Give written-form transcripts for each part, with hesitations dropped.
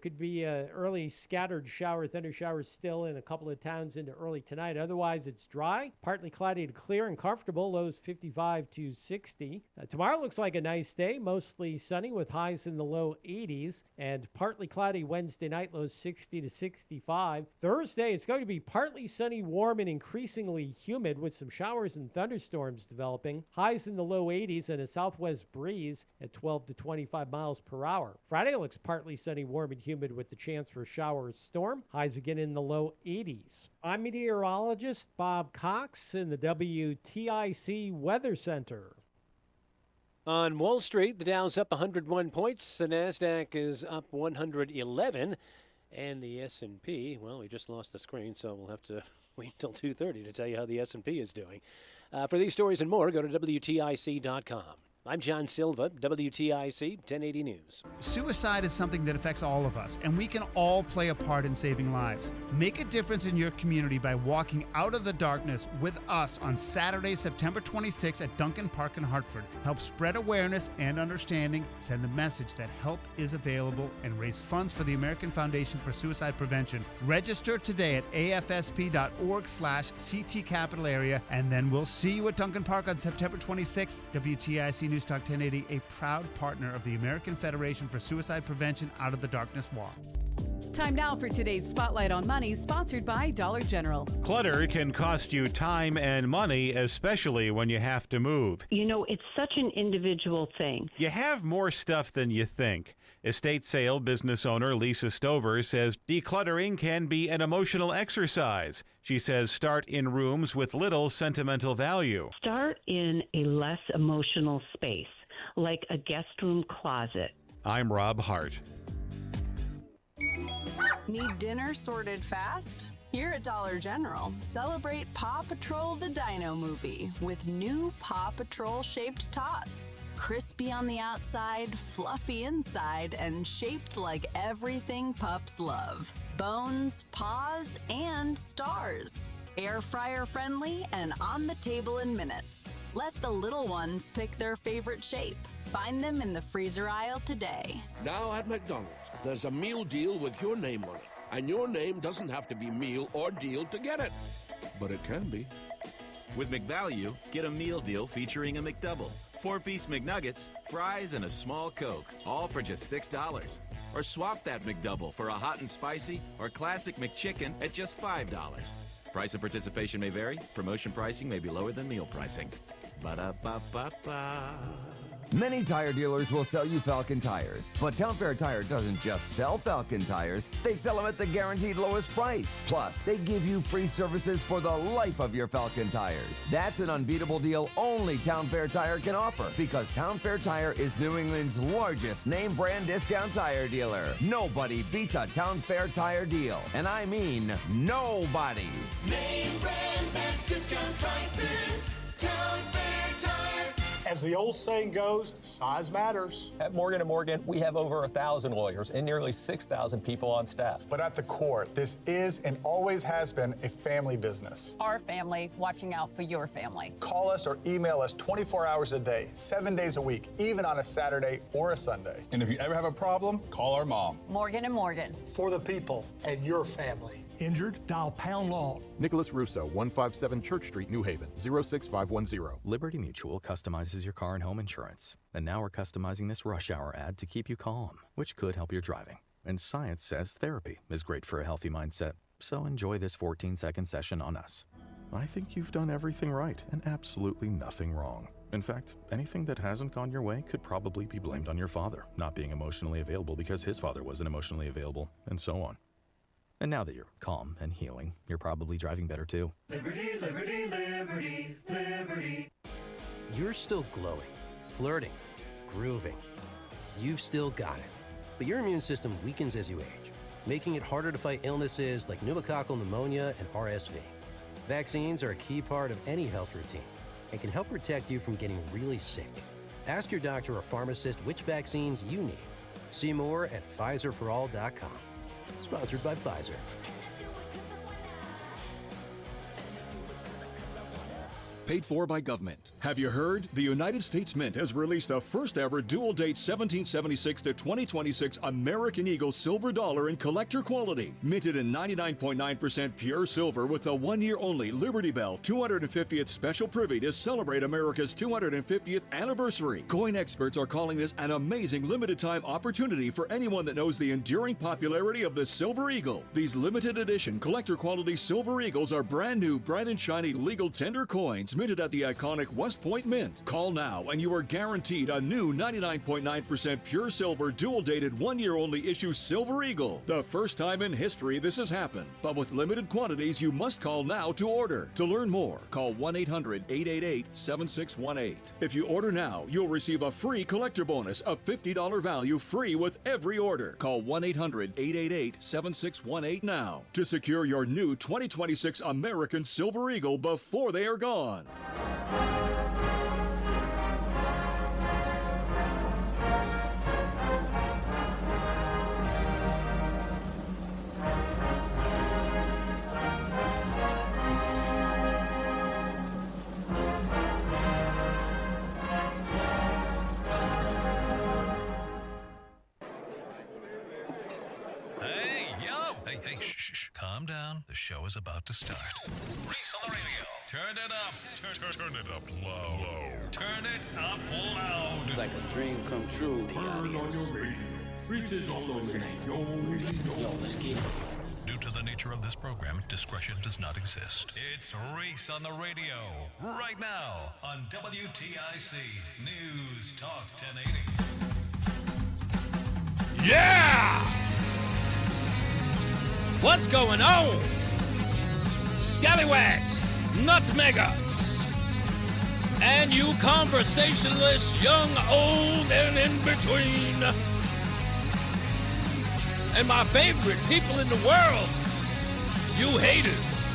Could be early scattered thunder showers still in a couple of towns into early tonight. Otherwise, it's dry, partly cloudy to clear and comfortable, lows 55 to 60. Tomorrow looks like a nice day, mostly sunny with highs in the low 80s, and partly cloudy Wednesday night, lows 60 to 65. Thursday, it's going to be partly sunny, warm, and increasingly humid with some showers and thunderstorms developing. Highs in the low 80s and a southwest breeze at 12 to 25 miles per hour. Friday looks partly sunny, warm, and humid with the chance for a shower or storm. Highs again in the low 80s. I'm meteorologist Bob Cox in the WTIC Weather Center. On Wall Street, the Dow's up 101 points. The NASDAQ is up 111. And the S&P, well, we just lost the screen, so we'll have to wait until 2:30 to tell you how the S&P is doing. For these stories and more, go to WTIC.com. I'm John Silva, WTIC 1080 News. Suicide is something that affects all of us, and we can all play a part in saving lives. Make a difference in your community by walking out of the darkness with us on Saturday, September 26th at Duncan Park in Hartford. Help spread awareness and understanding, send the message that help is available, and raise funds for the American Foundation for Suicide Prevention. Register today at afsp.org/CT Capital Area, and then we'll see you at Duncan Park on September 26th. WTIC NewsTalk 1080, a proud partner of the American Federation for Suicide Prevention. Out of the Darkness Walk. Time now for today's Spotlight on Money, sponsored by Dollar General. Clutter can cost you time and money, especially when you have to move. You know, it's such an individual thing. You have more stuff than you think. Estate sale business owner Lisa Stover says decluttering can be an emotional exercise. She says start in rooms with little sentimental value. Start in a less emotional space, like a guest room closet. I'm Rob Hart. Need dinner sorted fast? Here at Dollar General, celebrate Paw Patrol the Dino movie with new Paw Patrol shaped tots. Crispy on the outside, fluffy inside, and shaped like everything pups love. Bones, paws, and stars. Air fryer friendly and on the table in minutes. Let the little ones pick their favorite shape. Find them in the freezer aisle today. Now at McDonald's, there's a meal deal with your name on it. And your name doesn't have to be meal or deal to get it. But it can be. With McValue, get a meal deal featuring a McDouble, 4-piece McNuggets, fries, and a small Coke, all for just $6. Or swap that McDouble for a hot and spicy or classic McChicken at just $5. Price and participation may vary. Promotion pricing may be lower than meal pricing. Ba-da-ba-ba-ba. Many tire dealers will sell you Falcon tires, but Town Fair Tire doesn't just sell Falcon tires, they sell them at the guaranteed lowest price. Plus, they give you free services for the life of your Falcon tires. That's an unbeatable deal only Town Fair Tire can offer, because Town Fair Tire is New England's largest name brand discount tire dealer. Nobody beats a Town Fair Tire deal, and I mean nobody. Name brands at discount prices. Town Fair Tire. As the old saying goes, size matters. At Morgan & Morgan, we have over 1,000 lawyers and nearly 6,000 people on staff. But at the core, this is and always has been a family business. Our family watching out for your family. Call us or email us 24 hours a day, 7 days a week, even on a Saturday or a Sunday. And if you ever have a problem, call our mom. Morgan & Morgan. For the people and your family. Injured? Dial pound law. Nicholas Russo, 157 Church Street, New Haven, 06510. Liberty Mutual customizes your car and home insurance. And now we're customizing this rush hour ad to keep you calm, which could help your driving. And science says therapy is great for a healthy mindset. So enjoy this 14-second session on us. I think you've done everything right and absolutely nothing wrong. In fact, anything that hasn't gone your way could probably be blamed on your father not being emotionally available because his father wasn't emotionally available, and so on. And now that you're calm and healing, you're probably driving better too. Liberty, liberty, liberty, liberty. You're still glowing, flirting, grooving. You've still got it. But your immune system weakens as you age, making it harder to fight illnesses like pneumococcal pneumonia and RSV. Vaccines are a key part of any health routine and can help protect you from getting really sick. Ask your doctor or pharmacist which vaccines you need. See more at PfizerForAll.com. Sponsored by Pfizer. paid for by government. Have you heard? The United States Mint has released the first ever dual date 1776 to 2026 American Eagle silver dollar in collector quality. Minted in 99.9% pure silver with the 1 year only Liberty Bell 250th special privy to celebrate America's 250th anniversary. Coin experts are calling this an amazing limited time opportunity for anyone that knows the enduring popularity of the Silver Eagle. These limited edition collector quality Silver Eagles are brand new, bright and shiny legal tender coins minted at the iconic West Point Mint. Call now and you are guaranteed a new 99.9% pure silver dual dated 1 year only issue Silver Eagle. The first time in history this has happened, but with limited quantities you must call now to order. To learn more, call 1-800-888-7618. If you order now, you'll receive a free collector bonus of $50 value free with every order. Call 1-800-888-7618 now to secure your new 2026 American Silver Eagle before they are gone. Hey, shh. Calm down. The show is about to start. Reese on the radio. Turn it up. Turn it up low. Turn it up loud. It's like a dream come true. Turn on your radio. Reese is on the radio. Yo, let's get it. Due to the nature of this program, discretion does not exist. It's Reese on the radio. Right now on WTIC News Talk 1080. Yeah! What's going on? Scallywags, nutmeggers, and you conversationalists, young, old, and in between. And my favorite people in the world, you haters.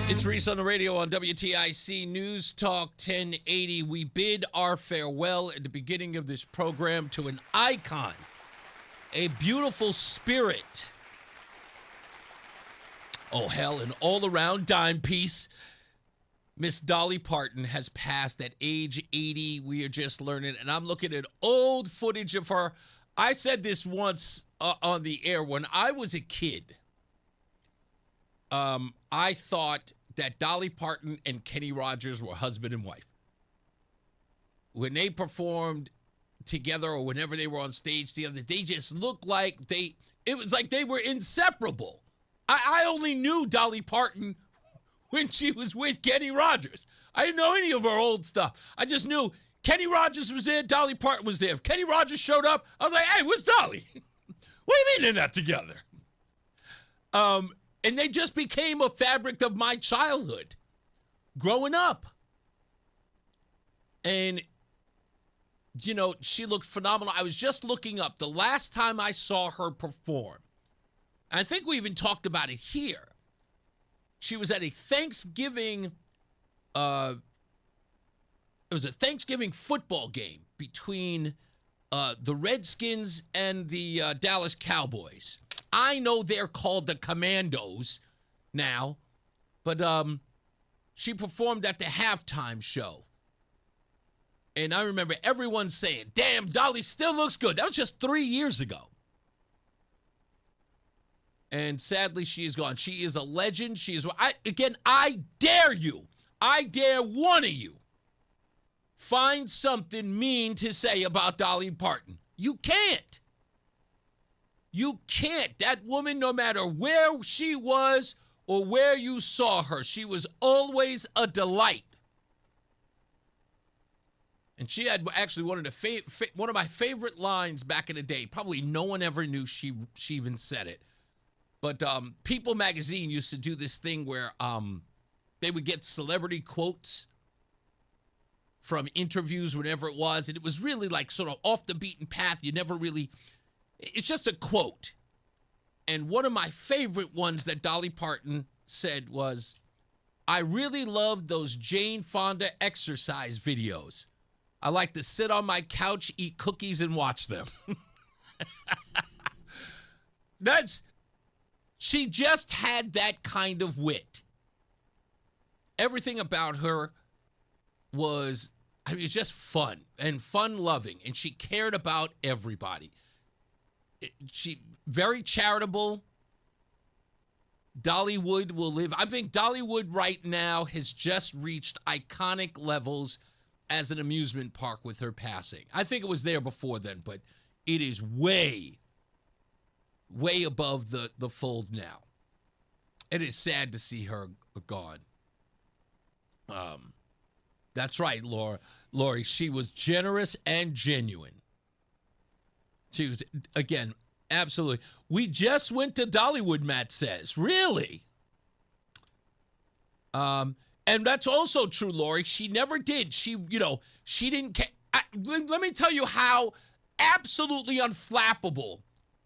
It's Reese on the radio on WTIC News Talk 1080. We bid our farewell at the beginning of this program to an icon, a beautiful spirit. Oh, hell, an all-around dime piece. Miss Dolly Parton has passed at age 80. We are just learning, and I'm looking at old footage of her. I said this once on the air. When I was a kid, I thought that Dolly Parton and Kenny Rogers were husband and wife. When they performed together or whenever they were on stage together, they just looked like it was like they were inseparable. I only knew Dolly Parton when she was with Kenny Rogers. I didn't know any of her old stuff. I just knew Kenny Rogers was there, Dolly Parton was there. If Kenny Rogers showed up, I was like, hey, where's Dolly? What do you mean they're not together? And they just became a fabric of my childhood growing up. And you know, she looked phenomenal. I was just looking up the last time I saw her perform. I think we even talked about it here. She was at a Thanksgiving, it was a Thanksgiving football game between the Redskins and the Dallas Cowboys. I know they're called the Commandos now, but she performed at the halftime show. And I remember everyone saying, damn, Dolly still looks good. That was just 3 years ago. And sadly, she is gone. She is a legend. I dare you. I dare one of you find something mean to say about Dolly Parton. You can't. You can't. That woman, no matter where she was or where you saw her, she was always a delight. And she had actually one of my favorite lines back in the day. Probably no one ever knew she even said it. But People magazine used to do this thing where they would get celebrity quotes from interviews, whenever it was. And it was really like sort of off the beaten path. It's just a quote. And one of my favorite ones that Dolly Parton said was, I really loved those Jane Fonda exercise videos. I like to sit on my couch, eat cookies, and watch them. She just had that kind of wit. everything about her was, I mean, it's just fun and fun-loving, and she cared about everybody. She very charitable. Dollywood will live. I think Dollywood right now has just reached iconic levels as an amusement park with her passing. I think it was there before then, but it is way, way above the fold now. It is sad to see her gone. That's right, Lori. She was generous and genuine. She was, again, absolutely. We just went to Dollywood, Matt says. Really? And that's also true, Lori. She never did. She didn't care. Let me tell you how absolutely unflappable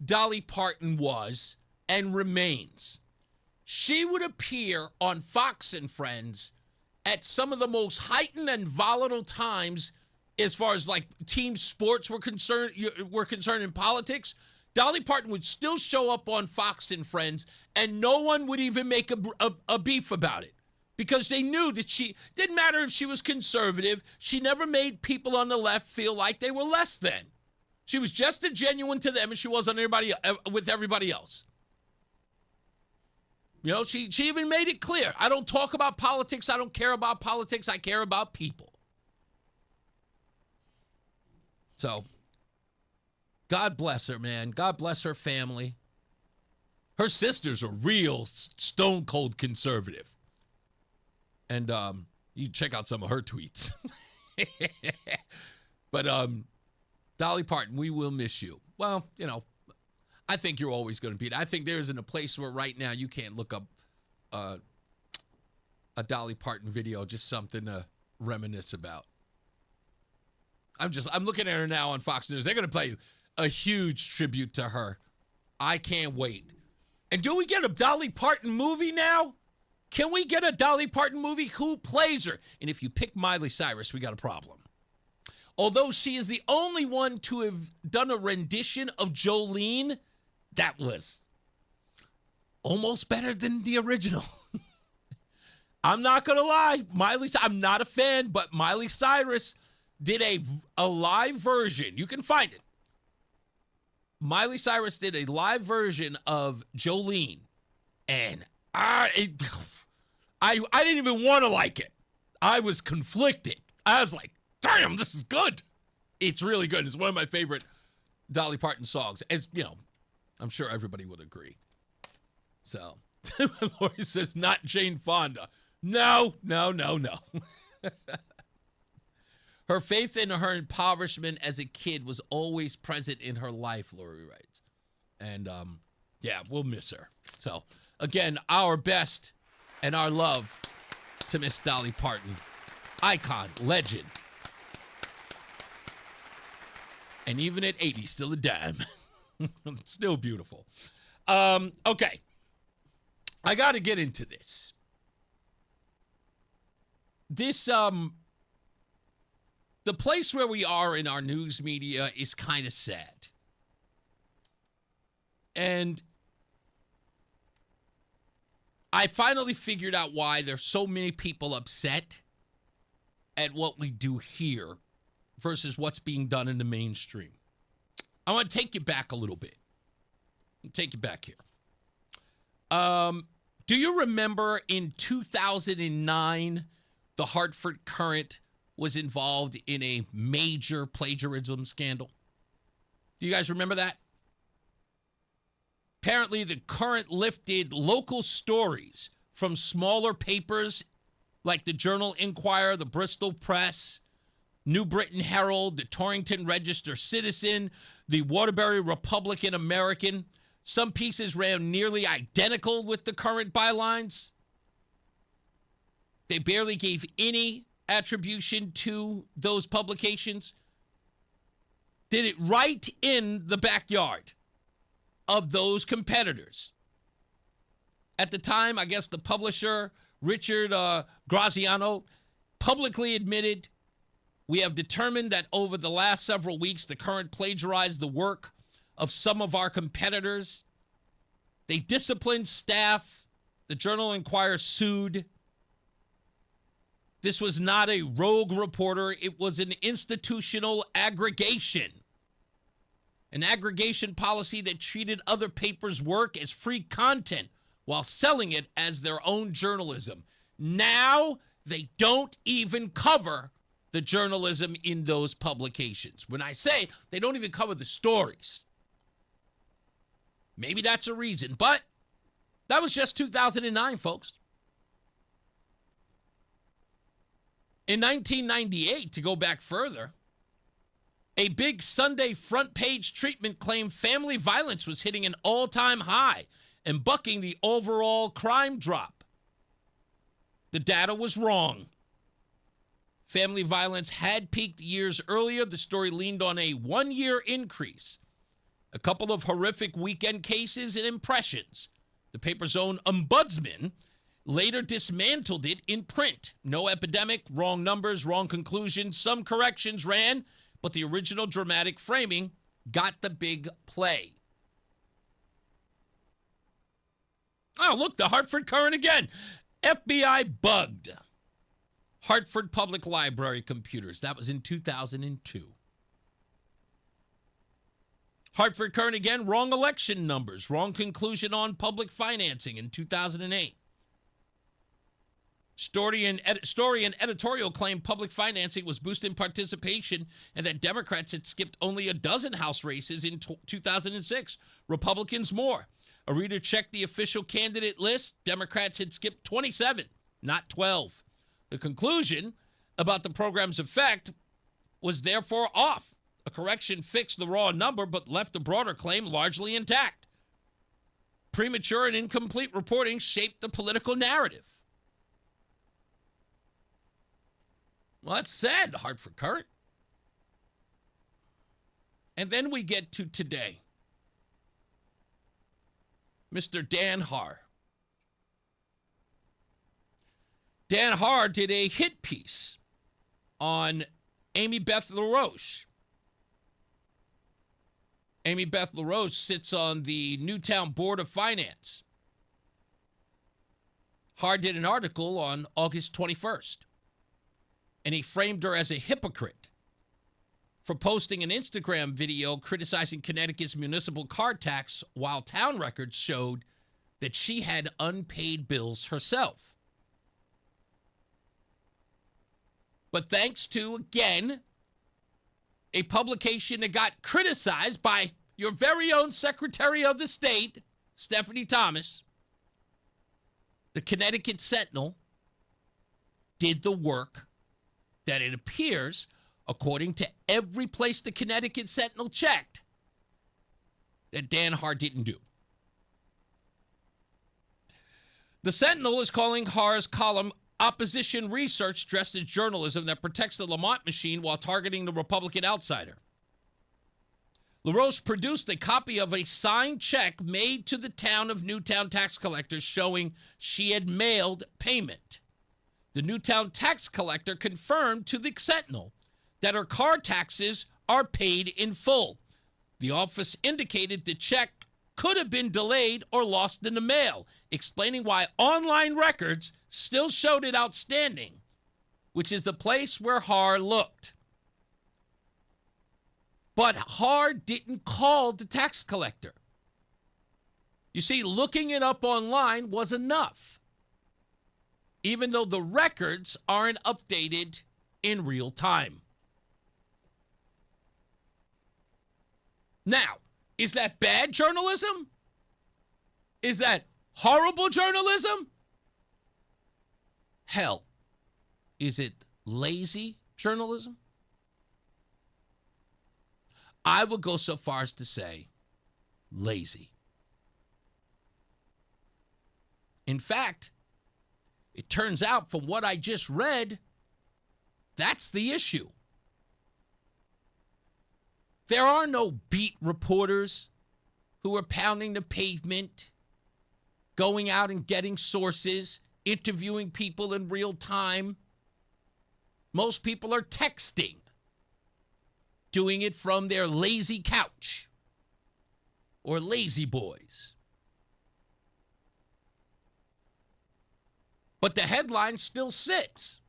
Dolly Parton was and remains. She would appear on Fox and Friends at some of the most heightened and volatile times as far as like team sports were concerned in politics. Dolly Parton would still show up on Fox and Friends, and no one would even make a beef about it because they knew that she didn't matter if she was conservative. She never made people on the left feel like they were less than. She was just as genuine to them as she was on with everybody else. You know, she even made it clear. I don't talk about politics. I don't care about politics. I care about people. So, God bless her, man. God bless her family. Her sister's a real stone cold conservative. And you check out some of her tweets. But Dolly Parton, we will miss you. Well, you know, I think you're always going to be there. I think there isn't a place where right now you can't look up a Dolly Parton video, just something to reminisce about. I'm looking at her now on Fox News. They're going to play a huge tribute to her. I can't wait. And do we get a Dolly Parton movie now? Can we get a Dolly Parton movie? Who plays her? And if you pick Miley Cyrus, we got a problem. Although she is the only one to have done a rendition of Jolene, that was almost better than the original. I'm not going to lie. I'm not a fan, but Miley Cyrus did a live version. You can find it. Miley Cyrus did a live version of Jolene, and I didn't even want to like it. I was conflicted. I was like, damn, this is good. It's really good. It's one of my favorite Dolly Parton songs. As you know, I'm sure everybody would agree. So, Lori says, not Jane Fonda. No. Her faith in her impoverishment as a kid was always present in her life, Lori writes. And, yeah, we'll miss her. So, again, our best and our love to Miss Dolly Parton. Icon, legend. And even at 80, still a dime. Still beautiful. Okay. I got to get into this. The place where we are in our news media is kind of sad. And I finally figured out why there's so many people upset at what we do here versus what's being done in the mainstream. I want to take you back a little bit. Take you back here. Do you remember in 2009, the Hartford Courant was involved in a major plagiarism scandal? Do you guys remember that? Apparently, the Courant lifted local stories from smaller papers like the Journal Enquirer, the Bristol Press, New Britain Herald, the Torrington Register Citizen, the Waterbury Republican American. Some pieces ran nearly identical with the Courant bylines. They barely gave any attribution to those publications. Did it right in the backyard of those competitors. At the time, I guess the publisher, Richard Graziano, publicly admitted, we have determined that over the last several weeks, the Courant plagiarized the work of some of our competitors. They disciplined staff. The Journal Enquirer sued. This was not a rogue reporter. It was an institutional aggregation. An aggregation policy that treated other papers' work as free content while selling it as their own journalism. Now they don't even cover the journalism in those publications. When I say they don't even cover the stories, maybe that's a reason, but that was just 2009, folks. In 1998, to go back further, a big Sunday front page treatment claimed family violence was hitting an all-time high and bucking the overall crime drop. The data was wrong. Family violence had peaked years earlier. The story leaned on a one-year increase, a couple of horrific weekend cases and impressions. The paper's own ombudsman later dismantled it in print. No epidemic, wrong numbers, wrong conclusions. Some corrections ran, but the original dramatic framing got the big play. Oh, look, the Hartford Courant again. FBI bugged Hartford Public Library computers. That was in 2002. Hartford Courant again, wrong election numbers, wrong conclusion on public financing in 2008. Story and editorial claim public financing was boosting participation and that Democrats had skipped only a dozen House races in 2006. Republicans more. A reader checked the official candidate list. Democrats had skipped 27, not 12. The conclusion about the program's effect was therefore off. A correction fixed the raw number but left the broader claim largely intact. Premature and incomplete reporting shaped the political narrative. Well, that's sad, Hartford Courant. And then we get to today. Mr. Dan Haar. Dan Haar did a hit piece on Amy Beth LaRoche. Amy Beth LaRoche sits on the Newtown Board of Finance. Haar did an article on August 21st. And he framed her as a hypocrite for posting an Instagram video criticizing Connecticut's municipal car tax while town records showed that she had unpaid bills herself. But thanks to, again, a publication that got criticized by your very own Secretary of the State, Stephanie Thomas, the Connecticut Sentinel did the work that it appears, according to every place the Connecticut Sentinel checked, that Dan Haar didn't do. The Sentinel is calling Haar's column opposition research dressed as journalism that protects the Lamont machine while targeting the Republican outsider. LaRoche produced a copy of a signed check made to the town of Newtown tax collectors showing she had mailed payment. The Newtown tax collector confirmed to the Sentinel that her car taxes are paid in full. The office indicated the check could have been delayed or lost in the mail, explaining why online records still showed it outstanding, which is the place where Haar looked. But Haar didn't call the tax collector. You see, looking it up online was enough, even though the records aren't updated in real time. Now, is that bad journalism? Is that horrible journalism? Hell, is it lazy journalism? I would go so far as to say lazy. In fact, it turns out from what I just read, that's the issue. There are no beat reporters who are pounding the pavement, going out and getting sources, interviewing people in real time. Most people are texting, doing it from their lazy couch or lazy boys. But the headline still sits.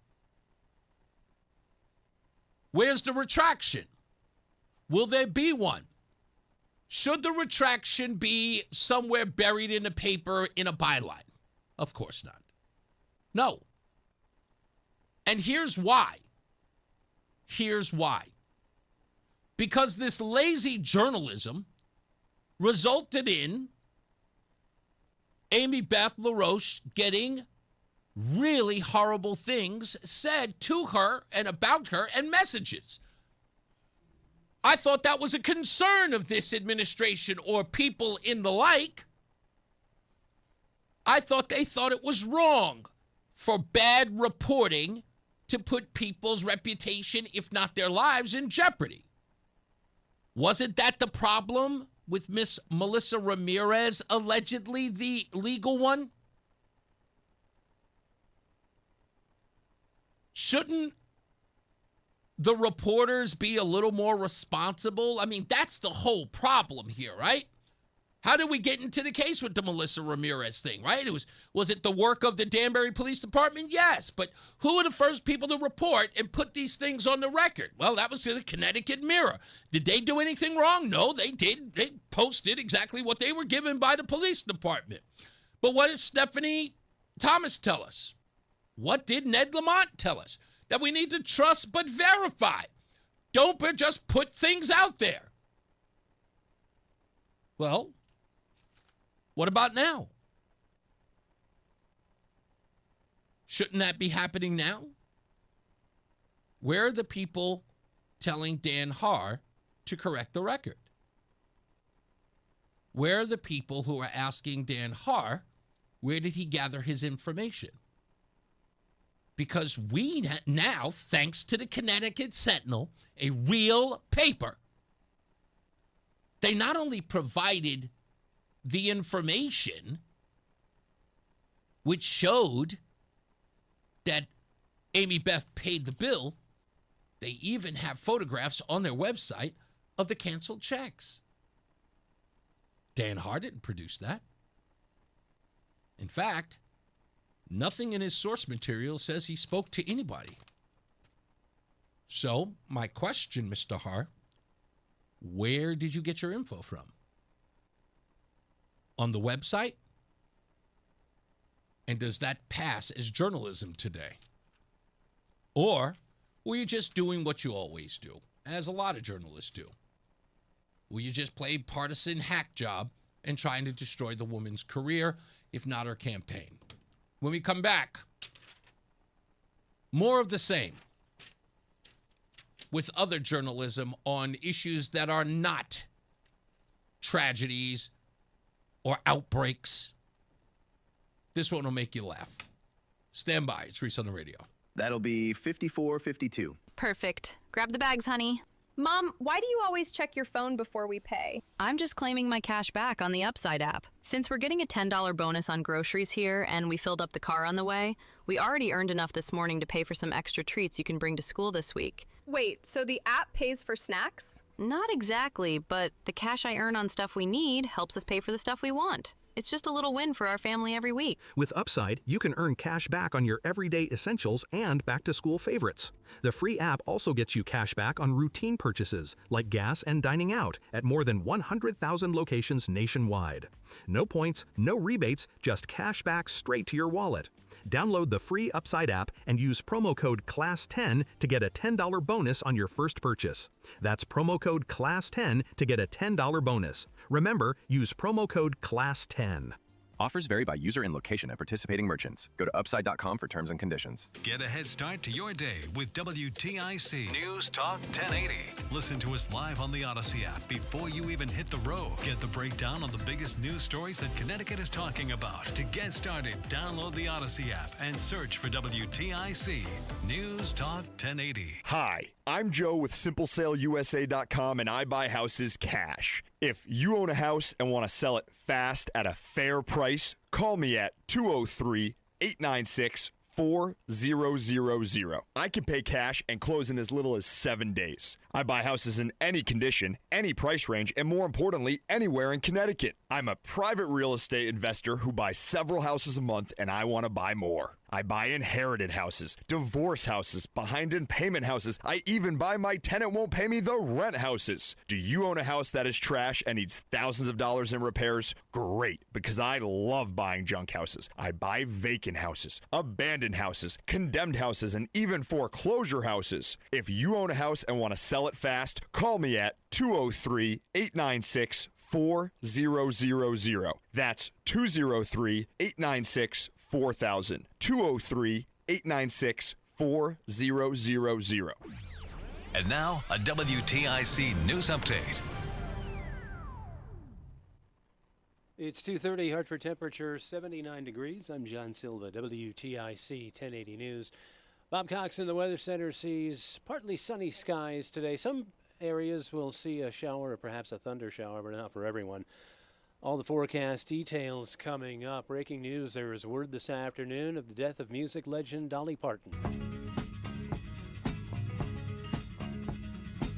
Where's the retraction? Will there be one? Should the retraction be somewhere buried in a paper in a byline? Of course not. No. And here's why. Here's why. Because this lazy journalism resulted in Amy Beth LaRoche getting really horrible things said to her and about her and messages. I thought that was a concern of this administration or people in the like. I thought they thought it was wrong for bad reporting to put people's reputation, if not their lives, in jeopardy. Wasn't that the problem with Miss Melissa Ramirez, allegedly the legal one? Shouldn't the reporters be a little more responsible? I mean, that's the whole problem here, right? How did we get into the case with the Melissa Ramirez thing, right? Was it the work of the Danbury Police Department? Yes, but who were the first people to report and put these things on the record? Well, that was the Connecticut Mirror. Did they do anything wrong? No, they did. They posted exactly what they were given by the police department. But what did Stephanie Thomas tell us? What did Ned Lamont tell us? That we need to trust but verify. Don't just put things out there. Well, what about now? Shouldn't that be happening now? Where are the people telling Dan Haar to correct the record? Where are the people who are asking Dan Haar, where did he gather his information? Because we now, thanks to the Connecticut Sentinel, a real paper, they not only provided the information which showed that Amy Beth paid the bill, they even have photographs on their website of the canceled checks. Dan Haar didn't produce that. In fact, nothing in his source material says he spoke to anybody. So, my question, Mr. Haar, where did you get your info from? On the website? And does that pass as journalism today? Or were you just doing what you always do, as a lot of journalists do? Will you just play partisan hack job and trying to destroy the woman's career, if not her campaign? When we come back, more of the same with other journalism on issues that are not tragedies or outbreaks. This one will make you laugh. Stand by. It's Reese on the radio. That'll be 54.52. Perfect. Grab the bags, honey. Mom, why do you always check your phone before we pay? I'm just claiming my cash back on the Upside app. Since we're getting a $10 bonus on groceries here and we filled up the car on the way, we already earned enough this morning to pay for some extra treats you can bring to school this week. Wait, so the app pays for snacks? Not exactly, but the cash I earn on stuff we need helps us pay for the stuff we want. It's just a little win for our family every week. With Upside, you can earn cash back on your everyday essentials and back-to-school favorites. The free app also gets you cash back on routine purchases, like gas and dining out, at more than 100,000 locations nationwide. No points, no rebates, just cash back straight to your wallet. Download the free Upside app and use promo code CLASS10 to get a $10 bonus on your first purchase. That's promo code CLASS10 to get a $10 bonus. Remember, use promo code CLASS10. Offers vary by user and location at participating merchants. Go to upside.com for terms and conditions. Get a head start to your day with WTIC News Talk 1080. Listen to us live on the Odyssey app before you even hit the road. Get the breakdown on the biggest news stories that Connecticut is talking about. To get started, download the Odyssey app and search for WTIC News Talk 1080. Hi, I'm Joe with SimpleSaleUSA.com, and I buy houses cash. If you own a house and want to sell it fast at a fair price, call me at 203-896-4000. I can pay cash and close in as little as 7 days. I buy houses in any condition, any price range, and more importantly, anywhere in Connecticut. I'm a private real estate investor who buys several houses a month, and I want to buy more. I buy inherited houses, divorce houses, behind in payment houses. I even buy my tenant won't pay me the rent houses. Do you own a house that is trash and needs thousands of dollars in repairs? Great, because I love buying junk houses. I buy vacant houses, abandoned houses, condemned houses, and even foreclosure houses. If you own a house and want to sell it fast, call me at 203-896-4000. That's 203-896-4000. 203-896-4000. And now, a WTIC news update. It's 2:30, Hartford temperature 79 degrees. I'm John Silva, WTIC 1080 News. Bob Cox in the Weather Center sees partly sunny skies today. Some areas will see a shower or perhaps a thunder shower, but not for everyone. All the forecast details coming up. Breaking news, there is word this afternoon of the death of music legend Dolly Parton.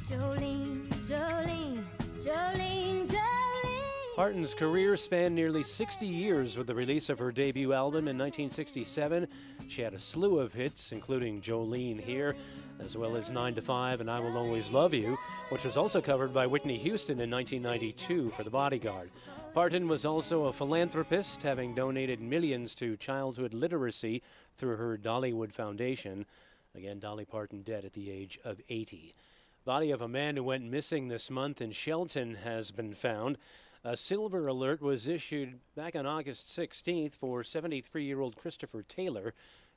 Jolene, Jolene, Jolene, Jolene. Parton's career spanned nearly 60 years with the release of her debut album in 1967. She had a slew of hits, including Jolene Here, as well as 9 to 5 and I Will Always Love You, which was also covered by Whitney Houston in 1992 for The Bodyguard. Parton was also a philanthropist, having donated millions to childhood literacy through her Dollywood Foundation. Again, Dolly Parton dead at the age of 80. Body of a man who went missing this month in Shelton has been found. A silver alert was issued back on August 16th for 73-year-old Christopher Taylor.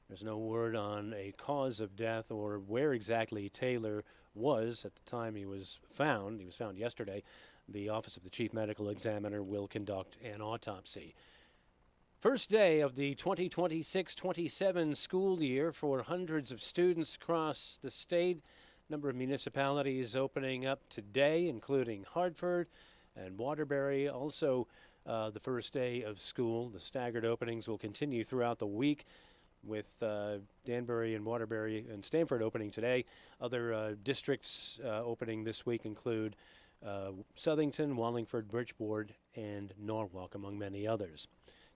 There's no word on a cause of death or where exactly Taylor was at the time he was found. He was found yesterday. The Office of the Chief Medical Examiner will conduct an autopsy. First day of the 2026-27 school year for hundreds of students across the state. Number of municipalities opening up today, including Hartford and Waterbury. Also, the first day of school. The staggered openings will continue throughout the week, with Danbury and Waterbury and Stamford opening today. Other districts opening this week include Southington, Wallingford, Bridgeport, and Norwalk, among many others.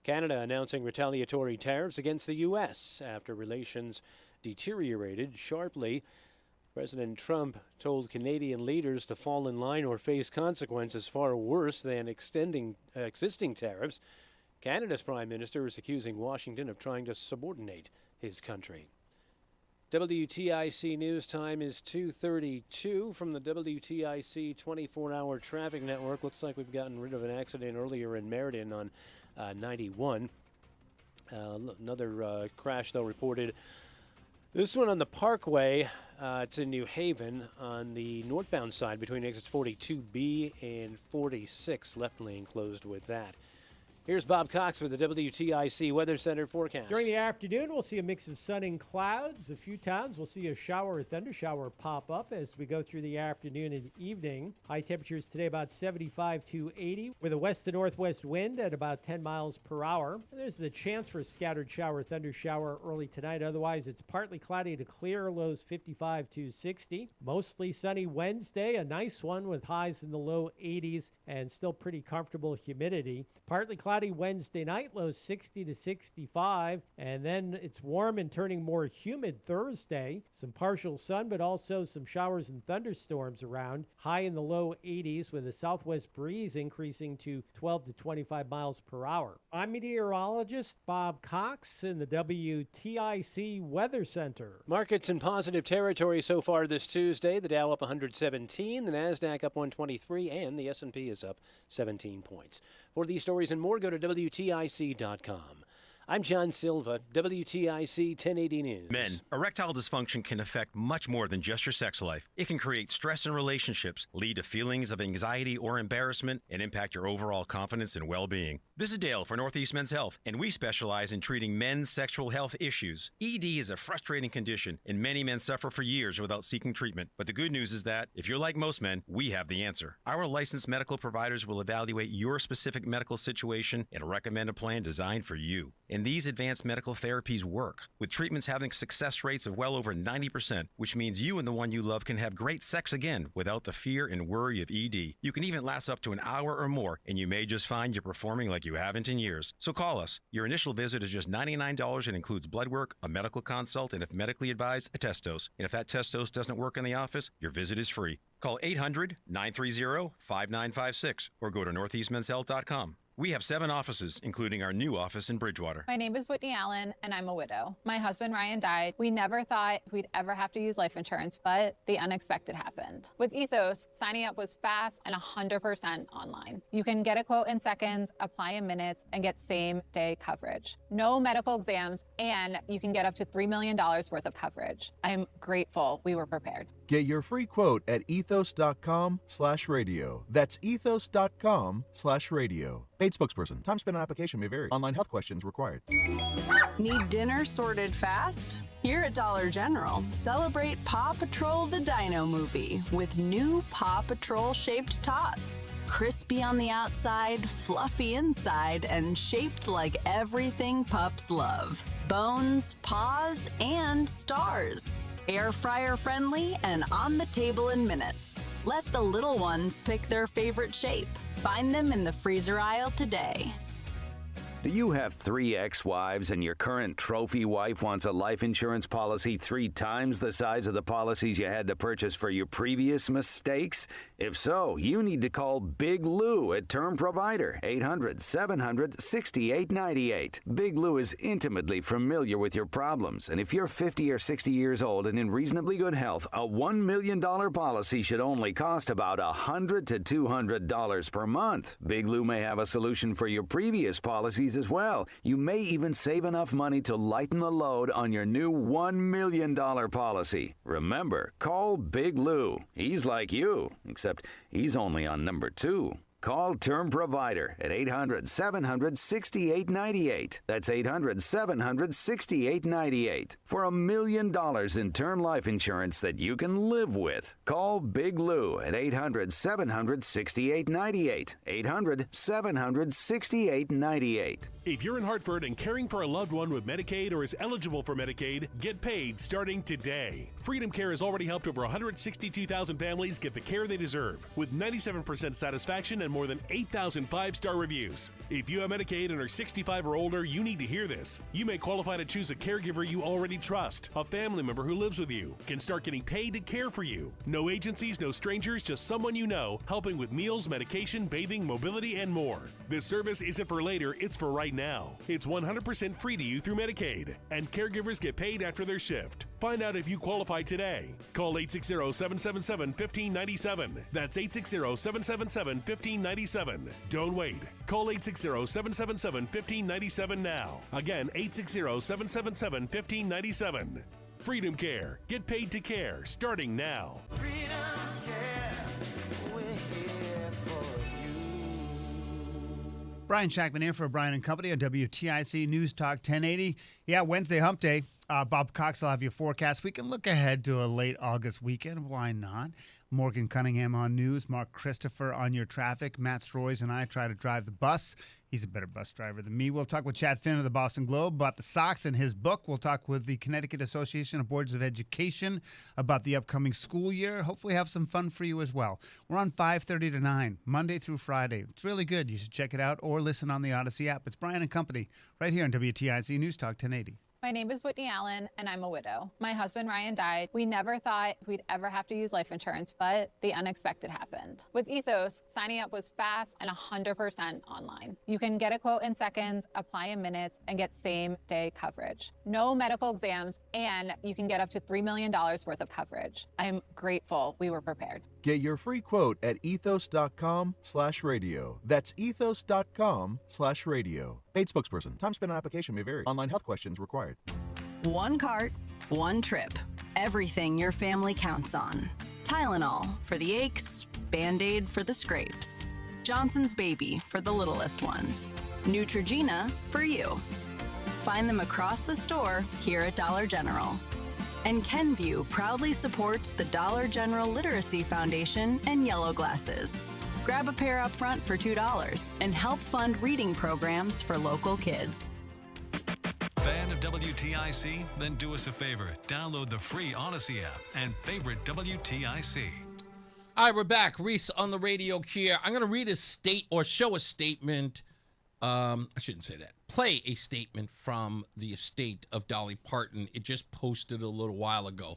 Canada announcing retaliatory tariffs against the U.S. after relations deteriorated sharply. President Trump told Canadian leaders to fall in line or face consequences far worse than extending existing tariffs. Canada's Prime Minister is accusing Washington of trying to subordinate his country. WTIC News Time is 2:32 from the WTIC 24-hour traffic network. Looks like we've gotten rid of an accident earlier in Meriden on 91. Another crash, though, reported. This one on the Parkway to New Haven on the northbound side between exits 42B and 46. Left lane closed with that. Here's Bob Cox with the WTIC Weather Center forecast. During the afternoon, we'll see a mix of sun and clouds. A few times we'll see a shower or thunder shower pop up as we go through the afternoon and evening. High temperatures today about 75 to 80 with a west to northwest wind at about 10 miles per hour. There's the chance for a scattered shower, thunder shower early tonight. Otherwise, it's partly cloudy to clear, lows 55 to 60. Mostly sunny Wednesday, a nice one with highs in the low 80s and still pretty comfortable humidity. Partly cloudy Wednesday night, lows 60 to 65, and then it's warm and turning more humid Thursday. Some partial sun, but also some showers and thunderstorms around. High in the low 80s with a southwest breeze increasing to 12 to 25 miles per hour. I'm meteorologist Bob Cox in the WTIC Weather Center. Markets in positive territory so far this Tuesday. The Dow up 117, the NASDAQ up 123, and the S&P is up 17 points. For these stories and more, go to WTIC.com. I'm John Silva, WTIC 1080 News. Men, erectile dysfunction can affect much more than just your sex life. It can create stress in relationships, lead to feelings of anxiety or embarrassment, and impact your overall confidence and well-being. This is Dale for Northeast Men's Health, and we specialize in treating men's sexual health issues. ED is a frustrating condition, and many men suffer for years without seeking treatment. But the good news is that, if you're like most men, we have the answer. Our licensed medical providers will evaluate your specific medical situation and recommend a plan designed for you. In and these advanced medical therapies work, with treatments having success rates of well over 90%, which means you and the one you love can have great sex again without the fear and worry of ED. You can even last up to an hour or more, and you may just find you're performing like you haven't in years. So call us. Your initial visit is just $99 and includes blood work, a medical consult, and if medically advised, a test dose. And if that test dose doesn't work in the office, your visit is free. Call 800-930-5956 or go to northeastmenshealth.com. We have 7 offices, including our new office in Bridgewater. My name is Whitney Allen, and I'm a widow. My husband, Ryan, died. We never thought we'd ever have to use life insurance, but the unexpected happened. With Ethos, signing up was fast and 100% online. You can get a quote in seconds, apply in minutes, and get same-day coverage. No medical exams, and you can get up to $3 million worth of coverage. I'm grateful we were prepared. Get your free quote at ethos.com/radio. That's ethos.com/radio. Paid spokesperson. Time spent on application may vary. Online health questions required. Need dinner sorted fast? Here at Dollar General, celebrate Paw Patrol the Dino movie with new Paw Patrol shaped tots. Crispy on the outside, fluffy inside, and shaped like everything pups love. Bones, paws, and stars. Air fryer friendly and on the table in minutes. Let the little ones pick their favorite shape. Find them in the freezer aisle today. Do you have 3 ex-wives and your current trophy wife wants a life insurance policy 3 times the size of the policies you had to purchase for your previous mistakes? If so, you need to call Big Lou at Term Provider, 800-700-6898. Big Lou is intimately familiar with your problems, and if you're 50 or 60 years old and in reasonably good health, a $1 million policy should only cost about $100 to $200 per month. Big Lou may have a solution for your previous policies as well. You may even save enough money to lighten the load on your new $1 million policy. Remember, call Big Lou. He's like you, except he's only on number 2. Call Term Provider at 800-700-6898. That's 800-700-6898 for $1 million in term life insurance that you can live with. Call Big Lou at 800-700-6898. 800-700-6898. If you're in Hartford and caring for a loved one with Medicaid or is eligible for Medicaid, get paid starting today. Freedom Care has already helped over 162,000 families get the care they deserve, with 97% satisfaction and more than 8,000 5-star reviews. If you have Medicaid and are 65 or older, you need to hear this. You may qualify to choose a caregiver you already trust. A family member who lives with you can start getting paid to care for you. No agencies, no strangers, just someone you know, helping with meals, medication, bathing, mobility, and more. This service isn't for later, it's for right now. It's 100% free to you through Medicaid, and caregivers get paid after their shift. Find out if you qualify today. Call 860-777-1597. That's 860-777-1597. Don't wait. Call 860-777-1597 now. Again, 860-777-1597. Freedom Care. Get paid to care starting now. Freedom Care, we're here for you. Brian Shackman here for Brian and Company on WTIC News Talk 1080. Yeah, Wednesday hump day. Bob Cox will have your forecast. We can look ahead to a late August weekend. Why not? Morgan Cunningham on news, Mark Christopher on your traffic. Matt Stroys and I try to drive the bus. He's a better bus driver than me. We'll talk with Chad Finn of the Boston Globe about the Sox and his book. We'll talk with the Connecticut Association of Boards of Education about the upcoming school year. Hopefully have some fun for you as well. We're on 5:30 to 9, Monday through Friday. It's really good. You should check it out or listen on the Odyssey app. It's Brian and Company right here on WTIC News Talk 1080. My name is Whitney Allen, and I'm a widow. My husband, Ryan, died. We never thought we'd ever have to use life insurance, but the unexpected happened. With Ethos, signing up was fast and 100% online. You can get a quote in seconds, apply in minutes, and get same-day coverage. No medical exams, and you can get up to $3 million worth of coverage. I'm grateful we were prepared. Get your free quote at ethos.com/radio. That's ethos.com/radio. Paid spokesperson. Time spent on application may vary. Online health questions required. One cart, one trip. Everything your family counts on. Tylenol for the aches, Band-Aid for the scrapes. Johnson's Baby for the littlest ones. Neutrogena for you. Find them across the store here at Dollar General. And Kenview proudly supports the Dollar General Literacy Foundation and Yellow Glasses. Grab a pair up front for $2 and help fund reading programs for local kids. Fan of WTIC? Then do us a favor. Download the free Odyssey app and favorite WTIC. All right, we're back. Reese on the radio here. I'm going to read show a statement. I shouldn't say that. Play a statement from the estate of Dolly Parton. It just posted a little while ago.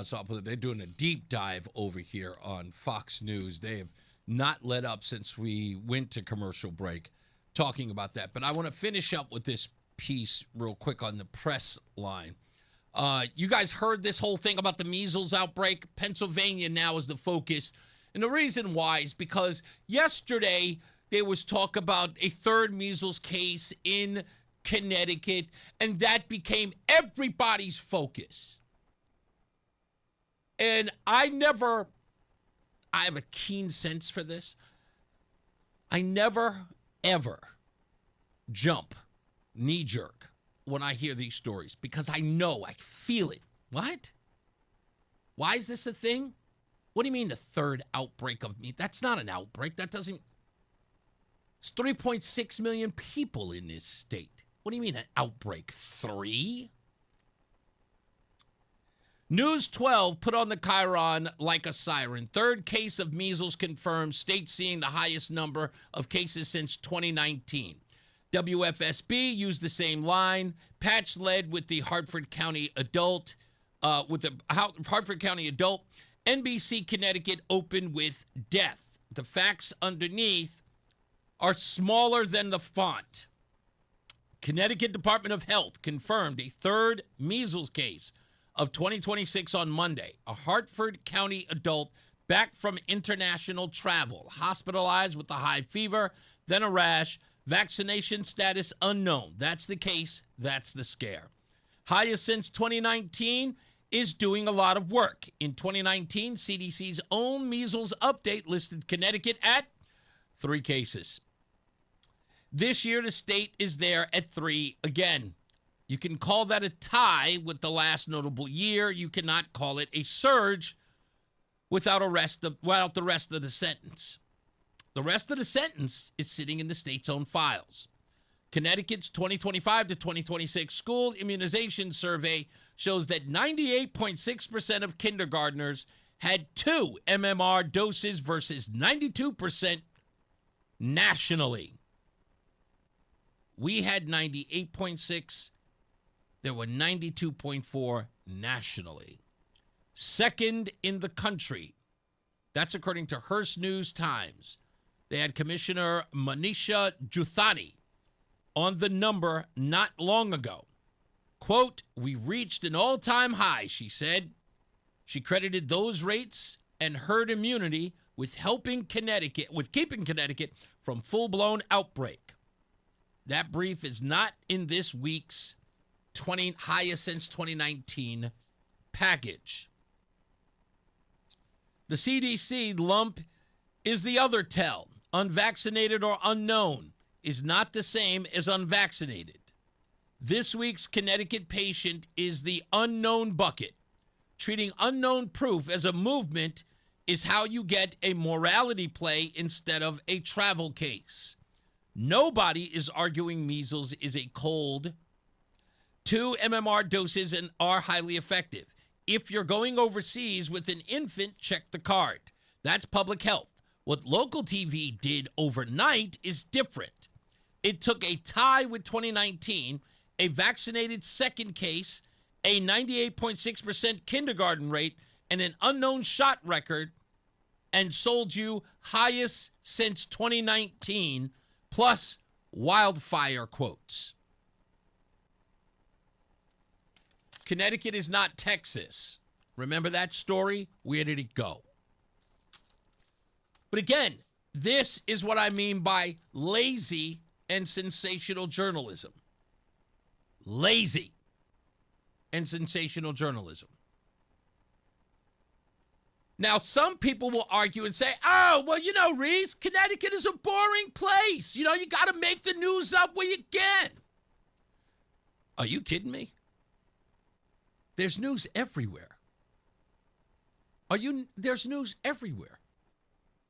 So I'll put it, they're doing a deep dive over here on Fox News. They have not let up since we went to commercial break talking about that. But I want to finish up with this piece real quick on the press line. You guys heard this whole thing about the measles outbreak? Pennsylvania now is the focus. And the reason why is because yesterday there was talk about a third measles case in Connecticut, and that became everybody's focus. And I have a keen sense for this. I never, ever jump knee-jerk when I hear these stories because I know, I feel it. What? Why is this a thing? What do you mean the third outbreak of me? That's not an outbreak. It's 3.6 million people in this state. What do you mean an outbreak? 3? News 12 put on the chyron like a siren. Third case of measles confirmed. State seeing the highest number of cases since 2019. WFSB used the same line. Patch led with the Hartford County adult. NBC Connecticut opened with death. The facts underneath are smaller than the font. Connecticut Department of Health confirmed a third measles case of 2026 on Monday. A Hartford County adult back from international travel, hospitalized with a high fever, then a rash, vaccination status unknown. That's the case. That's the scare. Highest since 2019 is doing a lot of work. In 2019, CDC's own measles update listed Connecticut at 3 cases. This year, the state is there at 3 again. You can call that a tie with the last notable year. You cannot call it a surge without the rest of the sentence. The rest of the sentence is sitting in the state's own files. Connecticut's 2025 to 2026 school immunization survey shows that 98.6% of kindergartners had 2 MMR doses versus 92% nationally. We had 98.6. There were 92.4 nationally. Second in the country. That's according to Hearst News Times. They had Commissioner Manisha Juthani on the number not long ago. Quote, "We reached an all-time high," she said. She credited those rates and herd immunity with keeping Connecticut from full-blown outbreak. That brief is not in this week's highest since 2019 package. The CDC lump is the other tell. Unvaccinated or unknown is not the same as unvaccinated. This week's Connecticut patient is the unknown bucket. Treating unknown proof as a movement is how you get a morality play instead of a travel case. Nobody is arguing measles is a cold. 2 MMR doses and are highly effective. If you're going overseas with an infant, check the card. That's public health. What local TV did overnight is different. It took a tie with 2019, a vaccinated second case, a 98.6% kindergarten rate, and an unknown shot record, and sold you highest since 2019, plus wildfire quotes. Connecticut is not Texas. Remember that story? Where did it go? But again, this is what I mean by lazy and sensational journalism. Lazy and sensational journalism. Now, some people will argue and say, oh, well, Reese, Connecticut is a boring place. You got to make the news up where you can. Are you kidding me? There's news everywhere. There's news everywhere.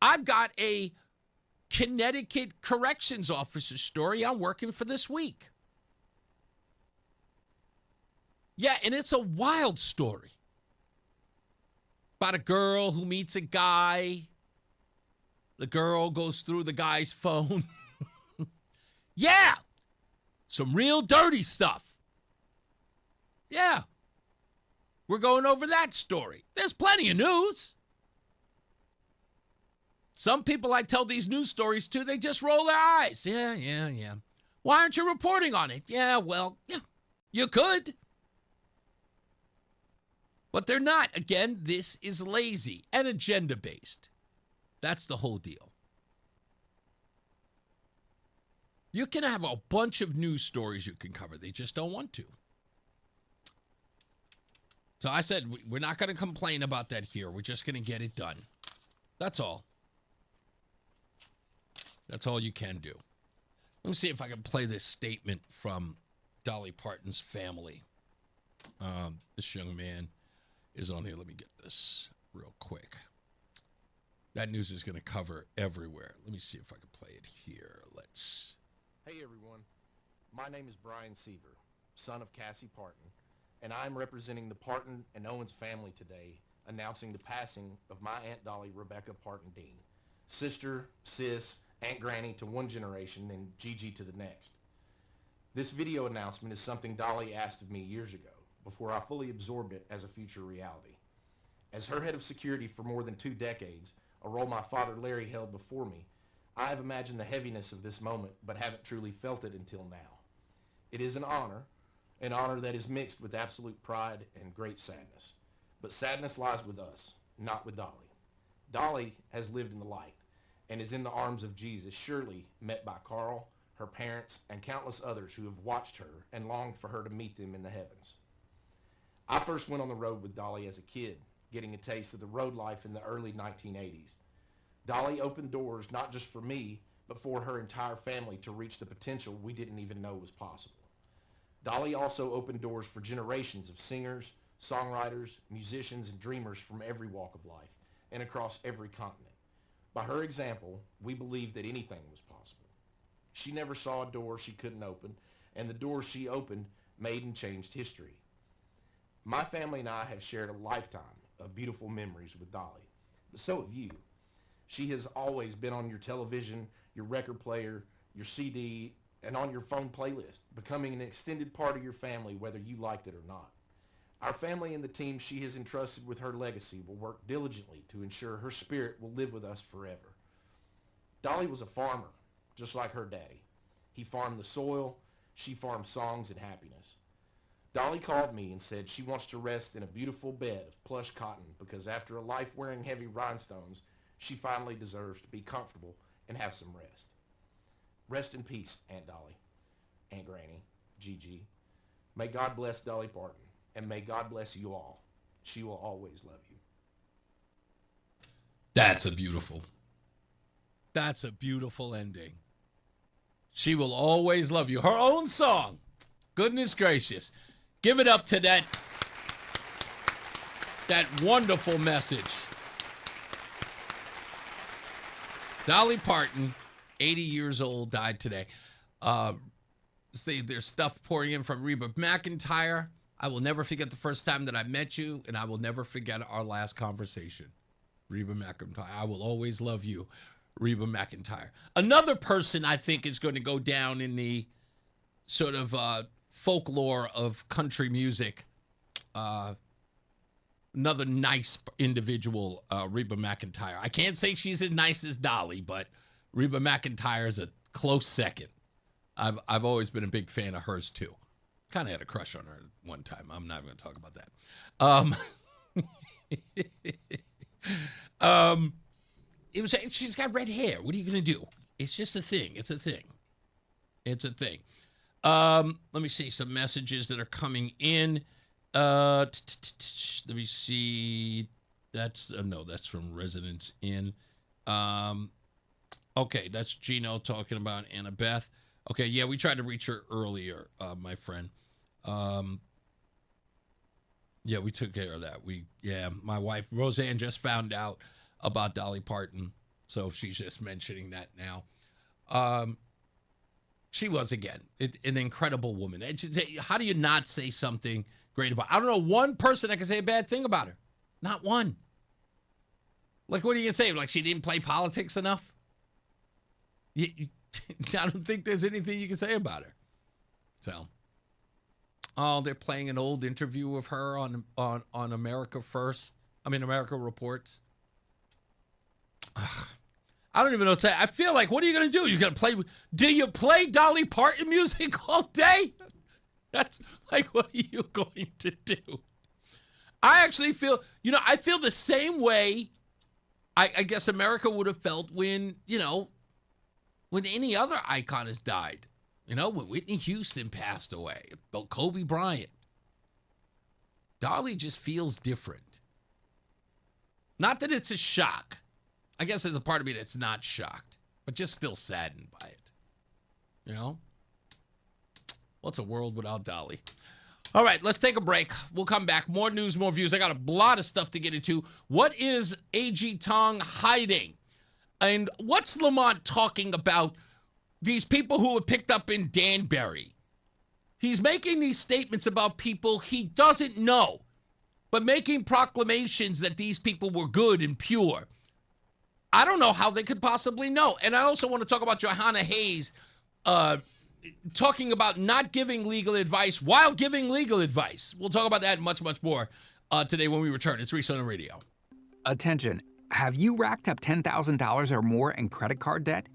I've got a Connecticut corrections officer story I'm working for this week. Yeah, and it's a wild story about a girl who meets a guy. The girl goes through the guy's phone. Yeah, some real dirty stuff. Yeah, we're going over that story. There's plenty of news. Some people I tell these news stories to, they just roll their eyes. Yeah. Why aren't you reporting on it? Yeah, you could. But they're not. Again, this is lazy and agenda-based. That's the whole deal. You can have a bunch of news stories you can cover. They just don't want to. So I said, we're not going to complain about that here. We're just going to get it done. That's all. That's all you can do. Let me see if I can play this statement from Dolly Parton's family. This young man is on here. Let me get this real quick. That news is going to cover everywhere. Let me see if I can play it here. Let's. Hey everyone, my name is Brian Seaver, son of Cassie Parton, and I'm representing the Parton and Owens family today, announcing the passing of my Aunt Dolly Rebecca Parton Dean, sister, sis, Aunt Granny to one generation and Gigi to the next. This video announcement is something Dolly asked of me years ago, before I fully absorbed it as a future reality. As her head of security for more than 2 decades, a role my father Larry held before me, I have imagined the heaviness of this moment, but haven't truly felt it until now. It is an honor that is mixed with absolute pride and great sadness. But sadness lies with us, not with Dolly. Dolly has lived in the light and is in the arms of Jesus, surely met by Carl, her parents, and countless others who have watched her and longed for her to meet them in the heavens. I first went on the road with Dolly as a kid, getting a taste of the road life in the early 1980s. Dolly opened doors not just for me, but for her entire family to reach the potential we didn't even know was possible. Dolly also opened doors for generations of singers, songwriters, musicians, and dreamers from every walk of life and across every continent. By her example, we believed that anything was possible. She never saw a door she couldn't open, and the doors she opened made and changed history. My family and I have shared a lifetime of beautiful memories with Dolly, but so have you. She has always been on your television, your record player, your CD, and on your phone playlist, becoming an extended part of your family whether you liked it or not. Our family and the team she has entrusted with her legacy will work diligently to ensure her spirit will live with us forever. Dolly was a farmer, just like her daddy. He farmed the soil, she farmed songs and happiness. Dolly called me and said she wants to rest in a beautiful bed of plush cotton because after a life wearing heavy rhinestones, she finally deserves to be comfortable and have some rest. Rest in peace, Aunt Dolly, Aunt Granny, Gigi. May God bless Dolly Parton, and may God bless you all. She will always love you. That's a beautiful ending. She will always love you. Her own song. Goodness gracious. Give it up to that wonderful message. Dolly Parton, 80 years old, died today. See, there's stuff pouring in from Reba McEntire. I will never forget the first time that I met you, and I will never forget our last conversation. Reba McEntire, I will always love you, Reba McEntire. Another person I think is going to go down in the sort of folklore of country music. Another nice individual, Reba McEntire. I can't say she's as nice as Dolly, but Reba McEntire is a close second. I've always been a big fan of hers too. Kind of had a crush on her one time. I'm not going to talk about that. She's got red hair. What are you going to do? It's just a thing. It's a thing. Let me see some messages that are coming in. Let me see. That's from Residence Inn. Okay, that's Gino talking about Annabeth. Okay, yeah, we tried to reach her earlier, my friend. Yeah, we took care of that. My wife Roseanne just found out about Dolly Parton, so she's just mentioning that now. she was, again, an incredible woman. How do you not say something great about her? I don't know one person that can say a bad thing about her. Not one. Like, what are you going to say? Like, she didn't play politics enough? I don't think there's anything you can say about her. So, they're playing an old interview of her on America Reports. Ugh. I don't even know what to say. I feel like, what are you going to do? You're going to play? Do you play Dolly Parton music all day? That's like, what are you going to do? I actually feel, I feel the same way I guess America would have felt when any other icon has died. When Whitney Houston passed away, Kobe Bryant. Dolly just feels different. Not that it's a shock. I guess there's a part of me that's not shocked, but just still saddened by it. What's a world without Dolly? All right, let's take a break. We'll come back. More news, more views. I got a lot of stuff to get into. What is A.G. Tong hiding? And what's Lamont talking about these people who were picked up in Danbury? He's making these statements about people he doesn't know, but making proclamations that these people were good and pure. I don't know how they could possibly know. And I also want to talk about Johanna Hayes talking about not giving legal advice while giving legal advice. We'll talk about that and much, much more today when we return. It's Reese on the radio. Attention. Have you racked up $10,000 or more in credit card debt?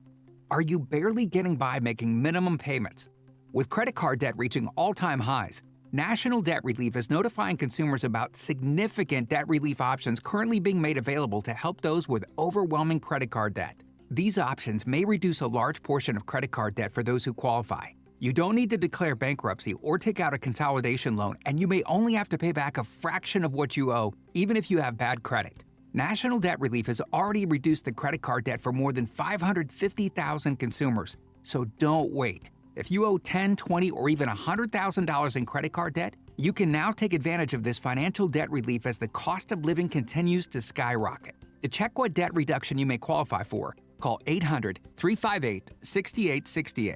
Are you barely getting by making minimum payments? With credit card debt reaching all-time highs, National Debt Relief is notifying consumers about significant debt relief options currently being made available to help those with overwhelming credit card debt. These options may reduce a large portion of credit card debt for those who qualify. You don't need to declare bankruptcy or take out a consolidation loan, and you may only have to pay back a fraction of what you owe, even if you have bad credit. National Debt Relief has already reduced the credit card debt for more than 550,000 consumers, so don't wait. If you owe $10,000, $20,000, or even $100,000 in credit card debt, you can now take advantage of this financial debt relief as the cost of living continues to skyrocket. To check what debt reduction you may qualify for, call 800-358-6868.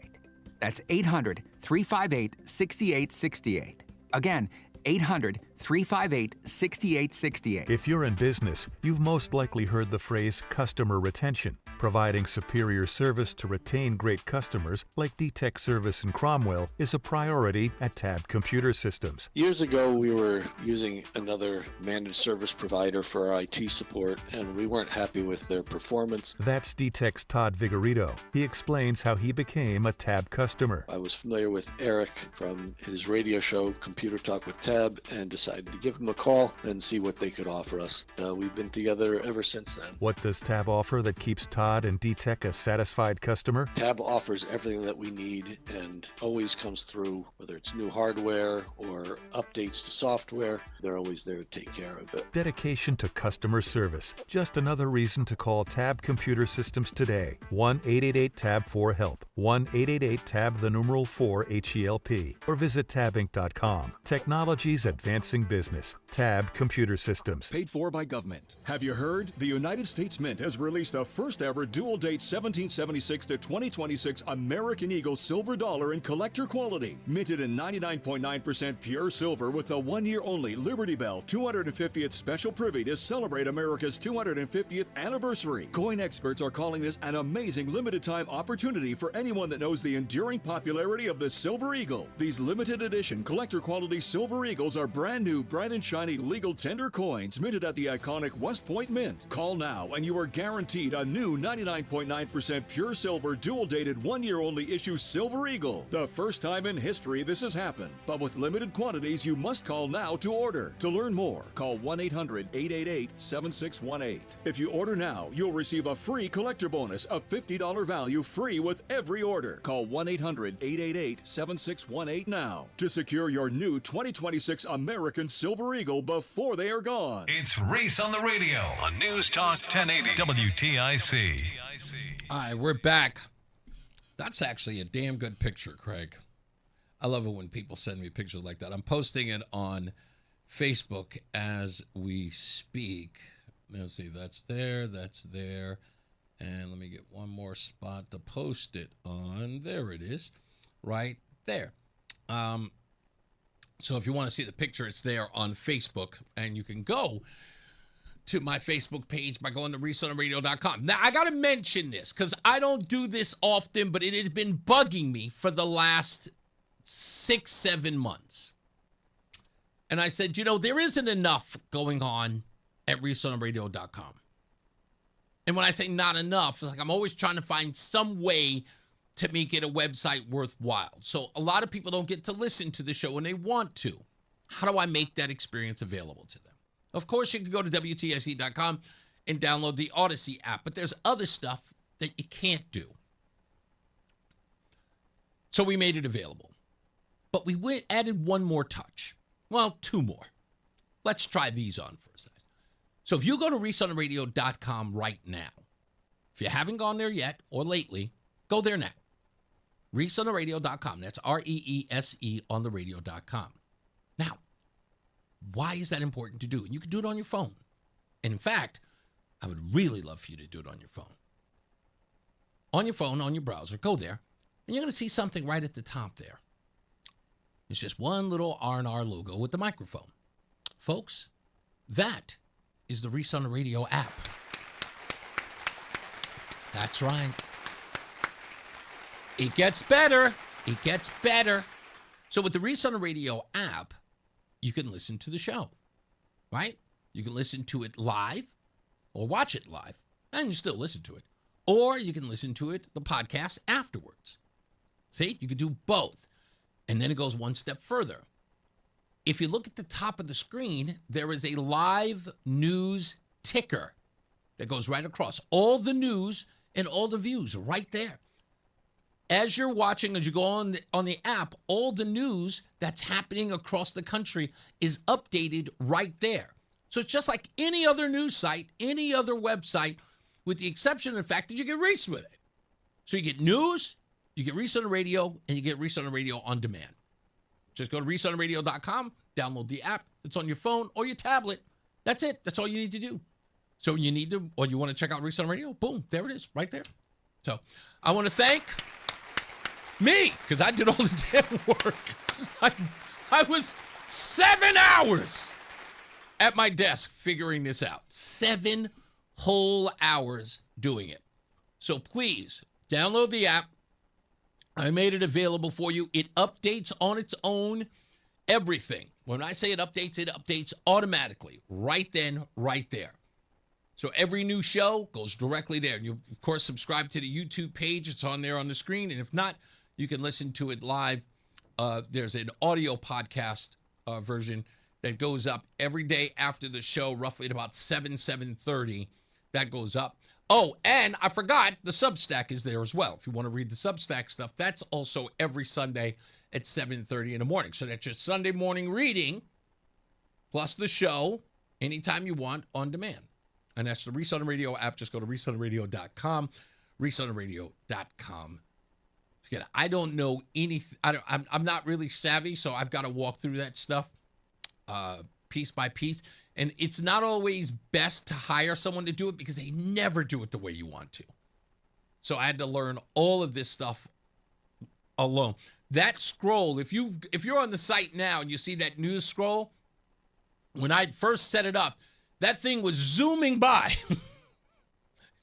That's 800-358-6868. Again, 800-358-6868. If you're in business, you've most likely heard the phrase customer retention. Providing superior service to retain great customers like DTEC Service in Cromwell is a priority at Tab Computer Systems. Years ago, we were using another managed service provider for our IT support, and we weren't happy with their performance. That's DTEC's Todd Vigorito. He explains how he became a Tab customer. I was familiar with Eric from his radio show, Computer Talk with Tab, and decided to give him a call and see what they could offer us. We've been together ever since then. What does Tab offer that keeps Todd and DTEC a satisfied customer? Tab offers everything that we need and always comes through, whether it's new hardware or updates to software. They're always there to take care of it. Dedication to customer service. Just another reason to call Tab Computer Systems today. 1-888-TAB-4-HELP. 1-888-TAB-4-HELP. Or visit tabinc.com. Technology's advancing business. Tab Computer Systems. Paid for by government. Have you heard? The United States Mint has released a first-ever dual-date 1776 to 2026 American Eagle silver dollar in collector quality. Minted in 99.9% pure silver with a one-year-only Liberty Bell 250th special privy to celebrate America's 250th anniversary. Coin experts are calling this an amazing limited-time opportunity for anyone that knows the enduring popularity of the Silver Eagle. These limited edition collector quality Silver Eagles are brand new, bright and shiny legal tender coins minted at the iconic West Point Mint. Call now and you are guaranteed a new 99.9% pure silver dual-dated one-year-only issue Silver Eagle. The first time in history this has happened, but with limited quantities you must call now to order. To learn more, call 1-800-888-7618. If you order now, you'll receive a free collector bonus of $50 value free with every order. Call 1-800-888-7618 now to secure your new 2026 American Silver Eagle before they are gone. It's Reese on the radio on News Talk 1080 WTIC. All right, we're back. That's actually a damn good picture, Craig. I love it when people send me pictures like that. I'm posting it on Facebook as we speak. Let's see, that's there. And let me get one more spot to post it on. There it is. right there. So if you want to see the picture, it's there on Facebook, and you can go to my Facebook page by going to ReeseOnTheRadio.com. Now, I got to mention this because I don't do this often, but it has been bugging me for the last 6-7 months. And I said, there isn't enough going on at ReeseOnTheRadio.com. And when I say not enough, it's like I'm always trying to find some way to make it a website worthwhile. So a lot of people don't get to listen to the show when they want to. How do I make that experience available to them? Of course, you can go to WTIC.com and download the Odyssey app, but there's other stuff that you can't do. So we made it available. But we added one more touch. Well, two more. Let's try these on for a second. So if you go to ReeseOnTheRadio.com right now, if you haven't gone there yet or lately, go there now. ReeseOnTheRadio.com. That's REESE on the radio.com. Now, why is that important to do? And you can do it on your phone. And in fact, I would really love for you to do it on your phone. On your phone, on your browser, go there, and you're going to see something right at the top there. It's just one little R&R logo with the microphone. Folks, that is the Reese on the Radio app. That's right. It gets better. It gets better. So with the Reese on the Radio app, you can listen to the show, right? You can listen to it live or watch it live, and you still listen to it. Or you can listen to it, the podcast, afterwards. See, you can do both. And then it goes one step further. If you look at the top of the screen, there is a live news ticker that goes right across. All the news and all the views right there. As you're watching, as you go on the app, all the news that's happening across the country is updated right there. So it's just like any other news site, any other website, with the exception of the fact that you get Reese with it. So you get news, you get Reese on the Radio, and you get Reese on the Radio on demand. Just go to ReeseOnTheRadio.com, download the app. It's on your phone or your tablet. That's it. That's all you need to do. So you need to, or you want to check out Reese on the Radio? Boom, there it is, right there. So I want to thank me, because I did all the damn work. I was 7 hours at my desk figuring this out. 7 whole hours doing it. So please, download the app. I made it available for you. It updates on its own, everything. When I say it updates automatically, right then, right there. So every new show goes directly there. And you, of course, subscribe to the YouTube page. It's on there on the screen. And if not, you can listen to it live. There's an audio podcast version that goes up every day after the show, roughly at about 7:30. That goes up. Oh, and I forgot, the Substack is there as well. If you want to read the Substack stuff, that's also every Sunday at 7:30 in the morning. So that's your Sunday morning reading, plus the show, anytime you want, on demand. And that's the Reese on the Radio app. Just go to ReeseOnTheRadio.com, ReeseOnTheRadio.com. Again, I don't know anything. I'm not really savvy, so I've got to walk through that stuff piece by piece. And it's not always best to hire someone to do it because they never do it the way you want to. So I had to learn all of this stuff alone. That scroll, if you're on the site now and you see that news scroll, when I first set it up, that thing was zooming by.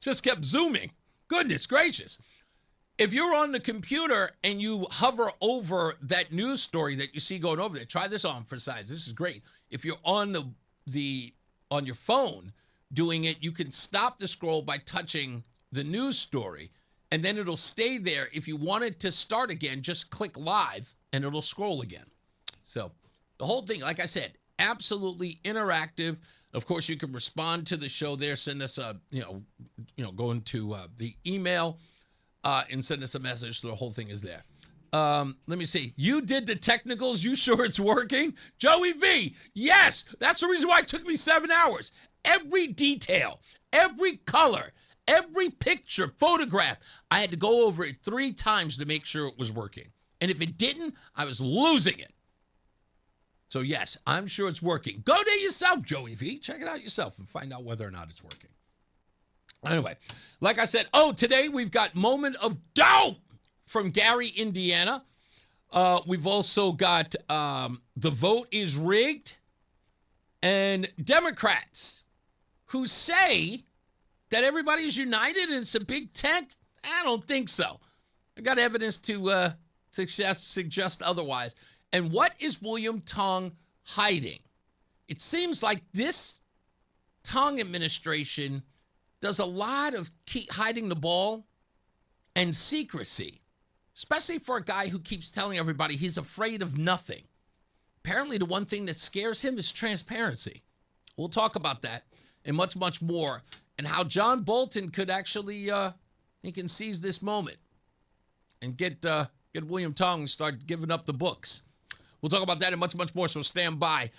Just kept zooming. Goodness gracious. If you're on the computer and you hover over that news story that you see going over there, try this on for size. This is great. If you're on on your phone doing it, you can stop the scroll by touching the news story, and then it'll stay there. If you want it to start again, just click live and it'll scroll again. So the whole thing, like I said, absolutely interactive. Of course, you can respond to the show there. Send us a, go into the email and send us a message. So the whole thing is there. Let me see. You did the technicals. You sure it's working? Joey V. Yes. That's the reason why it took me 7 hours. Every detail, every color, every picture, photograph. I had to go over it 3 times to make sure it was working. And if it didn't, I was losing it. So yes, I'm sure it's working. Go there yourself, Joey V. Check it out yourself and find out whether or not it's working. Anyway, like I said, today we've got Moment of Dough from Gary, Indiana. We've also got the vote is rigged, and Democrats who say that everybody's united and it's a big tent. I don't think so. I got evidence to suggest otherwise. And what is William Tong hiding? It seems like this Tong administration does a lot of hiding the ball and secrecy, especially for a guy who keeps telling everybody he's afraid of nothing. Apparently, the one thing that scares him is transparency. We'll talk about that and much, much more, and how John Bolton could actually he can seize this moment and get William Tong to start giving up the books. We'll talk about that and much, much more, so stand by.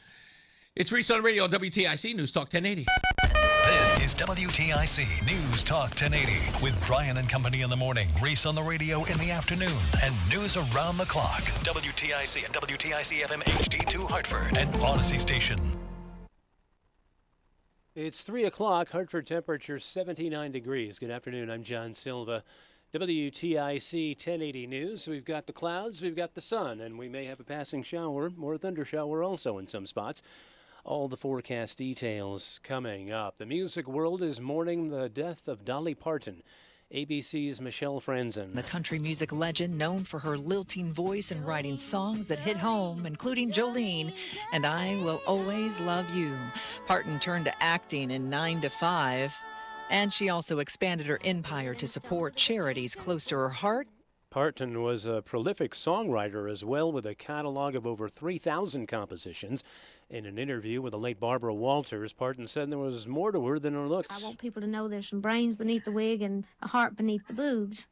It's Reese on Radio, WTIC News Talk 1080. This is WTIC News Talk 1080 with Brian and Company in the morning, Reese on the radio in the afternoon, and news around the clock. WTIC and WTIC FM HD2 Hartford and Odyssey Station. It's 3 o'clock, Hartford temperature 79 degrees. Good afternoon, I'm John Silva. WTIC 1080 News. We've got the clouds, we've got the sun, and we may have a passing shower or a thunder shower also in some spots. All the forecast details coming up. The music world is mourning the death of Dolly Parton. ABC's Michelle Franzen. The country music legend known for her lilting voice and writing songs that hit home, including Jolene and I Will Always Love You. Parton turned to acting in 9 to 5, and she also expanded her empire to support charities close to her heart. Parton was a prolific songwriter as well, with a catalog of over 3,000 compositions. In an interview with the late Barbara Walters, Parton said there was more to her than her looks. I want people to know there's some brains beneath the wig and a heart beneath the boobs.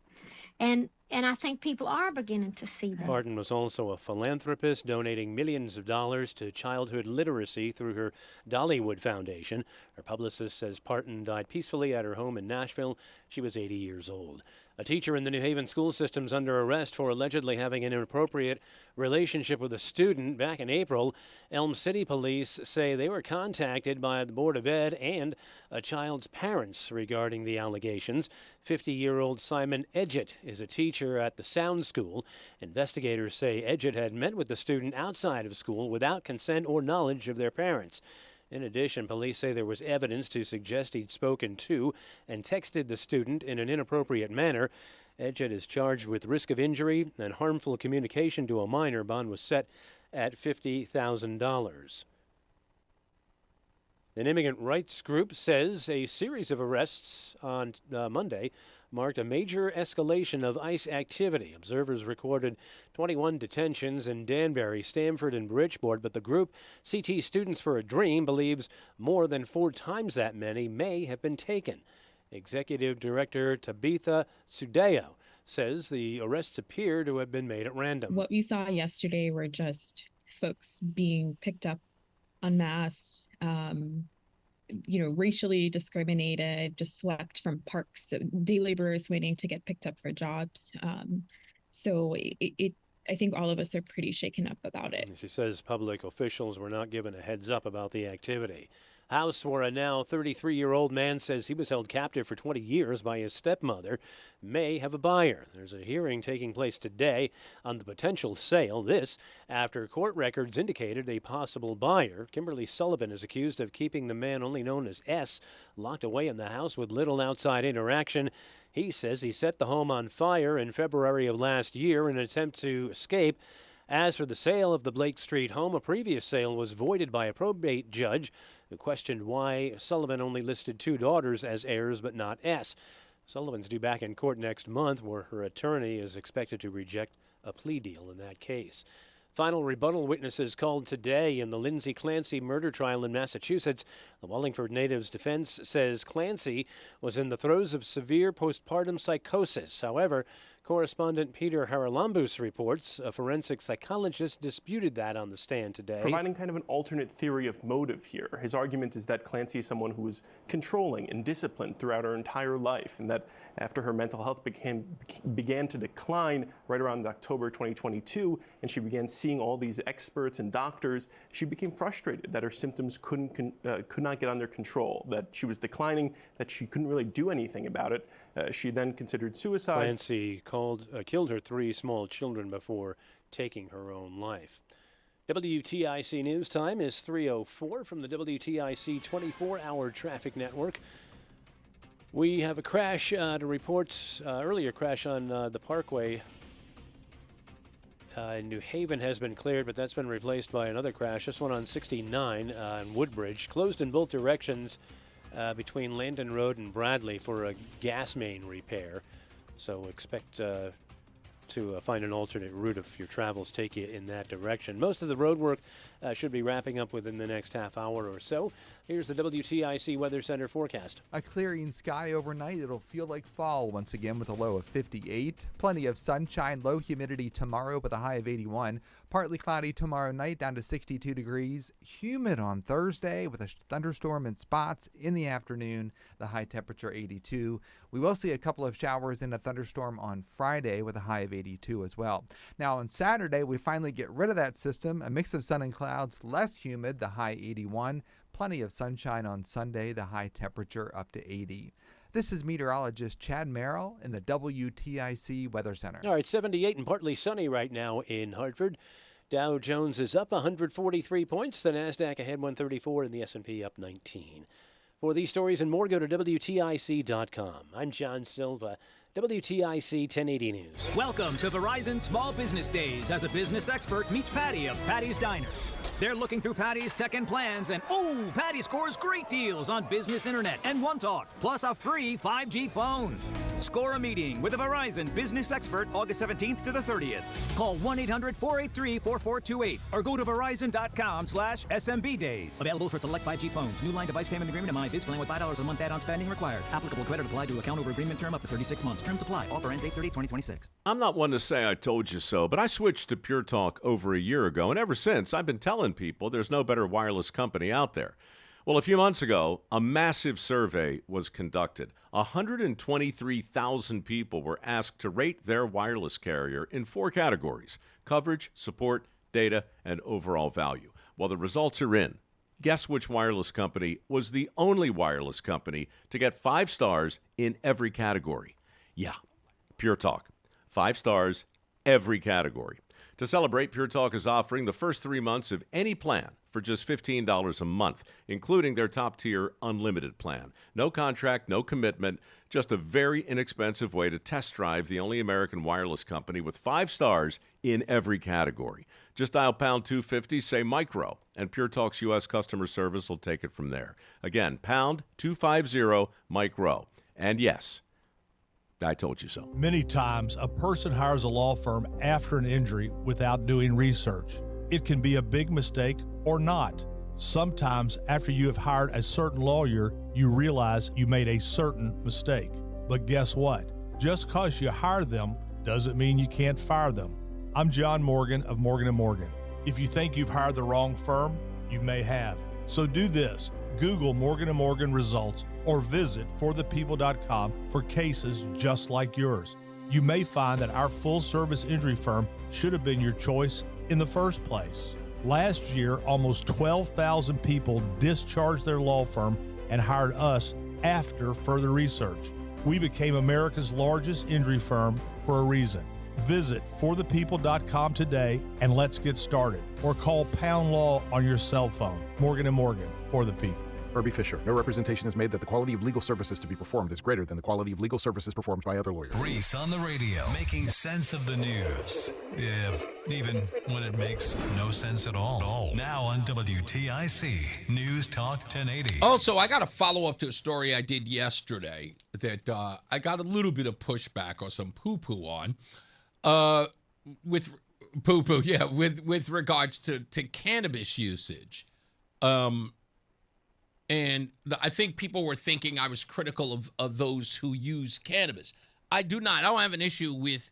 And I think people are beginning to see that. Parton was also a philanthropist, donating millions of dollars to childhood literacy through her Dollywood Foundation. Her publicist says Parton died peacefully at her home in Nashville. She was 80 years old. A teacher in the New Haven school system is under arrest for allegedly having an inappropriate relationship with a student. Back in April, Elm City police say they were contacted by the Board of Ed and a child's parents regarding the allegations. 50-year-old Simon Edgett is a teacher at the Sound School. Investigators say Edgett had met with the student outside of school without consent or knowledge of their parents. In addition, police say there was evidence to suggest he'd spoken to and texted the student in an inappropriate manner. Edgett is charged with risk of injury and harmful communication to a minor. Bond was set at $50,000. An immigrant rights group says a series of arrests on Monday marked a major escalation of ICE activity. Observers recorded 21 detentions in Danbury, Stamford, and Bridgeport, but the group CT Students for a Dream believes more than 4 times that many may have been taken. Executive Director Tabitha Sudeo says the arrests appear to have been made at random. What we saw yesterday were just folks being picked up en masse, racially discriminated, just swept from parks, day laborers waiting to get picked up for jobs. So I think all of us are pretty shaken up about it. She says public officials were not given a heads up about the activity. House, where a now 33-year-old man says he was held captive for 20 years by his stepmother, may have a buyer. There's a hearing taking place today on the potential sale. This after court records indicated a possible buyer. Kimberly Sullivan is accused of keeping the man, only known as S, locked away in the house with little outside interaction. He says he set the home on fire in February of last year in an attempt to escape. As for the sale of the Blake Street home, a previous sale was voided by a probate judge who questioned why Sullivan only listed 2 daughters as heirs but not S. Sullivan's due back in court next month, where her attorney is expected to reject a plea deal in that case. Final rebuttal witnesses called today in the Lindsay Clancy murder trial in Massachusetts. The Wallingford native's defense says Clancy was in the throes of severe postpartum psychosis. However, correspondent Peter Haralambous reports a forensic psychologist disputed that on the stand today. Providing kind of an alternate theory of motive here. His argument is that Clancy is someone who was controlling and disciplined throughout her entire life, and that after her mental health began to decline right around October 2022, and she began seeing all these experts and doctors, she became frustrated that her symptoms could not get under control, that she was declining, that she couldn't really do anything about it. She then considered suicide. Clancy killed her 3 small children before taking her own life. WTIC News Time is 3:04 from the WTIC 24-hour traffic network. We have a crash to report, earlier crash on the Parkway. New Haven has been cleared, but that's been replaced by another crash. This one on 69 on Woodbridge, closed in both directions between Landon Road and Bradley for a gas main repair. So expect to find an alternate route if your travels take you in that direction. Most of the road work should be wrapping up within the next half hour or so. Here's the WTIC Weather Center forecast. A clearing sky overnight. It'll feel like fall once again with a low of 58. Plenty of sunshine, low humidity tomorrow with a high of 81. Partly cloudy tomorrow night down to 62 degrees. Humid on Thursday with a thunderstorm in spots in the afternoon. The high temperature 82. We will see a couple of showers and a thunderstorm on Friday with a high of 82 as well. Now on Saturday, we finally get rid of that system. A mix of sun and clouds, less humid, the high 81. Plenty of sunshine on Sunday, the high temperature up to 80. This is meteorologist Chad Merrill in the WTIC Weather Center. All right, 78 and partly sunny right now in Hartford. Dow Jones is up 143 points. The NASDAQ ahead 134 and the S&P up 19. For these stories and more, go to WTIC.com. I'm John Silva. WTIC 1080 News. Welcome to Verizon Small Business Days as a business expert meets Patty of Patty's Diner. They're looking through Patty's tech and plans, and Patty scores great deals on business internet and One Talk, plus a free 5G phone. Score a meeting with a Verizon business expert August 17th to the 30th. Call 1-800-483-4428 or go to verizon.com/SMB days. Available for select 5G phones. New line device payment agreement and MyBiz plan with $5 a month add-on spending required. Applicable credit applied to account over agreement term up to 36 months. Terms apply. Offer ends 8/30/2026. I'm not one to say I told you so, but I switched to Pure Talk over a year ago, and ever since I've been telling people there's no better wireless company out there. Well, a few months ago, a massive survey was conducted. 123,000 people were asked to rate their wireless carrier in 4 categories: coverage, support, data, and overall value. Well, the results are in. Guess which wireless company was the only wireless company to get 5 stars in every category? Yeah, Pure Talk. 5 stars, every category. To celebrate, Pure Talk is offering the first 3 months of any plan for just $15 a month, including their top-tier unlimited plan. No contract, no commitment, just a very inexpensive way to test drive the only American wireless company with 5 stars in every category. Just dial pound 250, say micro, and Pure Talk's U.S. customer service will take it from there. Again, pound 250 micro. And yes, I told you so. Many times, a person hires a law firm after an injury without doing research. It can be a big mistake or not. Sometimes, after you have hired a certain lawyer, you realize you made a certain mistake. But guess what? Just because you hire them doesn't mean you can't fire them. I'm John Morgan of Morgan & Morgan. If you think you've hired the wrong firm, you may have. So do this. Google Morgan & Morgan results or visit forthepeople.com for cases just like yours. You may find that our full-service injury firm should have been your choice in the first place. Last year, almost 12,000 people discharged their law firm and hired us after further research. We became America's largest injury firm for a reason. Visit forthepeople.com today and let's get started. Or call Pound Law on your cell phone. Morgan & Morgan, for the people. Irby Fisher. No representation is made that the quality of legal services to be performed is greater than the quality of legal services performed by other lawyers. Reese on the radio, making sense of the news. Yeah, even when it makes no sense at all. Now on WTIC News Talk 1080. Also, I got a follow-up to a story I did yesterday that I got a little bit of pushback or some poo-poo on. With poo-poo, yeah, with regards to cannabis usage. And I think people were thinking I was critical of those who use cannabis. I do not. I don't have an issue with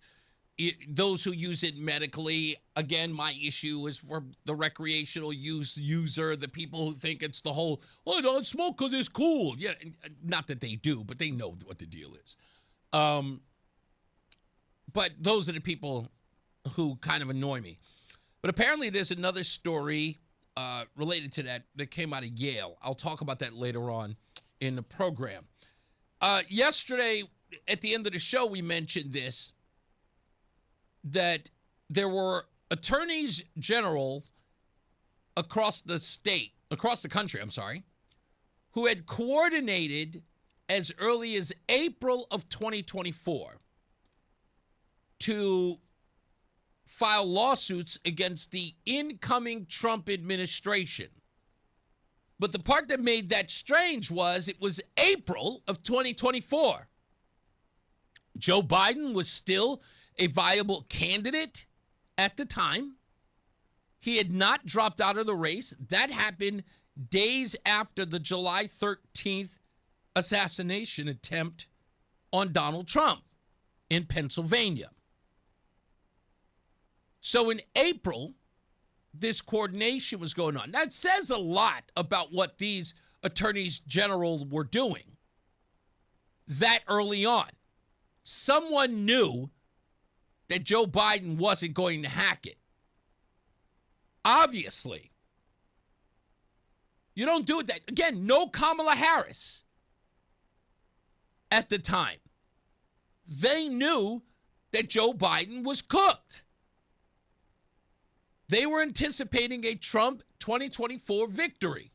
those who use it medically. Again, my issue is for the recreational user, the people who think it's the whole, oh, don't smoke because it's cool. Yeah, not that they do, but they know what the deal is. But those are the people who kind of annoy me. But apparently there's another story related to that came out of Yale. I'll talk about that later on in the program. Yesterday, at the end of the show, we mentioned this. that there were attorneys general across the country, who had coordinated as early as April of 2024 to file lawsuits against the incoming Trump administration. But the part that made that strange was it was April of 2024. Joe Biden was still a viable candidate at the time. He had not dropped out of the race. That happened days after the July 13th assassination attempt on Donald Trump in Pennsylvania. So in April, this coordination was going on. That says a lot about what these attorneys general were doing that early on. Someone knew that Joe Biden wasn't going to hack it. Obviously. You don't do it that. Again, no Kamala Harris at the time. They knew that Joe Biden was cooked. They were anticipating a Trump 2024 victory.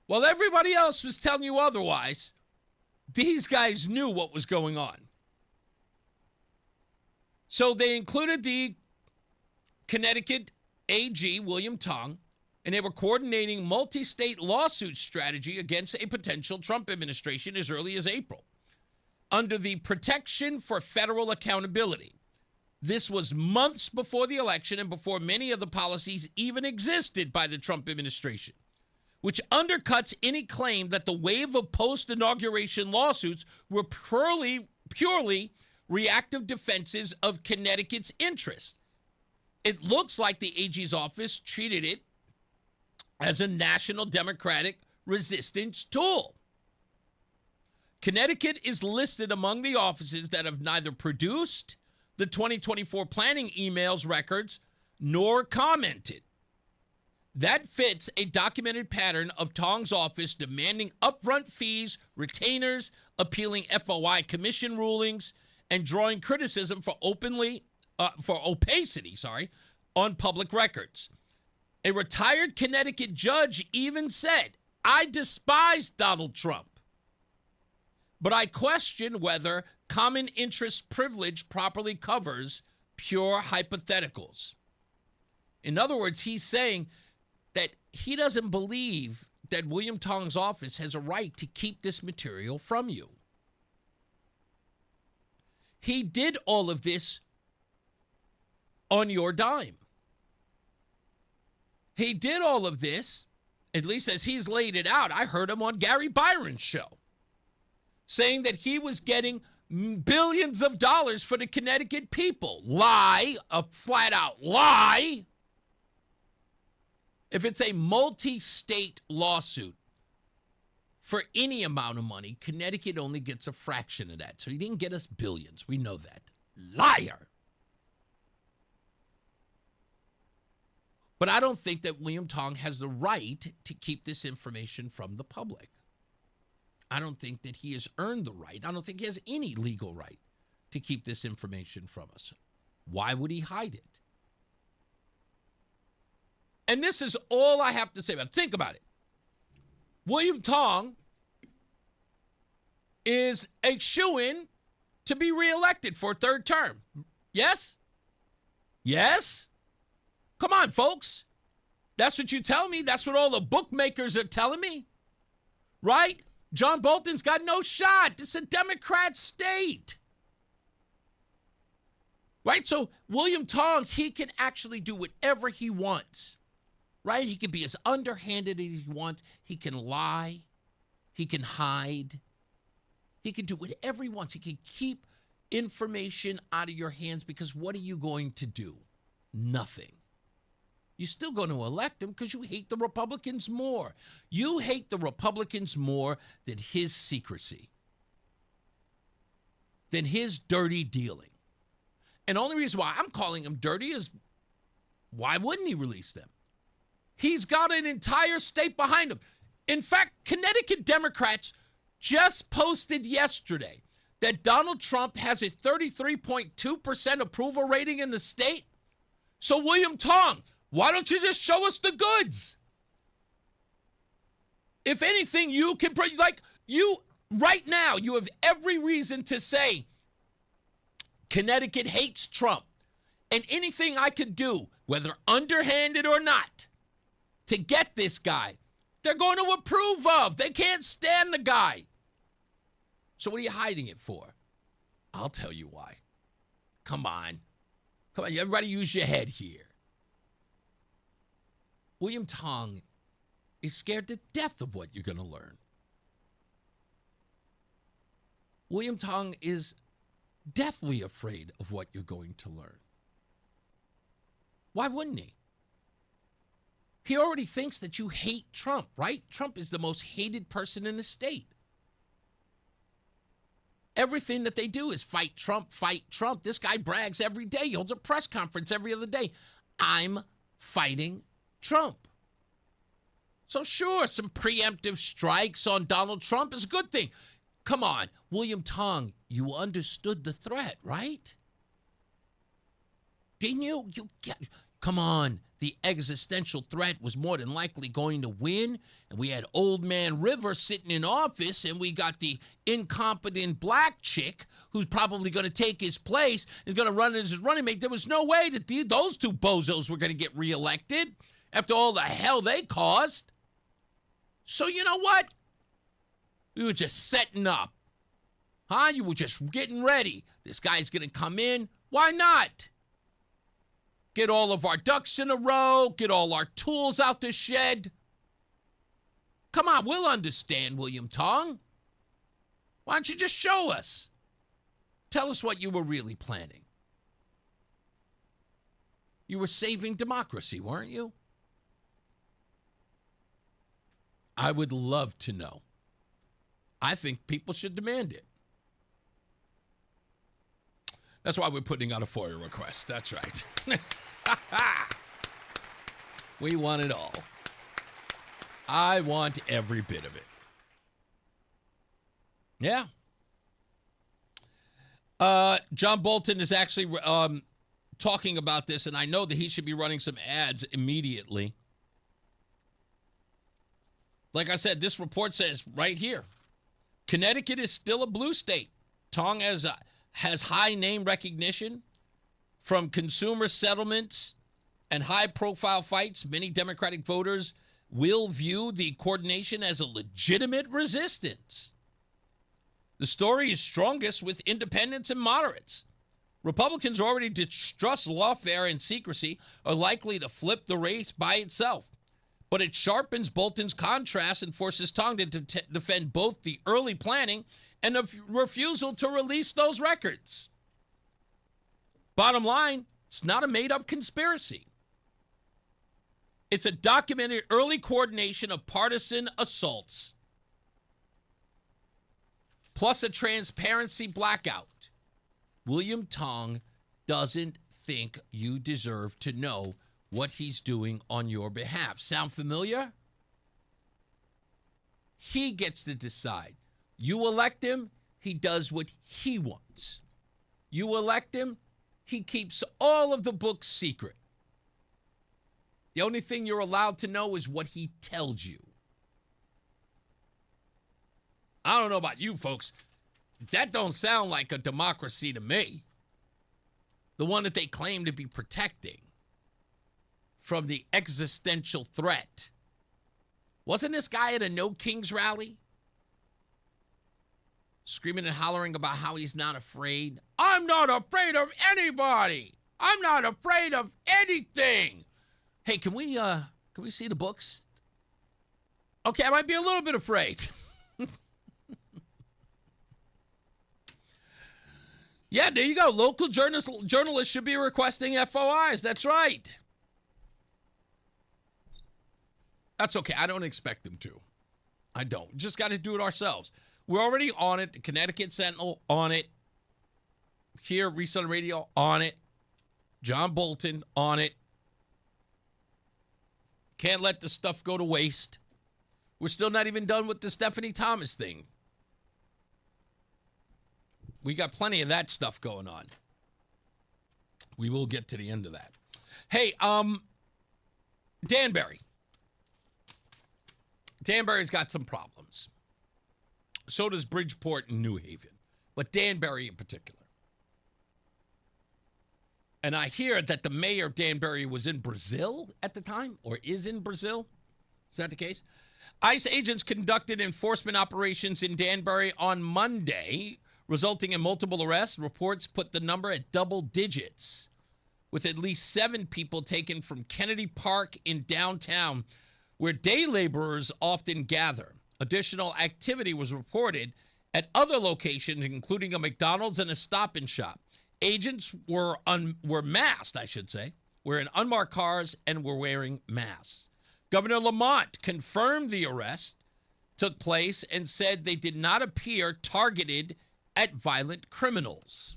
While everybody else was telling you otherwise, these guys knew what was going on. So they included the Connecticut AG, William Tong, and they were coordinating multi-state lawsuit strategy against a potential Trump administration as early as April, under the Protection for Federal Accountability. This was months before the election and before many of the policies even existed by the Trump administration, which undercuts any claim that the wave of post-inauguration lawsuits were purely reactive defenses of Connecticut's interests. It looks like the AG's office treated it as a national Democratic resistance tool. Connecticut is listed among the offices that have neither produced the 2024 planning emails records nor commented. That fits a documented pattern of Tong's office demanding upfront fees, retainers, appealing FOI commission rulings, and drawing criticism for opacity on public records. A retired Connecticut judge even said, "I despise Donald Trump, but I question whether common interest privilege properly covers pure hypotheticals." In other words, he's saying that he doesn't believe that William Tong's office has a right to keep this material from you. He did all of this on your dime. He did all of this, at least as he's laid it out. I heard him on Gary Byron's show, saying that he was getting billions of dollars for the Connecticut people. Lie, a flat-out lie. If it's a multi-state lawsuit for any amount of money, Connecticut only gets a fraction of that. So he didn't get us billions. We know that. Liar. But I don't think that William Tong has the right to keep this information from the public. I don't think that he has earned the right. I don't think he has any legal right to keep this information from us. Why would he hide it? And this is all I have to say about it. Think about it. William Tong is a shoo-in to be reelected for a third term. Yes? Yes? Come on, folks. That's what you tell me. That's what all the bookmakers are telling me. Right? John Bolton's got no shot. It's a Democrat state. Right? So William Tong, he can actually do whatever he wants. Right? He can be as underhanded as he wants. He can lie. He can hide. He can do whatever he wants. He can keep information out of your hands because what are you going to do? Nothing. You're still going to elect him because you hate the Republicans more. You hate the Republicans more than his secrecy, than his dirty dealing. And the only reason why I'm calling him dirty is why wouldn't he release them? He's got an entire state behind him. In fact, Connecticut Democrats just posted yesterday that Donald Trump has a 33.2% approval rating in the state? So, William Tong, why don't you just show us the goods? If anything, you can, right now, you have every reason to say Connecticut hates Trump. And anything I could do, whether underhanded or not, to get this guy, they're going to approve of. They can't stand the guy. So what are you hiding it for? I'll tell you why. Come on. Everybody use your head here. William Tong is scared to death of what you're going to learn. William Tong is deathly afraid of what you're going to learn. Why wouldn't he? He already thinks that you hate Trump, right? Trump is the most hated person in the state. Everything that they do is fight Trump, fight Trump. This guy brags every day. He holds a press conference every other day. I'm fighting Trump. So sure, some preemptive strikes on Donald Trump is a good thing. Come on, William Tong, you understood the threat, right? Didn't you? Come on. The existential threat was more than likely going to win. And we had old man River sitting in office, and we got the incompetent black chick who's probably going to take his place and going to run as his running mate. There was no way that those two bozos were going to get reelected after all the hell they caused. So you know what? We were just setting up. Huh? You were just getting ready. This guy's going to come in. Why not? Get all of our ducks in a row. Get all our tools out the shed. Come on, we'll understand, William Tong. Why don't you just show us? Tell us what you were really planning. You were saving democracy, weren't you? I would love to know. I think people should demand it. That's why we're putting out a FOIA request. That's right. We want it all. I want every bit of it. Yeah. John Bolton is actually talking about this, and I know that he should be running some ads immediately. Like I said, this report says right here, Connecticut is still a blue state. Tong has high name recognition from consumer settlements and high-profile fights. Many Democratic voters will view the coordination as a legitimate resistance. The story is strongest with independents and moderates. Republicans already distrust lawfare and secrecy, are likely to flip the race by itself. But it sharpens Bolton's contrast and forces Tong to defend both the early planning and the refusal to release those records. Bottom line, it's not a made-up conspiracy. It's a documented early coordination of partisan assaults, plus a transparency blackout. William Tong doesn't think you deserve to know what he's doing on your behalf. Sound familiar? He gets to decide. You elect him, he does what he wants. You elect him, he keeps all of the books secret. The only thing you're allowed to know is what he tells you. I don't know about you folks. That don't sound like a democracy to me. The one that they claim to be protecting from the existential threat. Wasn't this guy at a No Kings rally? Screaming and hollering about how he's not afraid. I'm not afraid of anybody. I'm not afraid of anything. Hey, can we see the books? Okay, I might be a little bit afraid. Yeah, there you go. Local journalists should be requesting FOIs. That's right. That's okay. I don't expect them to. I don't. Just got to do it ourselves. We're already on it. The Connecticut Sentinel on it. Here, Reese on Radio on it. John Bolton on it. Can't let the stuff go to waste. We're still not even done with the Stephanie Thomas thing. We got plenty of that stuff going on. We will get to the end of that. Hey, Danbury. Danbury's got some problems. So does Bridgeport and New Haven, but Danbury in particular. And I hear that the mayor of Danbury was in Brazil at the time, or is in Brazil. Is that the case? ICE agents conducted enforcement operations in Danbury on Monday, resulting in multiple arrests. Reports put the number at double digits, with at least 7 people taken from Kennedy Park in downtown, where day laborers often gather. Additional activity was reported at other locations, including a McDonald's and a Stop and Shop. Agents were masked, I should say, were in unmarked cars and were wearing masks. Governor Lamont confirmed the arrest took place and said they did not appear targeted at violent criminals.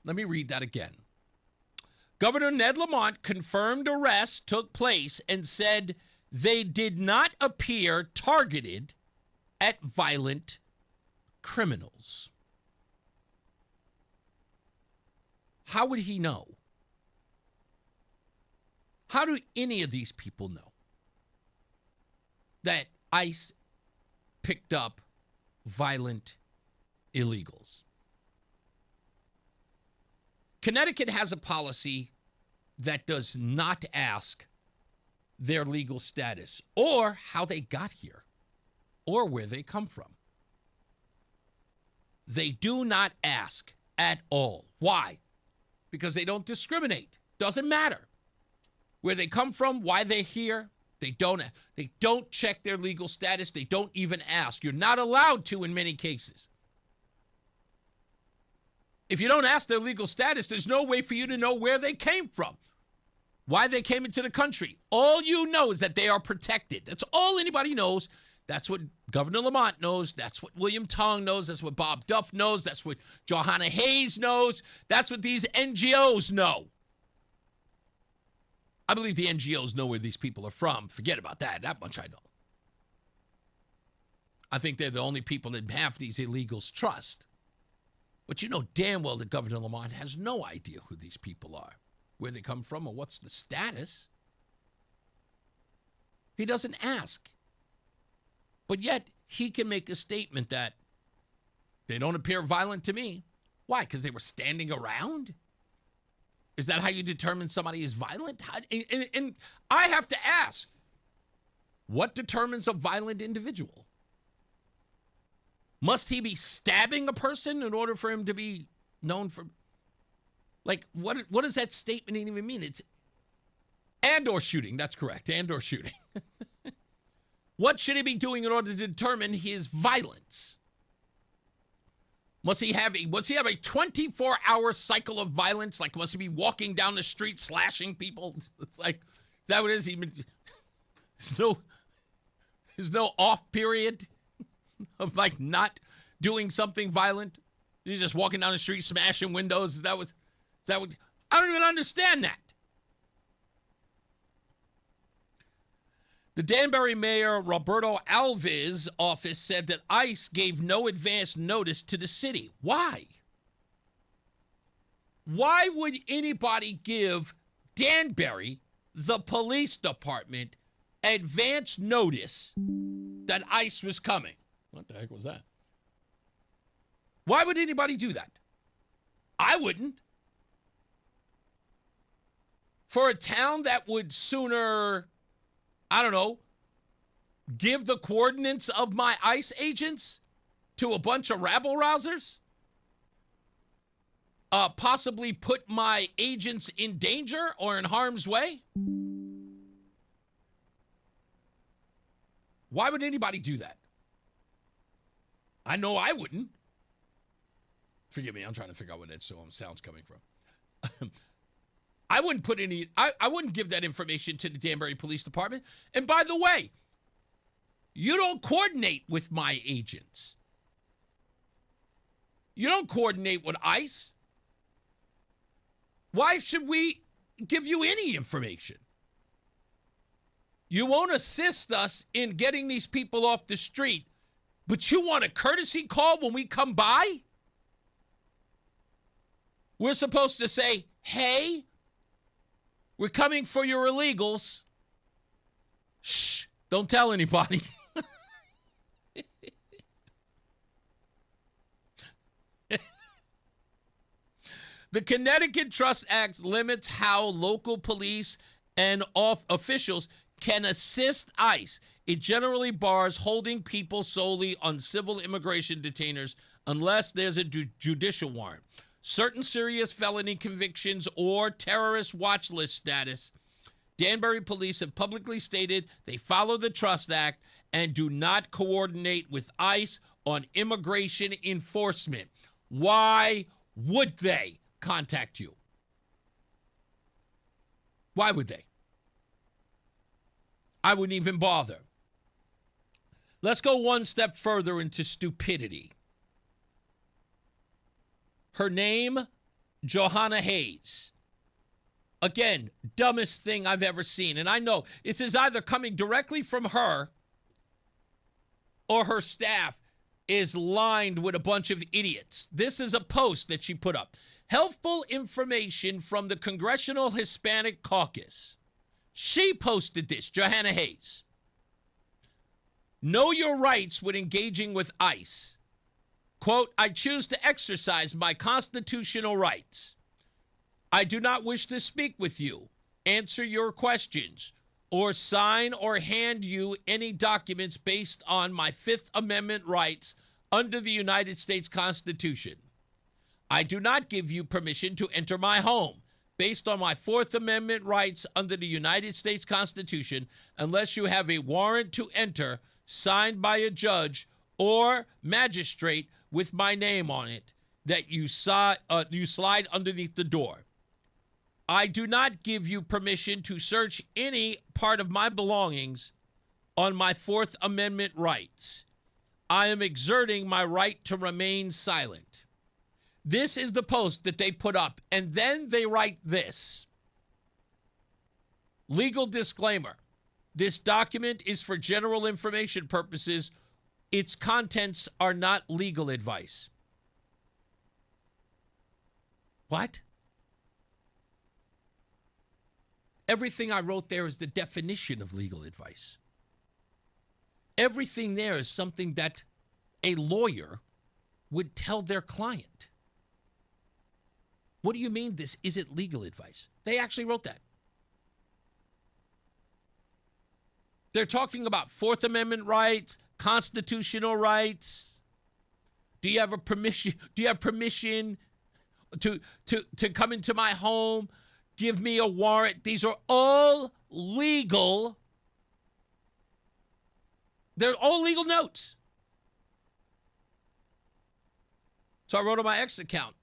Let me read that again. Governor Ned Lamont confirmed arrests took place and said they did not appear targeted at violent criminals. How would he know? How do any of these people know that ICE picked up violent illegals? Connecticut has a policy that does not ask their legal status or how they got here or where they come from. They do not ask at all. Why? Because they don't discriminate. Doesn't matter where they come from, why they're here. They don't check their legal status. They don't even ask. You're not allowed to in many cases. If you don't ask their legal status, there's no way for you to know where they came from, why they came into the country. All you know is that they are protected. That's all anybody knows. That's what Governor Lamont knows. That's what William Tong knows. That's what Bob Duff knows. That's what Johanna Hayes knows. That's what these NGOs know. I believe the NGOs know where these people are from. Forget about that. That much I know. I think they're the only people that half these illegals trust. But you know damn well that Governor Lamont has no idea who these people are, where they come from, or what's the status. He doesn't ask. But yet, he can make a statement that they don't appear violent to me. Why? Because they were standing around? Is that how you determine somebody is violent? And I have to ask, what determines a violent individual? Must he be stabbing a person in order for him to be known for? Like, what does that statement even mean? It's and or shooting. That's correct. And or shooting. What should he be doing in order to determine his violence? Must he have a 24-hour cycle of violence? Like, must he be walking down the street slashing people? It's like, is that what it is? There's no off period of like not doing something violent. He's just walking down the street smashing windows. Is that what? I don't even understand that. The Danbury Mayor Roberto Alves' office said that ICE gave no advance notice to the city. Why? Why would anybody give Danbury, the police department, advance notice that ICE was coming? What the heck was that? Why would anybody do that? I wouldn't. For a town that would sooner, I don't know, give the coordinates of my ICE agents to a bunch of rabble-rousers? Possibly put my agents in danger or in harm's way? Why would anybody do that? I know I wouldn't. Forgive me, I'm trying to figure out where that sound's coming from. I wouldn't put any, I wouldn't give that information to the Danbury Police Department. And by the way, you don't coordinate with my agents. You don't coordinate with ICE. Why should we give you any information? You won't assist us in getting these people off the street But you want a courtesy call when we come by? We're supposed to say, hey, we're coming for your illegals. Shh, don't tell anybody. The Connecticut Trust Act limits how local police and officials can assist ICE. It generally bars holding people solely on civil immigration detainers unless there's a judicial warrant. Certain serious felony convictions or terrorist watch list status, Danbury police have publicly stated they follow the Trust Act and do not coordinate with ICE on immigration enforcement. Why would they contact you? Why would they? I wouldn't even bother. Let's go one step further into stupidity. Her name, Johanna Hayes. Again, dumbest thing I've ever seen. And I know this is either coming directly from her or her staff is lined with a bunch of idiots. This is a post that she put up. Helpful information from the Congressional Hispanic Caucus. She posted this, Johanna Hayes. Know your rights when engaging with ICE. Quote, I choose to exercise my constitutional rights. I do not wish to speak with you, answer your questions, or sign or hand you any documents based on my Fifth Amendment rights under the United States Constitution. I do not give you permission to enter my home based on my Fourth Amendment rights under the United States Constitution unless you have a warrant to enter signed by a judge or magistrate with my name on it that you slide underneath the door. I do not give you permission to search any part of my belongings on my Fourth Amendment rights. I am exerting my right to remain silent. This is the post that they put up, and then they write this. Legal disclaimer. This document is for general information purposes. Its contents are not legal advice. What? Everything I wrote there is the definition of legal advice. Everything there is something that a lawyer would tell their client. What do you mean this isn't legal advice? They actually wrote that. They're talking about Fourth Amendment rights, constitutional rights. Do you have a permission? Do you have permission to come into my home? Give me a warrant. These are all legal. They're all legal notes. So I wrote on my X account,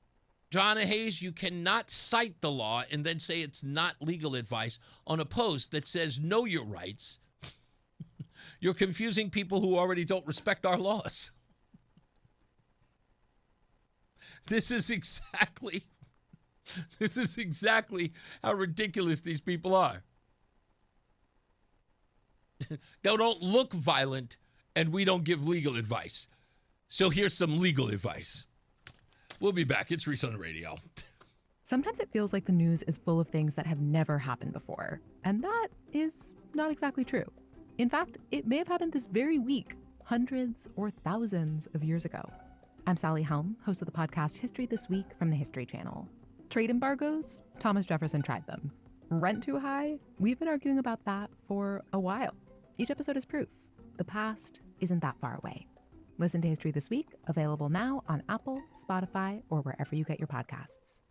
Johanna Hayes, you cannot cite the law and then say it's not legal advice on a post that says know your rights. You're confusing people who already don't respect our laws. This is exactly how ridiculous these people are. They don't look violent, and we don't give legal advice. So here's some legal advice. We'll be back. It's Reese on the radio. Sometimes it feels like the news is full of things that have never happened before, and that is not exactly true. In fact, it may have happened this very week, hundreds or thousands of years ago. I'm Sally Helm, host of the podcast History This Week from the History Channel. Trade embargoes? Thomas Jefferson tried them. Rent too high? We've been arguing about that for a while. Each episode is proof. The past isn't that far away. Listen to History This Week, available now on Apple, Spotify, or wherever you get your podcasts.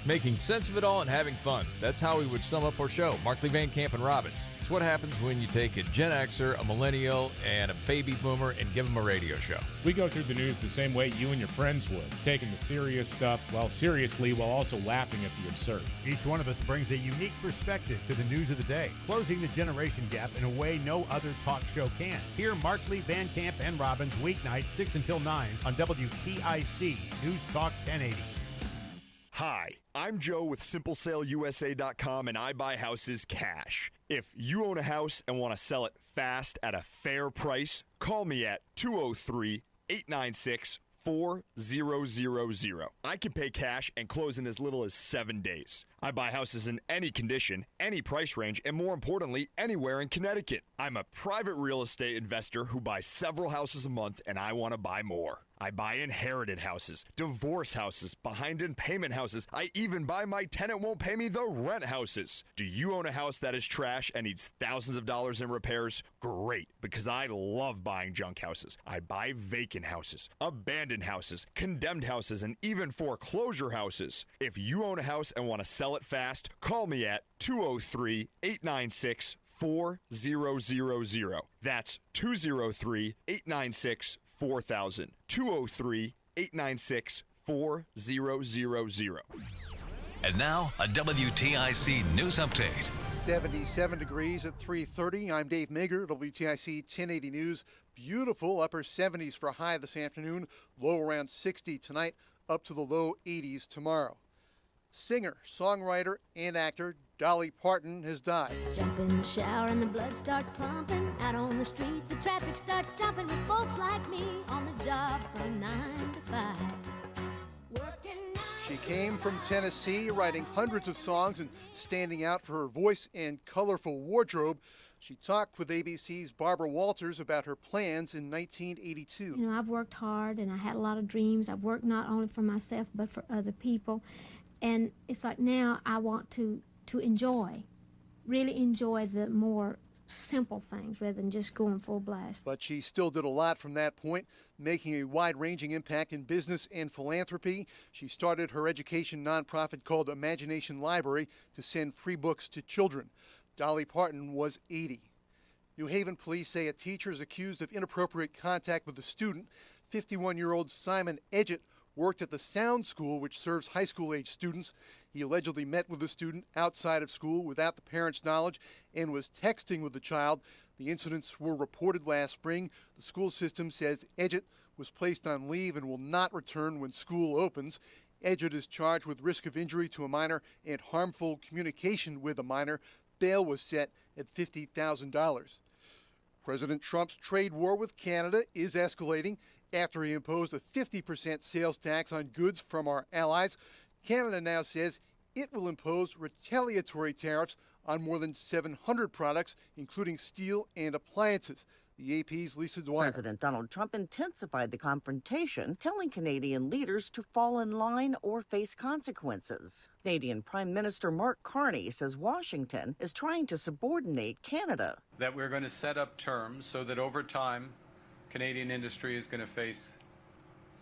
Making sense of it all and having fun. That's how we would sum up our show, Markley, Van Camp, and Robbins. It's what happens when you take a Gen Xer, a millennial, and a baby boomer and give them a radio show. We go through the news the same way you and your friends would, taking the serious stuff, seriously, while also laughing at the absurd. Each one of us brings a unique perspective to the news of the day, closing the generation gap in a way no other talk show can. Hear Markley, Van Camp, and Robbins weeknights 6 until 9 on WTIC News Talk 1080. Hi, I'm Joe with SimpleSaleUSA.com, and I buy houses cash. If you own a house and want to sell it fast at a fair price, call me at 203-896-4000. I can pay cash and close in as little as 7 days. I buy houses in any condition, any price range, and more importantly, anywhere in Connecticut. I'm a private real estate investor who buys several houses a month, and I want to buy more. I buy inherited houses, divorce houses, behind in payment houses. I even buy my tenant won't pay me the rent houses. Do you own a house that is trash and needs thousands of dollars in repairs? Great, because I love buying junk houses. I buy vacant houses, abandoned houses, condemned houses, and even foreclosure houses. If you own a house and want to sell it fast, call me at 203-896-4000. That's 203-896-4000. 203-896-4000. And now, a WTIC news update. 77 degrees at 3:30. I'm Dave Mager, WTIC 1080 News. Beautiful upper 70s for a high this afternoon, low around 60 tonight, up to the low 80s tomorrow. Singer, songwriter, and actor Dolly Parton has died. Jump in the shower and the blood starts pumping. Out on the streets, the traffic starts jumping with folks like me on the job from 9 to 5. She came from Tennessee, writing hundreds of songs and standing out for her voice and colorful wardrobe. She talked with ABC's Barbara Walters about her plans in 1982. You know, I've worked hard and I had a lot of dreams. I've worked not only for myself but for other people. And it's like now I want to really enjoy the more simple things rather than just going full blast. But she still did a lot from that point, making a wide-ranging impact in business and philanthropy. She started her education nonprofit called Imagination Library to send free books to children. Dolly Parton was 80. New Haven police say a teacher is accused of inappropriate contact with a student. 51-year-old Simon Edgett worked at the Sound School, which serves high school-age students. He allegedly met with the student outside of school without the parents' knowledge and was texting with the child. The incidents were reported last spring. The school system says Edgett was placed on leave and will not return when school opens. Edgett is charged with risk of injury to a minor and harmful communication with a minor. Bail was set at $50,000. President Trump's trade war with Canada is escalating. After he imposed a 50% sales tax on goods from our allies, Canada now says it will impose retaliatory tariffs on more than 700 products, including steel and appliances. The AP's Lisa Dwyer. President Donald Trump intensified the confrontation, telling Canadian leaders to fall in line or face consequences. Canadian Prime Minister Mark Carney says Washington is trying to subordinate Canada. That we're going to set up terms so that over time, Canadian industry is going to face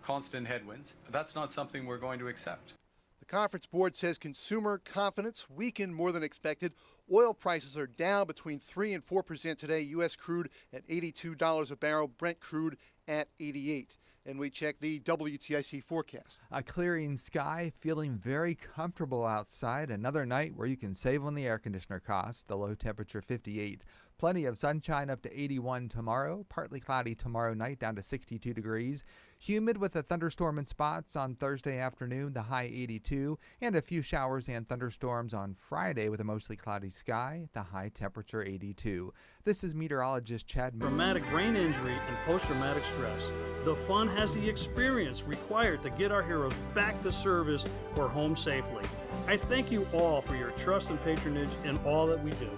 constant headwinds. That's not something we're going to accept. The conference board says consumer confidence weakened more than expected. Oil prices are down between 3 and 4% today. U.S. crude at $82 a barrel, Brent crude at 88. And we check the WTIC forecast. A clearing sky, feeling very comfortable outside. Another night where you can save on the air conditioner cost. The low temperature 58. Plenty of sunshine up to 81 tomorrow. Partly cloudy tomorrow night down to 62 degrees. Humid with a thunderstorm in spots on Thursday afternoon, the high 82. And a few showers and thunderstorms on Friday with a mostly cloudy sky, the high temperature 82. This is meteorologist Chad Moon. Traumatic brain injury and post-traumatic stress. The fund has the experience required to get our heroes back to service or home safely. I thank you all for your trust and patronage in all that we do.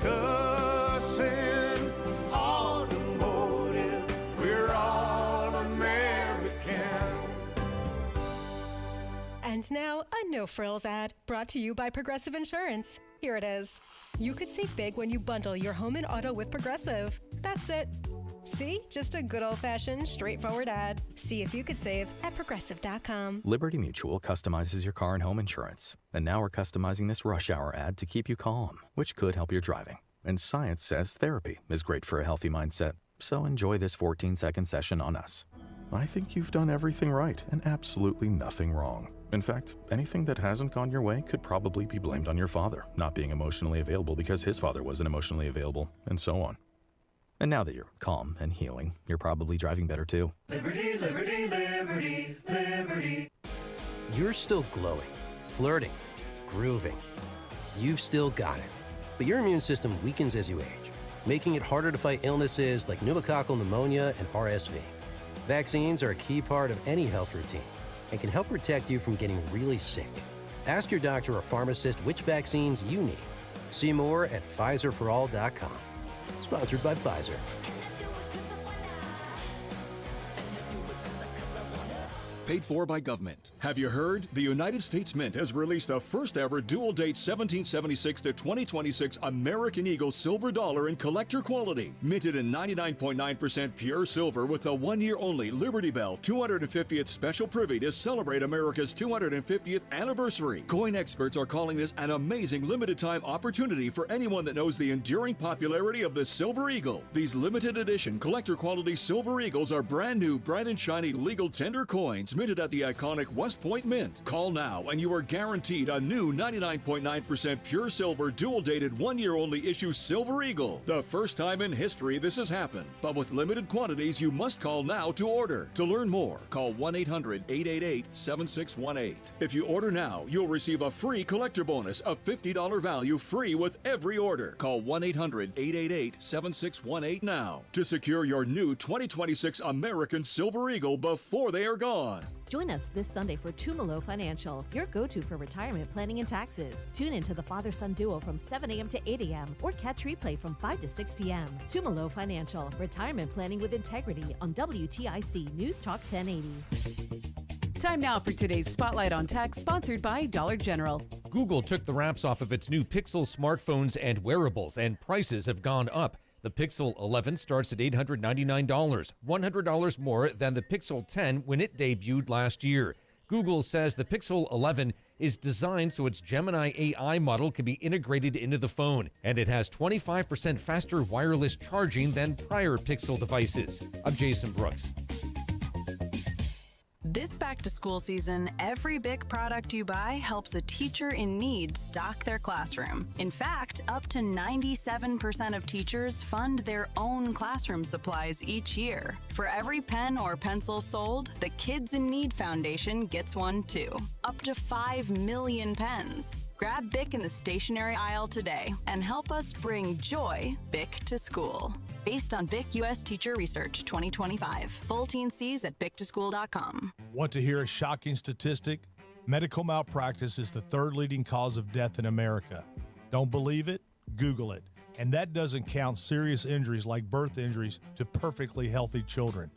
Cousin Automotive, we're all American. And now, a no-frills ad brought to you by Progressive Insurance. Here it is. You could save big when you bundle your home and auto with Progressive. That's it. See? Just a good old-fashioned, straightforward ad. See if you could save at Progressive.com. Liberty Mutual customizes your car and home insurance. And now we're customizing this rush hour ad to keep you calm, which could help your driving. And science says therapy is great for a healthy mindset. So enjoy this 14-second session on us. I think you've done everything right and absolutely nothing wrong. In fact, anything that hasn't gone your way could probably be blamed on your father, not being emotionally available because his father wasn't emotionally available, and so on. And now that you're calm and healing, you're probably driving better too. Liberty, liberty, liberty, liberty. You're still glowing, flirting, grooving. You've still got it. But your immune system weakens as you age, making it harder to fight illnesses like pneumococcal pneumonia and RSV. Vaccines are a key part of any health routine and can help protect you from getting really sick. Ask your doctor or pharmacist which vaccines you need. See more at PfizerForAll.com. Sponsored by Pfizer. Paid for by government. Have you heard? The United States Mint has released a first-ever dual-date 1776 to 2026 American Eagle silver dollar in collector quality. Minted in 99.9% pure silver with a one-year-only Liberty Bell 250th special privy to celebrate America's 250th anniversary. Coin experts are calling this an amazing limited-time opportunity for anyone that knows the enduring popularity of the Silver Eagle. These limited-edition collector-quality Silver Eagles are brand new, bright and shiny legal tender coins minted at the iconic West Point Mint. Call now and you are guaranteed a new 99.9% pure silver dual-dated one-year-only issue Silver Eagle. The first time in history this has happened. But with limited quantities, you must call now to order. To learn more, call 1-800-888-7618. If you order now, you'll receive a free collector bonus of $50 value free with every order. Call 1-800-888-7618 now to secure your new 2026 American Silver Eagle before they are gone. Join us this Sunday for Tumalo Financial, your go-to for retirement planning and taxes. Tune in to the father-son duo from 7 a.m. to 8 a.m. or catch replay from 5 to 6 p.m. Tumalo Financial, retirement planning with integrity on WTIC News Talk 1080. Time now for today's Spotlight on Tech, sponsored by Dollar General. Google took the wraps off of its new Pixel smartphones and wearables, and prices have gone up. The Pixel 11 starts at $899, $100 more than the Pixel 10 when it debuted last year. Google says the Pixel 11 is designed so its Gemini AI model can be integrated into the phone, and it has 25% faster wireless charging than prior Pixel devices. I'm Jason Brooks. This back-to-school season, every Bic product you buy helps a teacher in need stock their classroom. In fact, up to 97% of teachers fund their own classroom supplies each year. For every pen or pencil sold, the Kids in Need Foundation gets one too. Up to 5 million pens. Grab Bic in the stationery aisle today and help us bring joy Bic to school. Based on Bic U.S. Teacher Research 2025. Full T&Cs at bictoschool.com. Want to hear a shocking statistic? Medical malpractice is the third leading cause of death in America. Don't believe it? Google it. And that doesn't count serious injuries like birth injuries to perfectly healthy children.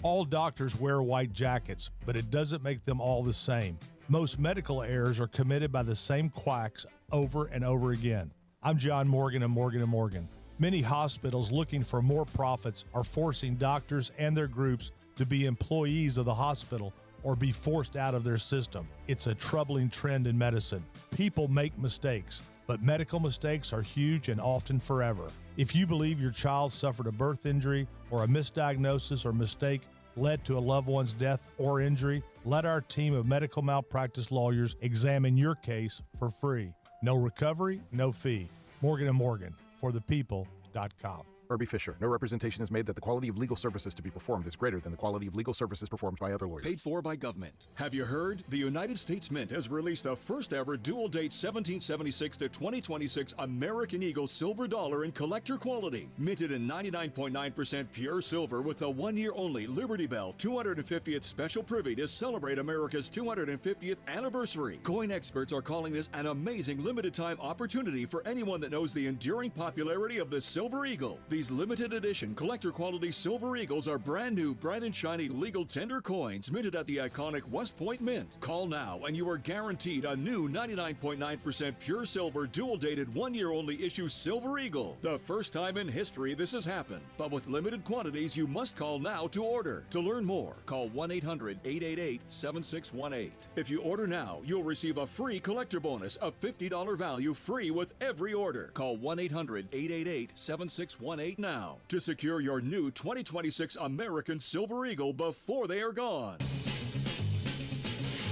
All doctors wear white jackets, but it doesn't make them all the same. Most medical errors are committed by the same quacks over and over again. I'm John Morgan of Morgan & Morgan. Many hospitals looking for more profits are forcing doctors and their groups to be employees of the hospital or be forced out of their system. It's a troubling trend in medicine. People make mistakes, but medical mistakes are huge and often forever. If you believe your child suffered a birth injury or a misdiagnosis or mistake led to a loved one's death or injury, let our team of medical malpractice lawyers examine your case for free. No recovery, no fee. Morgan & Morgan, forthepeople.com. Irby Fisher. No representation is made that the quality of legal services to be performed is greater than the quality of legal services performed by other lawyers. Paid for by government. Have you heard? The United States Mint has released a first-ever dual-date 1776 to 2026 American Eagle silver dollar in collector quality. Minted in 99.9% pure silver with a one-year-only Liberty Bell 250th special privy to celebrate America's 250th anniversary. Coin experts are calling this an amazing limited-time opportunity for anyone that knows the enduring popularity of the Silver Eagle. These limited edition collector quality Silver Eagles are brand new, bright and shiny legal tender coins minted at the iconic West Point Mint. Call now and you are guaranteed a new 99.9% pure silver dual dated one-year-only issue Silver Eagle. The first time in history this has happened, but with limited quantities you must call now to order. To learn more, call 1-800-888-7618. If you order now, you'll receive a free collector bonus of $50 value free with every order. Call 1-800-888-7618 now to secure your new 2026 American Silver Eagle before they are gone.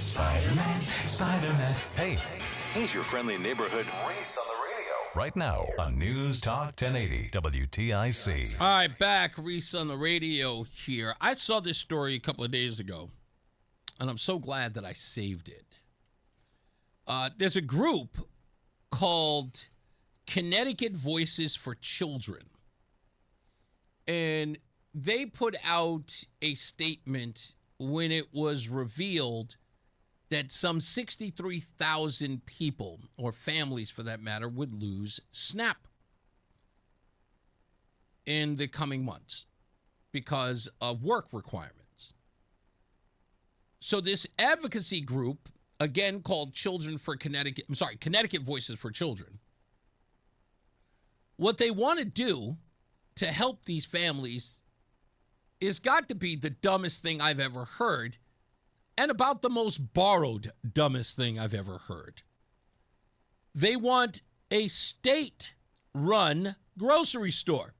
Spider-Man, Spider-Man. Hey, he's your friendly neighborhood Reese on the radio. Right now on News Talk 1080 WTIC. All right, back. Reese on the radio here. I saw this story a couple of days ago. and I'm so glad that I saved it. There's a group called Connecticut Voices for Children, and they put out a statement when it was revealed that some 63,000 people, or families for that matter, would lose SNAP in the coming months because of work requirements. So this advocacy group, again called Connecticut Voices for Children, what they want to do to help these families is got to be the dumbest thing I've ever heard, and about the most borrowed dumbest thing I've ever heard. They want a state-run grocery store,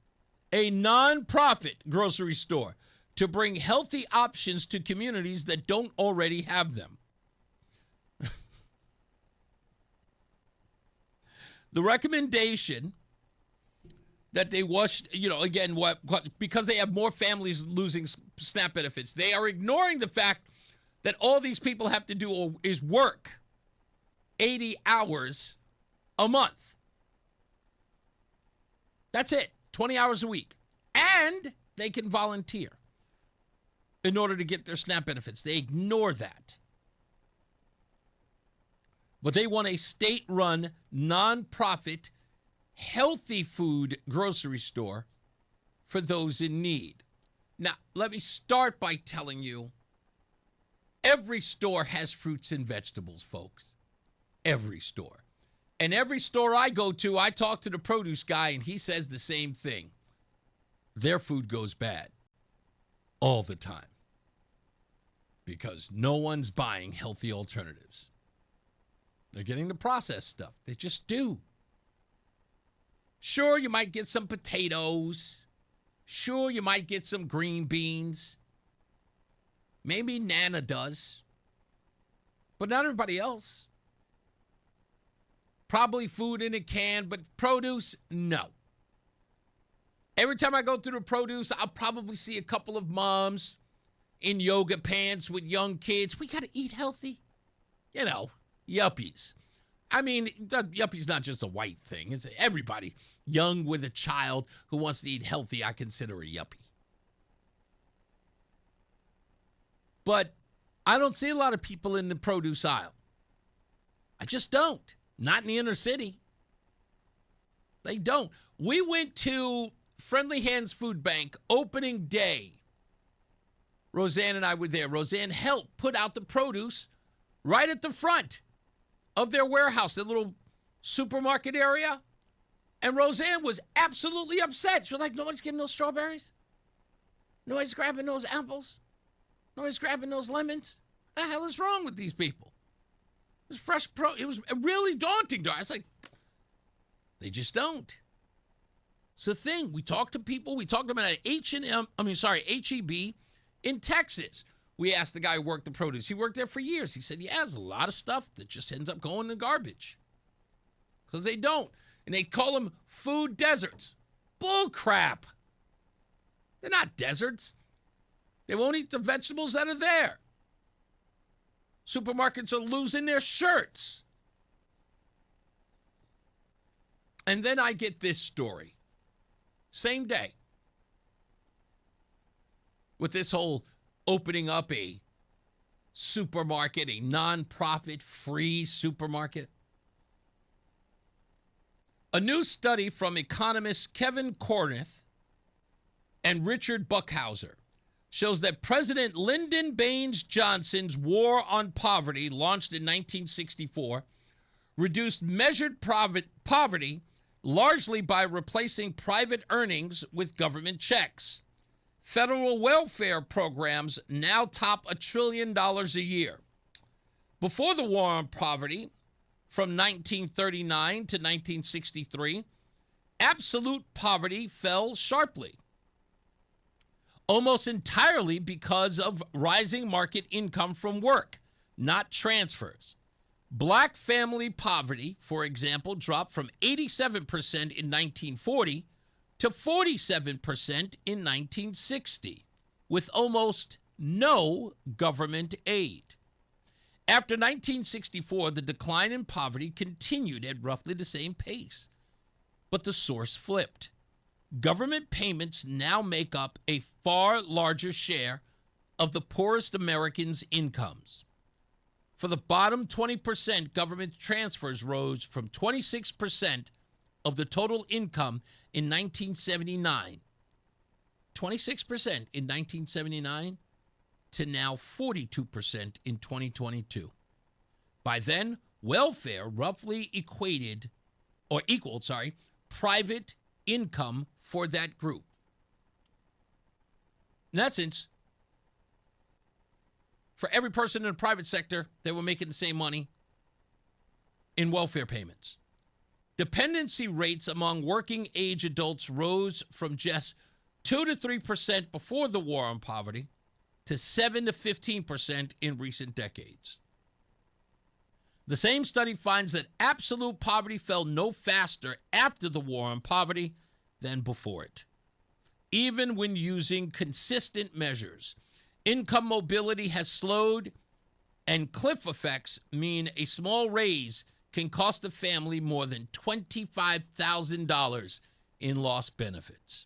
a nonprofit grocery store, to bring healthy options to communities that don't already have them. The recommendation that they watched, again, because they have more families losing SNAP benefits, they are ignoring the fact that all these people have to do is work 80 hours a month. That's it, 20 hours a week. And they can volunteer in order to get their SNAP benefits. They ignore that. But they want a state-run, nonprofit, healthy food grocery store for those in need. Now, let me start by telling you, every store has fruits and vegetables, folks. Every store. And every store I go to, I talk to the produce guy, and he says the same thing. Their food goes bad all the time because no one's buying healthy alternatives. They're getting the processed stuff. They just do. Sure, you might get some potatoes. Sure, you might get some green beans. Maybe Nana does. But not everybody else. Probably food in a can, but produce, no. Every time I go through the produce, I'll probably see a couple of moms in yoga pants with young kids. We got to eat healthy. Yuppies. I mean, yuppie's not just a white thing. It's everybody young with a child who wants to eat healthy, I consider a yuppie. But I don't see a lot of people in the produce aisle. I just don't. Not in the inner city. They don't. We went to Friendly Hands Food Bank opening day. Roseanne and I were there. Roseanne helped put out the produce right at the front of their warehouse, their little supermarket area. And Roseanne was absolutely upset. She was like, nobody's getting those strawberries. Nobody's grabbing those apples. Nobody's grabbing those lemons. What the hell is wrong with these people? It was fresh it was really daunting to her. I was like, they just don't. It's the thing. We talk to people. We talked about HEB in Texas. We asked the guy who worked the produce. He worked there for years. He said, yeah, there's a lot of stuff that just ends up going in the garbage. Because they don't. And they call them food deserts. Bull crap. They're not deserts. They won't eat the vegetables that are there. Supermarkets are losing their shirts. And then I get this story. Same day. With this whole opening up a supermarket, a nonprofit free supermarket. A new study from economists Kevin Cornith and Richard Buckhauser shows that President Lyndon Baines Johnson's War on Poverty, launched in 1964, reduced measured poverty largely by replacing private earnings with government checks. Federal welfare programs now top $1 trillion a year. Before the War on Poverty, from 1939 to 1963, absolute poverty fell sharply, almost entirely because of rising market income from work, not transfers. Black family poverty, for example, dropped from 87% in 1940 to 47% in 1960, with almost no government aid. After 1964, the decline in poverty continued at roughly the same pace, but the source flipped. Government payments now make up a far larger share of the poorest Americans' incomes. For the bottom 20%, government transfers rose from 26% of the total income in 1979, 26% in 1979, to now 42% in 2022. By then, welfare roughly equaled private income for that group. In essence, for every person in the private sector, they were making the same money in welfare payments. Dependency rates among working age adults rose from just 2 to 3% before the war on poverty to 7 to 15% in recent decades. The same study finds that absolute poverty fell no faster after the war on poverty than before it. Even when using consistent measures, income mobility has slowed, and cliff effects mean a small raise can cost a family more than $25,000 in lost benefits.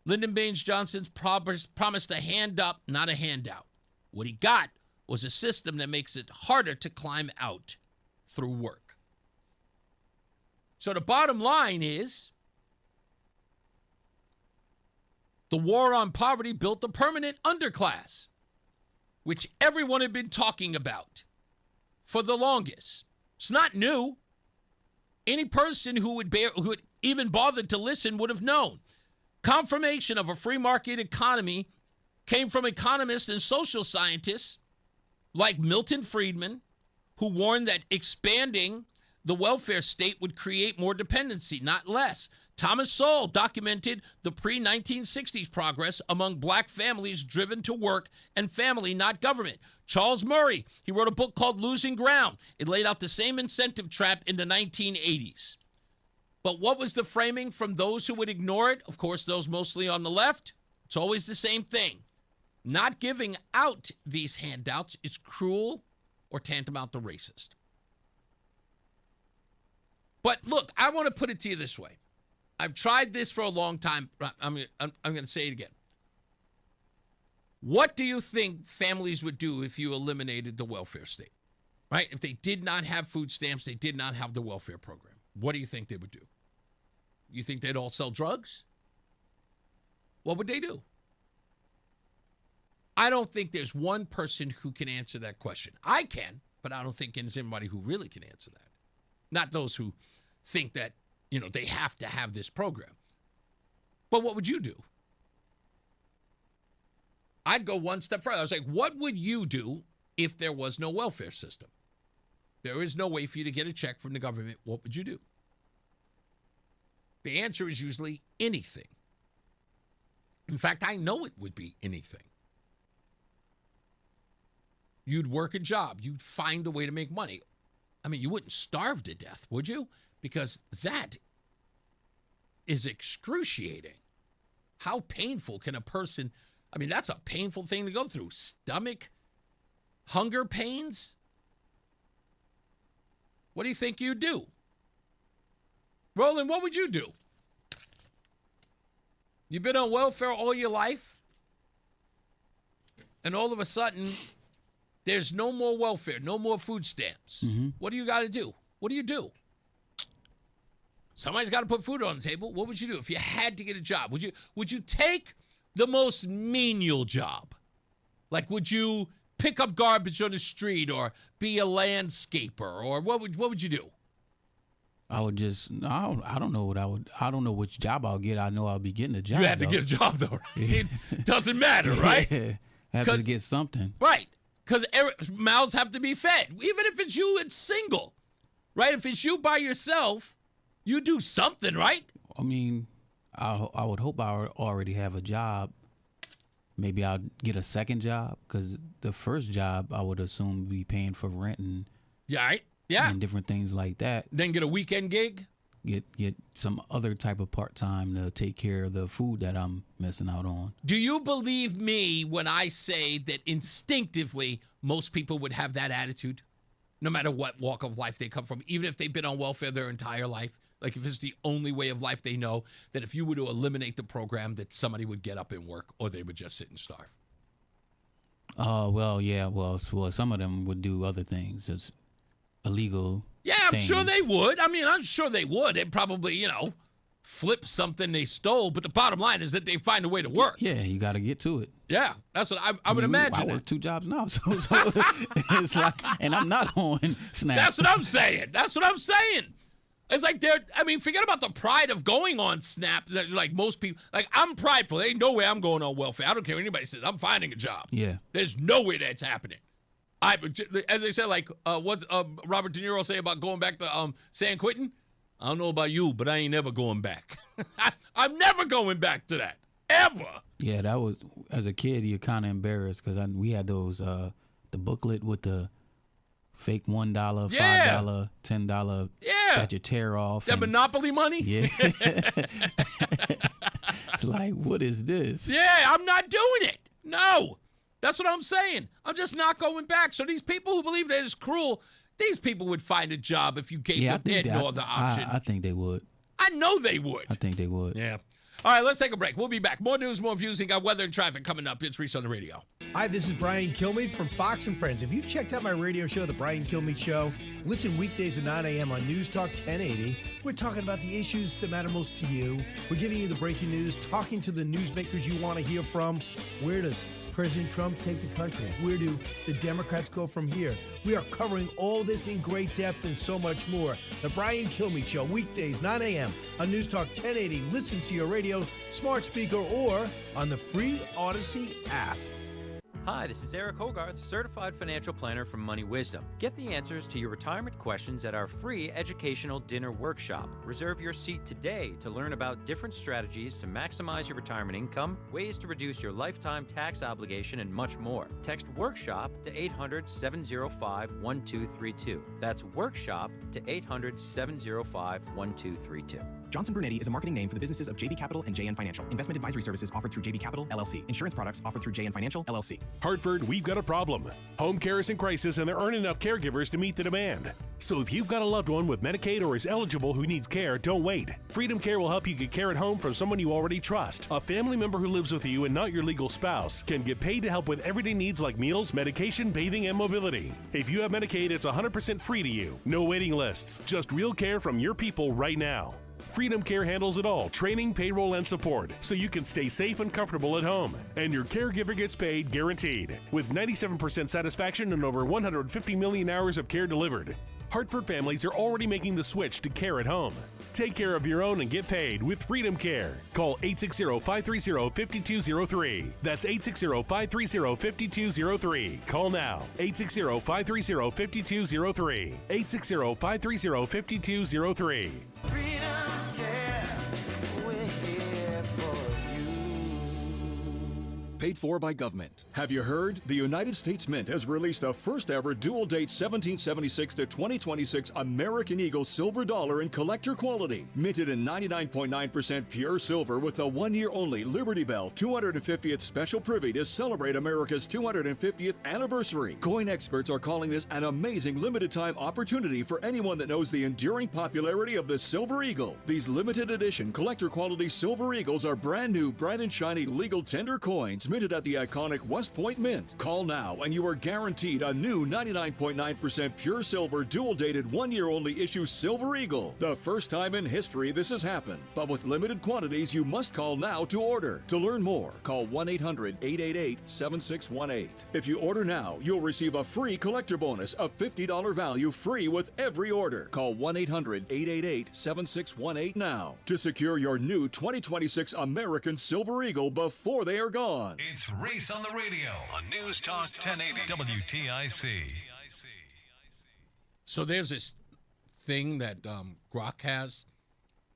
Lyndon Baines Johnson's promised a hand up, not a handout. What he got was a system that makes it harder to climb out through work. So the bottom line is, the war on poverty built a permanent underclass, which everyone had been talking about for the longest. It's not new. Any person who would even bothered to listen would have known. Confirmation of a free market economy came from economists and social scientists like Milton Friedman, who warned that expanding the welfare state would create more dependency, not less. Thomas Sowell documented the pre-1960s progress among black families driven to work and family, not government. Charles Murray, he wrote a book called Losing Ground. It laid out the same incentive trap in the 1980s. But what was the framing from those who would ignore it? Of course, those mostly on the left. It's always the same thing. Not giving out these handouts is cruel or tantamount to racist. But look, I want to put it to you this way. I've tried this for a long time. I'm going to say it again. What do you think families would do if you eliminated the welfare state? Right? If they did not have food stamps, they did not have the welfare program. What do you think they would do? You think they'd all sell drugs? What would they do? I don't think there's one person who can answer that question. I can, but I don't think there's anybody who really can answer that. Not those who think that, they have to have this program. But what would you do? I'd go one step further. I was like, what would you do if there was no welfare system? There is no way for you to get a check from the government. What would you do? The answer is usually anything. In fact, I know it would be anything. You'd work a job. You'd find a way to make money. I mean, you wouldn't starve to death, would you? Because that is excruciating. How painful can a person, that's a painful thing to go through. Stomach, hunger pains. What do you think you'd do? Roland, what would you do? You've been on welfare all your life, and all of a sudden, there's no more welfare, no more food stamps. Mm-hmm. What do you got to do? What do you do? Somebody's got to put food on the table. What would you do if you had to get a job? Would you take the most menial job? Like, would you pick up garbage on the street or be a landscaper, or what would you do? I would just, I don't know I don't know which job I'll get. I know I'll be getting a job. You have to get a job, though, right? It doesn't matter, right? Have to get something. Right. Because mouths have to be fed. Even if it's you, it's single, right? If it's you by yourself, you do something, right? I would hope I already have a job. Maybe I'll get a second job, because the first job I would assume would be paying for rent and right. Yeah. and different things like that. Then get a weekend gig? get some other type of part-time to take care of the food that I'm missing out on. Do you believe me when I say that instinctively most people would have that attitude, no matter what walk of life they come from, even if they've been on welfare their entire life? Like if it's the only way of life they know, that if you were to eliminate the program, that somebody would get up and work, or they would just sit and starve. Well, some of them would do other things, just illegal. Yeah, I'm things. sure they would. I mean, I'm sure they would. They'd probably, flip something they stole. But the bottom line is that they find a way to work. Yeah, you got to get to it. Yeah, that's what I would imagine. I work 2 jobs now, so it's like, and I'm not on Snap. That's what I'm saying. It's like forget about the pride of going on Snap. Like most people, like I'm prideful. There ain't no way I'm going on welfare. I don't care what anybody says. I'm finding a job. Yeah. There's no way that's happening. As they said, like what's Robert De Niro say about going back to San Quentin? I don't know about you, but I ain't never going back. I'm never going back to that. Ever. Yeah, that was, as a kid, you're kind of embarrassed because we had those, the booklet with the fake $1, $5, $10 that you tear off. That Monopoly money? Yeah. It's like, what is this? Yeah, I'm not doing it. No. That's what I'm saying. I'm just not going back. So these people who believe that it's cruel, these people would find a job if you gave them no other option. I think they would. I know they would. I think they would. Yeah. All right, let's take a break. We'll be back. More news, more views. We got weather and traffic coming up. It's Reese on the radio. Hi, this is Brian Kilmeade from Fox & Friends. If you checked out my radio show, The Brian Kilmeade Show, listen weekdays at 9 a.m. on NewsTalk 1080. We're talking about the issues that matter most to you. We're giving you the breaking news, talking to the newsmakers you want to hear from. Where does President Trump take the country? Where do the Democrats go from here? We are covering all this in great depth and so much more. The Brian Kilmeade Show, weekdays, 9 a.m. on NewsTalk 1080. Listen to your radio, smart speaker, or on the free Odyssey app. Hi, this is Eric Hogarth, Certified Financial Planner from Money Wisdom. Get the answers to your retirement questions at our free educational dinner workshop. Reserve your seat today to learn about different strategies to maximize your retirement income, ways to reduce your lifetime tax obligation, and much more. Text WORKSHOP to 800-705-1232. That's WORKSHOP to 800-705-1232. Johnson Brunetti is a marketing name for the businesses of JB Capital and JN Financial. Investment advisory services offered through JB Capital, LLC. Insurance products offered through JN Financial, LLC. Hartford, we've got a problem. Home care is in crisis and there aren't enough caregivers to meet the demand. So if you've got a loved one with Medicaid or is eligible who needs care, don't wait. Freedom Care will help you get care at home from someone you already trust. A family member who lives with you and not your legal spouse can get paid to help with everyday needs like meals, medication, bathing, and mobility. If you have Medicaid, it's 100% free to you. No waiting lists, just real care from your people right now. Freedom Care handles it all, training, payroll, and support, so you can stay safe and comfortable at home. And your caregiver gets paid guaranteed, with 97% satisfaction and over 150 million hours of care delivered. Hartford families are already making the switch to care at home. Take care of your own and get paid with Freedom Care. Call 860-530-5203. That's 860-530-5203. Call now. 860-530-5203. 860-530-5203. Paid for by government. Have you heard? The United States Mint has released a first ever dual date 1776 to 2026 American Eagle silver dollar in collector quality. Minted in 99.9% pure silver with a 1 year only Liberty Bell 250th special privy to celebrate America's 250th anniversary. Coin experts are calling this an amazing limited time opportunity for anyone that knows the enduring popularity of the Silver Eagle. These limited edition collector quality Silver Eagles are brand new, bright and shiny legal tender coins minted at the iconic West Point Mint. Call now and you are guaranteed a new 99.9% pure silver dual-dated 1 year only issue Silver Eagle. The first time in history this has happened, but with limited quantities you must call now to order. To learn more, call 1-800-888-7618. If you order now, you'll receive a free collector bonus of $50 value free with every order. Call 1-800-888-7618 now to secure your new 2026 American Silver Eagle before they are gone. It's Reese on the radio on News Talk 1080 WTIC. So there's this thing that Grok has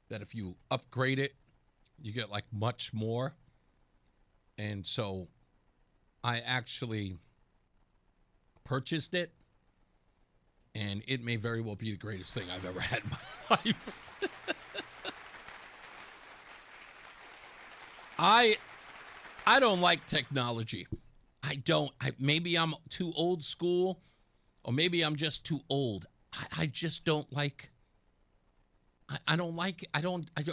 that if you upgrade it, you get like much more. And so I actually purchased it, and it may very well be the greatest thing I've ever had in my life. I don't like technology. I don't. Maybe I'm too old school, or maybe I'm just too old. I just don't like. I don't like. I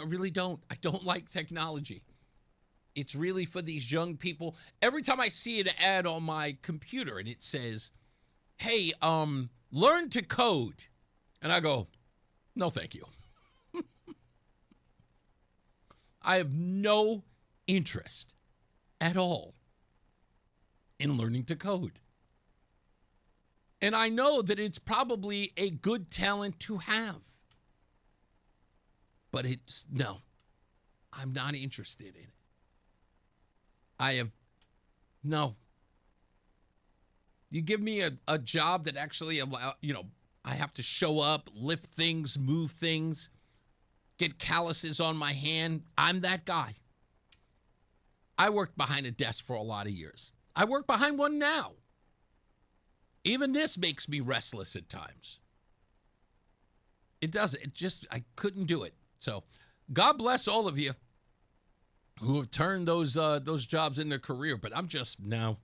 really don't. I don't like technology. It's really for these young people. Every time I see an ad on my computer and it says, "Hey, learn to code," and I go, "No, thank you." I have no interest at all in learning to code. And I know that it's probably a good talent to have. But I'm not interested in it. No. You give me a job that actually I have to show up, lift things, move things, get calluses on my hand. I'm that guy. I worked behind a desk for a lot of years. I work behind one now. Even this makes me restless at times. It does. I couldn't do it. So God bless all of you who have turned those jobs into a career, but I'm just, no.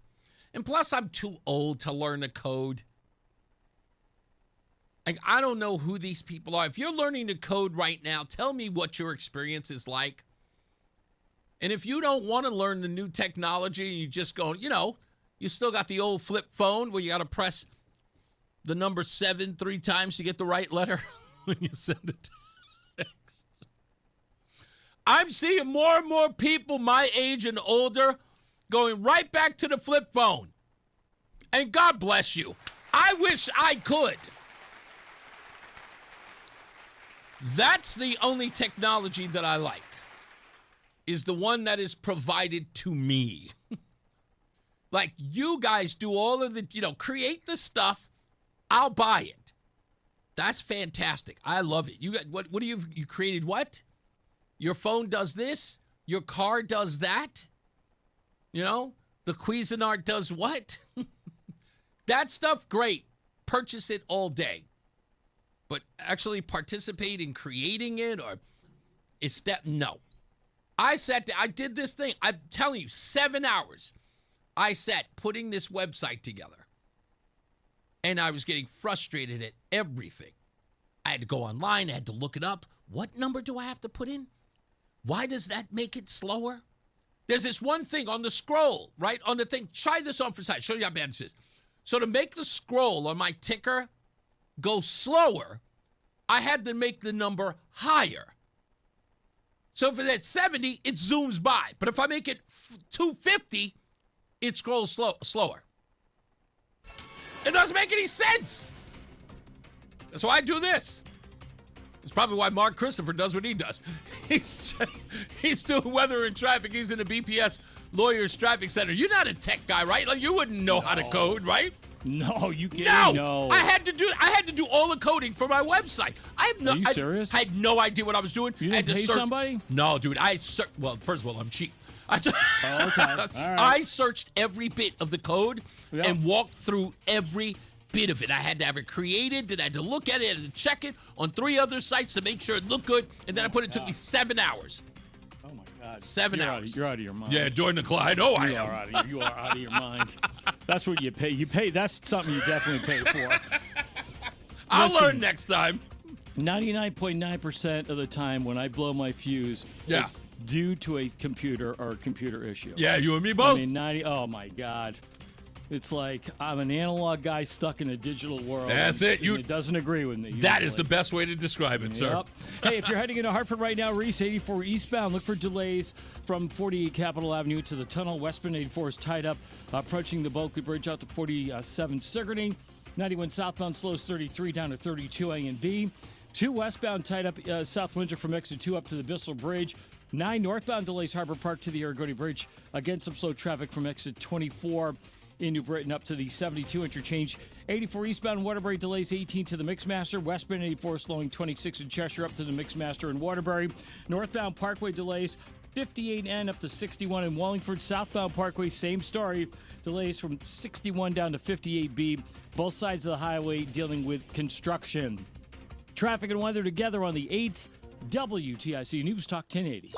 And plus, I'm too old to learn to code. I don't know who these people are. If you're learning to code right now, tell me what your experience is like. And if you don't want to learn the new technology, you just go, you still got the old flip phone where you got to press the number 7 3 times to get the right letter when you send a text. I'm seeing more and more people my age and older going right back to the flip phone. And God bless you. I wish I could. That's the only technology that I like, is the one that is provided to me. Like, you guys do all of the, create the stuff, I'll buy it. That's fantastic. I love it. You got what do you created what? Your phone does this, your car does that. The Cuisinart does what? That stuff, great. Purchase it all day. But actually participate in creating it, or no. I did this thing. I'm telling you, 7 hours. I sat putting this website together. And I was getting frustrated at everything. I had to go online. I had to look it up. What number do I have to put in? Why does that make it slower? There's this one thing on the scroll, right? On the thing. Try this on for size. Show you how bad this is. So to make the scroll on my ticker go slower, I had to make the number higher. So if it's at 70, it zooms by. But if I make it 250, it scrolls slower. It doesn't make any sense. That's why I do this. It's probably why Mark Christopher does what he does. He's doing weather and traffic. He's in the BPS Lawyers Traffic Center. You're not a tech guy, right? Like, you wouldn't know how to code, right? No, you can't. No, I had to do all the coding for my website. Are you serious? I had no idea what I was doing. You didn't I had to pay search. somebody? No, dude. Well, first of all, I'm cheap. Okay. All right. I searched every bit of the code and walked through every bit of it. I had to have it created, then I had to look at it and check it on 3 other sites to make sure it looked good, and then it took me 7 hours. Oh my God. 7 hours. You're out of your mind. Yeah, during the class. I know I am. You are out of your mind. That's what you pay. You pay. That's something you definitely pay for. I'll learn next time. 99.9% of the time when I blow my fuse, it's due to a computer or a computer issue. Yeah, you and me both. I mean, oh my God. It's like I'm an analog guy stuck in a digital world. That's it. It doesn't agree with me. That is the best way to describe it, sir. Hey, if you're heading into Hartford right now, Reese 84 eastbound, look for delays from 48 Capitol Avenue to the tunnel. Westbound 84 is tied up, approaching the Bulkley Bridge out to 47 Sigourney. 91 southbound slows 33 down to 32 A and B. 2 westbound tied up South Windsor from exit 2 up to the Bissell Bridge. 9 northbound delays Harbor Park to the Aragodi Bridge. Again, some slow traffic from exit 24 in New Britain up to the 72 interchange. 84 eastbound Waterbury delays 18 to the Mixmaster. Westbound 84 slowing 26 in Cheshire up to the Mixmaster in Waterbury. Northbound Parkway delays 58N up to 61 in Wallingford. Southbound Parkway, same story. Delays from 61 down to 58B. Both sides of the highway dealing with construction. Traffic and weather together on the 8th. WTIC News Talk 1080.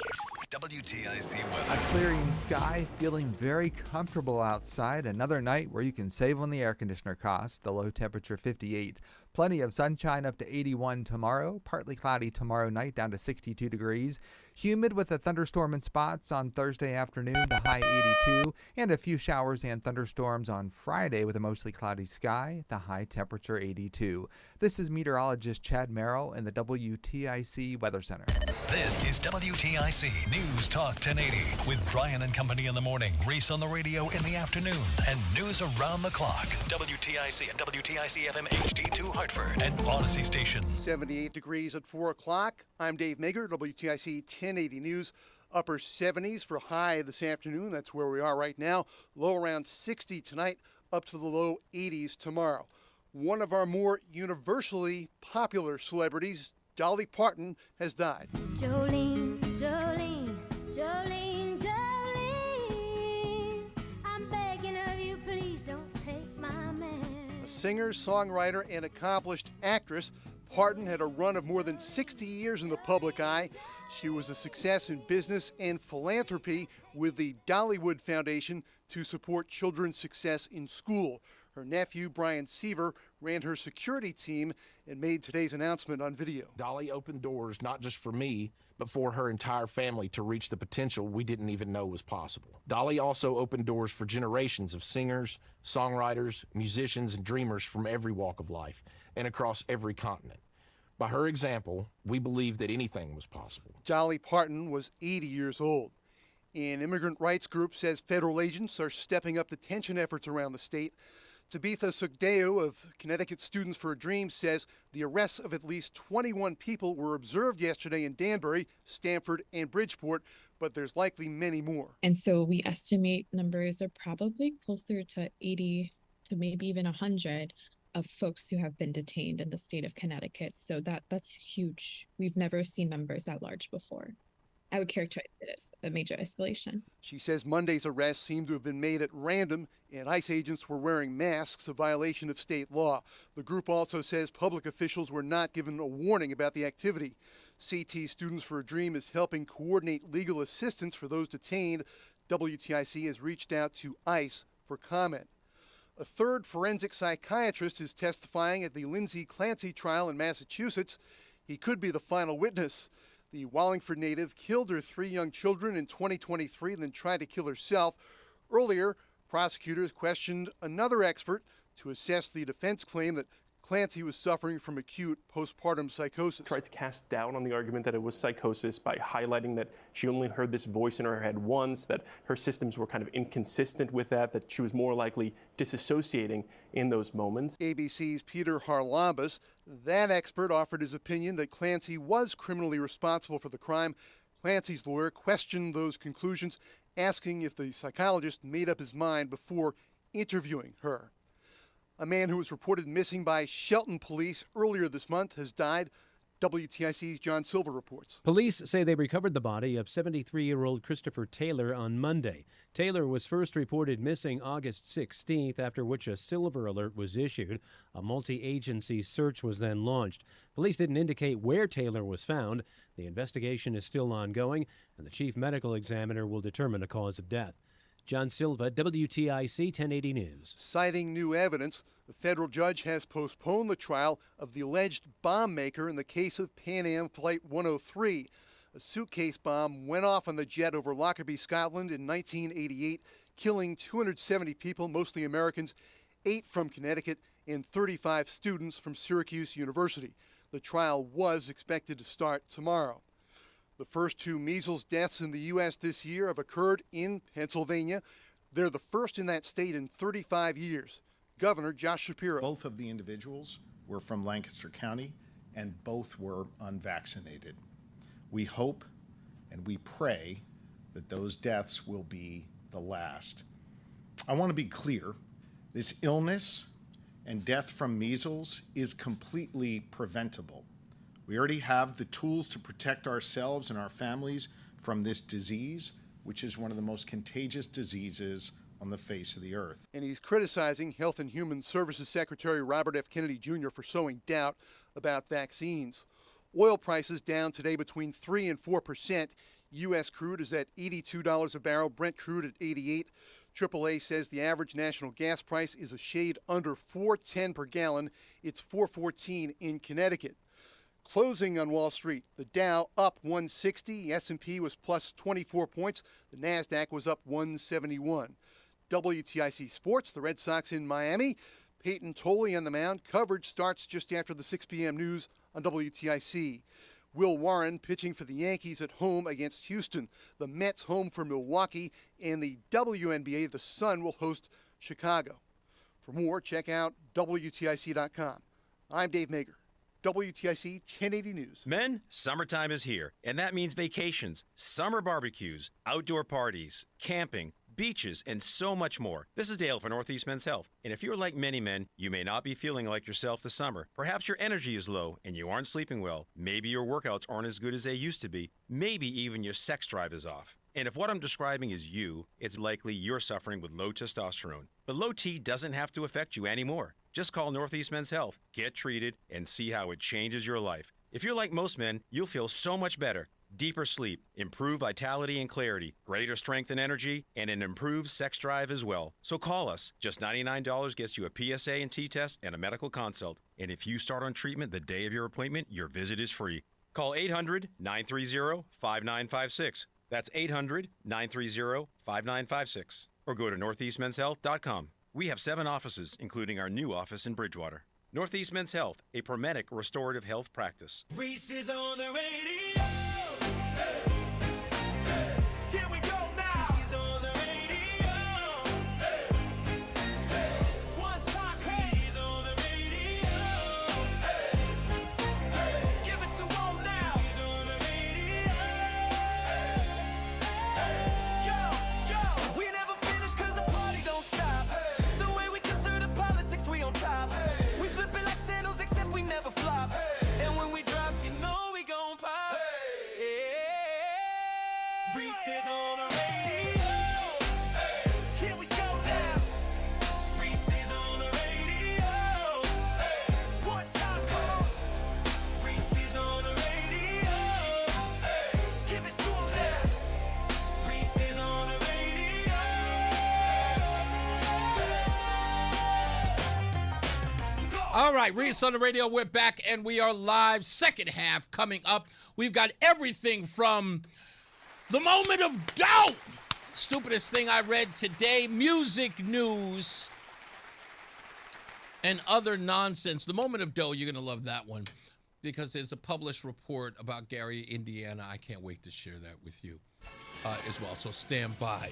WTIC A weather. clearing sky, feeling very comfortable outside. Another night where you can save on the air conditioner cost. The low temperature 58. Plenty of sunshine up to 81 tomorrow. Partly cloudy tomorrow night down to 62 degrees. Humid with a thunderstorm in spots on Thursday afternoon, the high 82. And a few showers and thunderstorms on Friday with a mostly cloudy sky, the high temperature 82. This is meteorologist Chad Merrill in the WTIC Weather Center. This is WTIC News Talk 1080 with Brian and Company in the morning, Reese on the radio in the afternoon, and news around the clock. WTIC and WTIC FM HD2 Hartford and Odyssey Station. 78 degrees at 4 o'clock. I'm Dave Mager, WTIC 1080 News. Upper 70s for high this afternoon. That's where we are right now. Low around 60 tonight, up to the low 80s tomorrow. One of our more universally popular celebrities, Dolly Parton, has died. Jolene, Jolene, Jolene, Jolene, I'm begging of you, please don't take my man. A singer, songwriter, and accomplished actress, Parton had a run of more than 60 years in the public eye. She was a success in business and philanthropy with the Dollywood Foundation to support children's success in school. Her nephew, Brian Seaver, ran her security team and made today's announcement on video. Dolly opened doors not just for me, but for her entire family to reach the potential we didn't even know was possible. Dolly also opened doors for generations of singers, songwriters, musicians, and dreamers from every walk of life and across every continent. By her example, we believed that anything was possible. Dolly Parton was 80 years old. An immigrant rights group says federal agents are stepping up detention efforts around the state. Tabitha Sugdeo of Connecticut Students for a Dream says the arrests of at least 21 people were observed yesterday in Danbury, Stamford, and Bridgeport, but there's likely many more. And so we estimate numbers are probably closer to 80 to maybe even 100 of folks who have been detained in the state of Connecticut. So that's huge. We've never seen numbers that large before. I would characterize it as a major escalation. She says Monday's arrests seem to have been made at random, and ICE agents were wearing masks, a violation of state law. The group also says public officials were not given a warning about the activity. CT Students for a Dream is helping coordinate legal assistance for those detained. WTIC has reached out to ICE for comment. A third forensic psychiatrist is testifying at the Lindsay Clancy trial in Massachusetts. He could be the final witness. The Wallingford native killed her 3 young children in 2023 and then tried to kill herself. Earlier, prosecutors questioned another expert to assess the defense claim that Clancy was suffering from acute postpartum psychosis. Tried to cast doubt on the argument that it was psychosis by highlighting that she only heard this voice in her head once, that her systems were kind of inconsistent with that she was more likely disassociating in those moments. ABC's Peter Harlambas, that expert, offered his opinion that Clancy was criminally responsible for the crime. Clancy's lawyer questioned those conclusions, asking if the psychologist made up his mind before interviewing her. A man who was reported missing by Shelton police earlier this month has died. WTIC's John Silver reports. Police say they recovered the body of 73-year-old Christopher Taylor on Monday. Taylor was first reported missing August 16th, after which a silver alert was issued. A multi-agency search was then launched. Police didn't indicate where Taylor was found. The investigation is still ongoing, and the chief medical examiner will determine the cause of death. John Silva, WTIC 1080 News. Citing new evidence, the federal judge has postponed the trial of the alleged bomb maker in the case of Pan Am Flight 103. A suitcase bomb went off on the jet over Lockerbie, Scotland in 1988, killing 270 people, mostly Americans, 8 from Connecticut and 35 students from Syracuse University. The trial was expected to start tomorrow. The first 2 measles deaths in the U.S. this year have occurred in Pennsylvania. They're the first in that state in 35 years. Governor Josh Shapiro. Both of the individuals were from Lancaster County, and both were unvaccinated. We hope and we pray that those deaths will be the last. I want to be clear. This illness and death from measles is completely preventable. We already have the tools to protect ourselves and our families from this disease, which is one of the most contagious diseases on the face of the earth. And he's criticizing Health and Human Services Secretary Robert F. Kennedy Jr. for sowing doubt about vaccines. Oil prices down today between 3% and 4%. U.S. crude is at $82 a barrel, Brent crude at 88. AAA says the average national gas price is a shade under $4.10 per gallon. It's $4.14 in Connecticut. Closing on Wall Street, the Dow up 160, S&P was plus 24 points, the NASDAQ was up 171. WTIC Sports, the Red Sox in Miami, Peyton Tolley on the mound. Coverage starts just after the 6 p.m. news on WTIC. Will Warren pitching for the Yankees at home against Houston. The Mets home for Milwaukee, and the WNBA, the Sun, will host Chicago. For more, check out WTIC.com. I'm Dave Mager. WTIC 1080 News. Men, summertime is here, and that means vacations, summer barbecues, outdoor parties, camping, beaches, and so much more. This is Dale for Northeast Men's Health. And if you're like many men, you may not be feeling like yourself this summer. Perhaps your energy is low and you aren't sleeping well. Maybe your workouts aren't as good as they used to be. Maybe even your sex drive is off. And if what I'm describing is you, it's likely you're suffering with low testosterone. But low T doesn't have to affect you anymore. Just call Northeast Men's Health, get treated, and see how it changes your life. If you're like most men, you'll feel so much better. Deeper sleep, improved vitality and clarity, greater strength and energy, and an improved sex drive as well. So call us. Just $99 gets you a PSA and T test and a medical consult. And if you start on treatment the day of your appointment, your visit is free. Call 800-930-5956. That's 800-930-5956. Or go to northeastmenshealth.com. We have 7 offices, including our new office in Bridgewater. Northeast Men's Health, a Promedic restorative health practice. Reese is on the radio. Here we go now. He's on the radio. One time, he's on the radio. Give it to him now. He's on the radio. We never finish 'cause the party don't stop. The way we consider the politics, we on top. We flip it like sandals, except we never flop. And when we drop, you know we gon' pop. Reese is on the radio. Here we go now. Reese is on the radio. One time, come on. Reese is on the radio. Give it to him now. Reese is on the radio. All right, Reese on the radio. We're back and we are live. Second half coming up. We've got everything from the moment of doubt, stupidest thing I read today, music news, and other nonsense. The moment of dough, you're going to love that one because there's a published report about Gary, Indiana. I can't wait to share that with you as well. So stand by.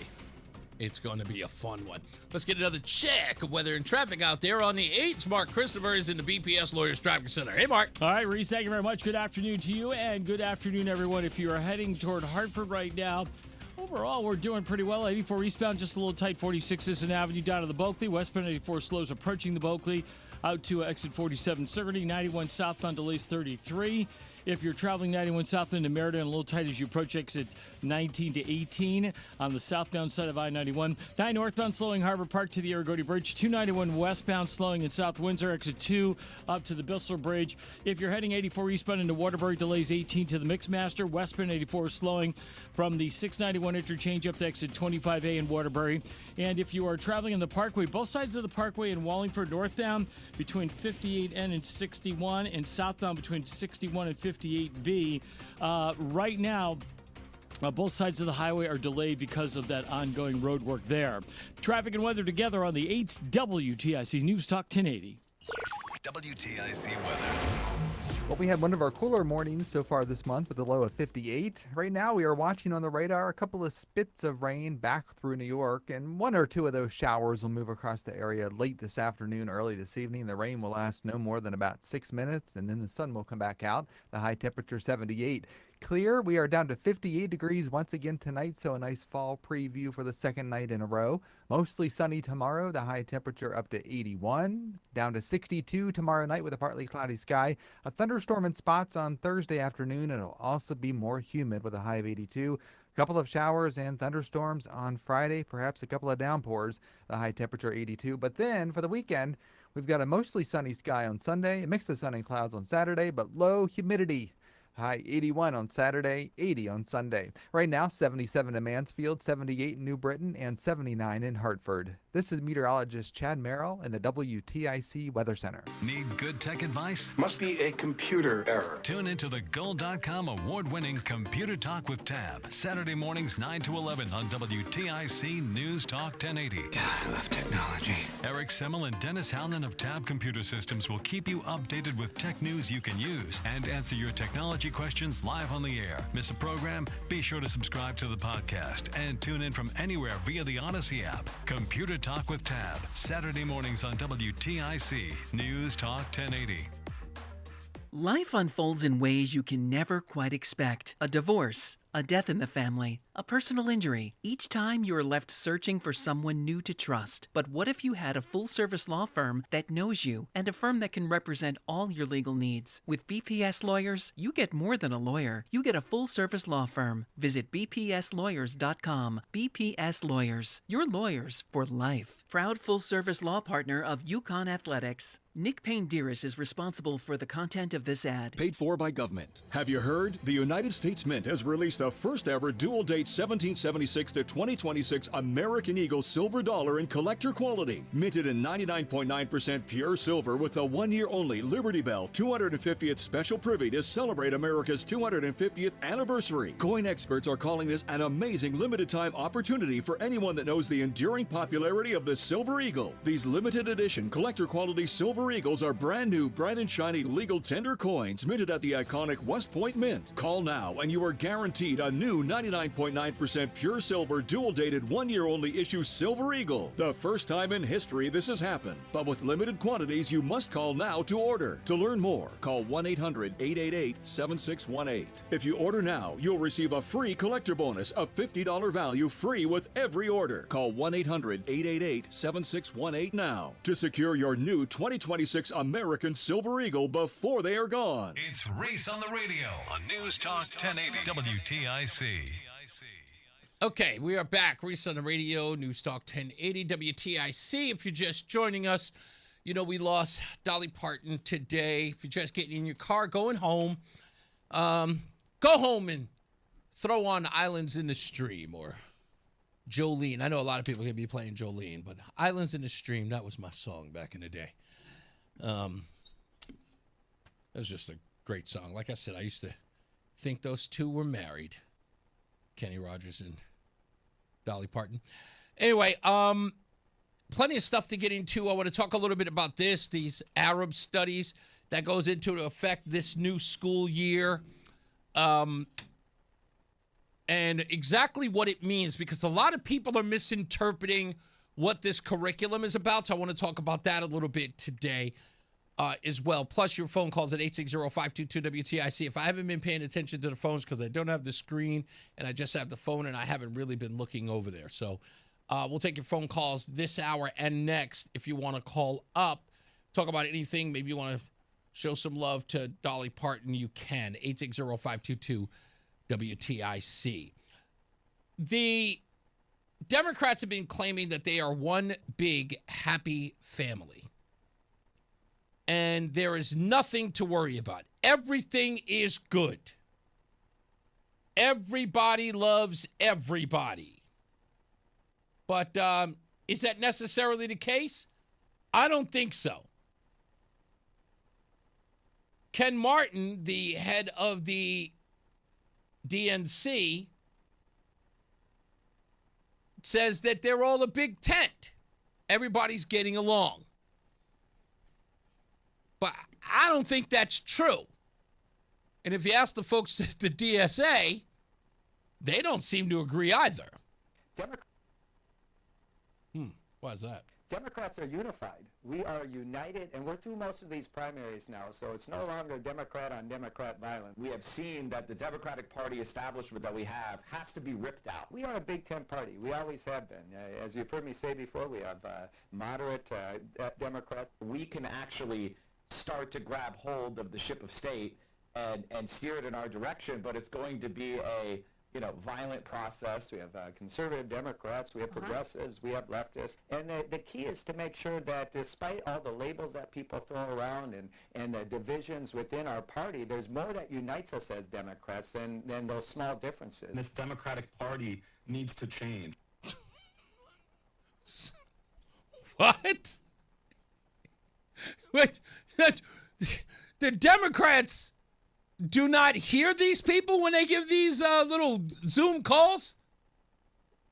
It's going to be a fun one. Let's get another check of weather and traffic out there on the 8th. Mark Christopher is in the BPS Lawyers Traffic Center. Hey, Mark. All right, Reese, thank you very much. Good afternoon to you, and good afternoon, everyone. If you are heading toward Hartford right now, overall, we're doing pretty well. 84 eastbound, just a little tight. 46 Sisson Avenue down to the Bulkley. Westbound 84 slows approaching the Bulkley. Out to exit 47 Sigourney. 91 southbound delays 33. If you're traveling 91 southbound to Meriden, a little tight as you approach exit 19 to 18 on the southbound side of I-91. 9 northbound slowing Harbor Park to the Aragodi Bridge. 291 westbound slowing in South Windsor, exit 2 up to the Bissell Bridge. If you're heading 84 eastbound into Waterbury, delays 18 to the Mixmaster. Westbound 84 slowing from the 691 interchange up to exit 25A in Waterbury. And if you are traveling in the Parkway, both sides of the Parkway in Wallingford northbound between 58N and 61, and southbound between 61 and 58B. Right now, both sides of the highway are delayed because of that ongoing road work there. Traffic and weather together on the 8th WTIC News Talk 1080. WTIC weather. Well, we had one of our cooler mornings so far this month with a low of 58. Right now, we are watching on the radar a couple of spits of rain back through New York, and 1 or 2 of those showers will move across the area late this afternoon, early this evening. The rain will last no more than about 6 minutes, and then the sun will come back out. The high temperature 78. Clear. We are down to 58 degrees once again tonight, so a nice fall preview for the second night in a row. Mostly sunny tomorrow, the high temperature up to 81. Down to 62 tomorrow night with a partly cloudy sky. A thunderstorm in spots on Thursday afternoon, and it'll also be more humid with a high of 82. A couple of showers and thunderstorms on Friday, perhaps a couple of downpours, the high temperature 82. But then for the weekend, we've got a mostly sunny sky on Sunday, a mix of sun and clouds on Saturday, but low humidity. High 81 on Saturday, 80 on Sunday. Right now, 77 in Mansfield, 78 in New Britain, and 79 in Hartford. This is meteorologist Chad Merrill in the WTIC Weather Center. Need good tech advice? Must be a computer error. Tune into the Gold.com award-winning Computer Talk with Tab, Saturday mornings 9 to 11 on WTIC News Talk 1080. God, I love technology. Eric Semmel and Dennis Howland of Tab Computer Systems will keep you updated with tech news you can use and answer your technology questions live on the air. Miss a program? Be sure to subscribe to the podcast and tune in from anywhere via the Odyssey app. Computer Talk with Tab, Saturday mornings on WTIC News Talk 1080. Life unfolds in ways you can never quite expect. A divorce, a death in the family, a personal injury. Each time you are left searching for someone new to trust. But what if you had a full-service law firm that knows you and a firm that can represent all your legal needs? With BPS Lawyers, you get more than a lawyer. You get a full-service law firm. Visit bpslawyers.com. BPS Lawyers, your lawyers for life. Proud full-service law partner of Yukon Athletics. Nick Payne-Dearis is responsible for the content of this ad. Paid for by government. Have you heard? The United States Mint has released a first-ever dual-date 1776 to 2026 American Eagle silver dollar in collector quality. Minted in 99.9% pure silver with a one-year-only Liberty Bell 250th special privy to celebrate America's 250th anniversary. Coin experts are calling this an amazing limited-time opportunity for anyone that knows the enduring popularity of the Silver Eagle. These limited edition collector quality Silver Eagles are brand new, bright and shiny legal tender coins minted at the iconic West Point Mint. Call now and you are guaranteed a new 99.9% pure silver dual-dated one-year-only issue Silver Eagle. The first time in history this has happened. But with limited quantities, you must call now to order. To learn more, call 1-800-888-7618. If you order now, you'll receive a free collector bonus of $50 value free with every order. Call 1-800-888-7618 now to secure your new 2026 American Silver Eagle before they are gone. It's Reese on the radio on News Talk 1080 WTIC. Okay, we are back. Reese on the radio, News Talk 1080 WTIC. If you're just joining us, you know we lost Dolly Parton today. If you're just getting in your car going home, go home and throw on Islands in the Stream or Jolene. I know a lot of people can be playing Jolene, but Islands in the Stream, that was my song back in the day. That was just a great song. Like I said, I used to think those two were married. Kenny Rogers and Dolly Parton. Anyway, plenty of stuff to get into. I want to talk a little bit about these Arab studies that goes into effect this new school year. And exactly what it means, because a lot of people are misinterpreting what this curriculum is about. So I want to talk about that a little bit today as well. Plus your phone calls at 860-522-WTIC. If I haven't been paying attention to the phones because I don't have the screen and I just have the phone and I haven't really been looking over there. So we'll take your phone calls this hour and next. If you want to call up, talk about anything, maybe you want to show some love to Dolly Parton, you can. 860-522-WTIC. The Democrats have been claiming that they are one big happy family. And there is nothing to worry about. Everything is good. Everybody loves everybody. But is that necessarily the case? I don't think so. Ken Martin, the head of the DNC, says that they're all a big tent. Everybody's getting along. But I don't think that's true. And if you ask the folks at the DSA, they don't seem to agree either. Why is that? Democrats are unified. We are united, and we're through most of these primaries now, so it's no longer Democrat on Democrat violence. We have seen that the Democratic Party establishment that we have has to be ripped out. We are a big tent party. We always have been. As you've heard me say before, we have moderate Democrats. We can actually start to grab hold of the ship of state and steer it in our direction, but it's going to be a violent process. We have conservative Democrats, we have progressives, we have leftists. And the key is to make sure that despite all the labels that people throw around and the divisions within our party, there's more that unites us as Democrats than those small differences. This Democratic Party needs to change. What? Wait, the Democrats do not hear these people when they give these little Zoom calls?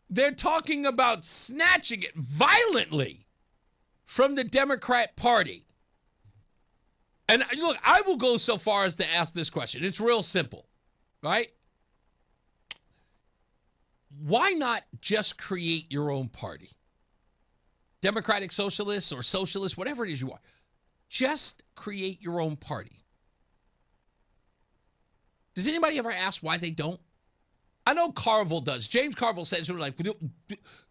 They're talking about snatching it violently from the Democrat Party. And look, I will go so far as to ask this question. It's real simple, right? Why not just create your own party? Democratic Socialists or Socialists, whatever it is you are. Just create your own party. Does anybody ever ask why they don't? I know Carville does. James Carville says, like,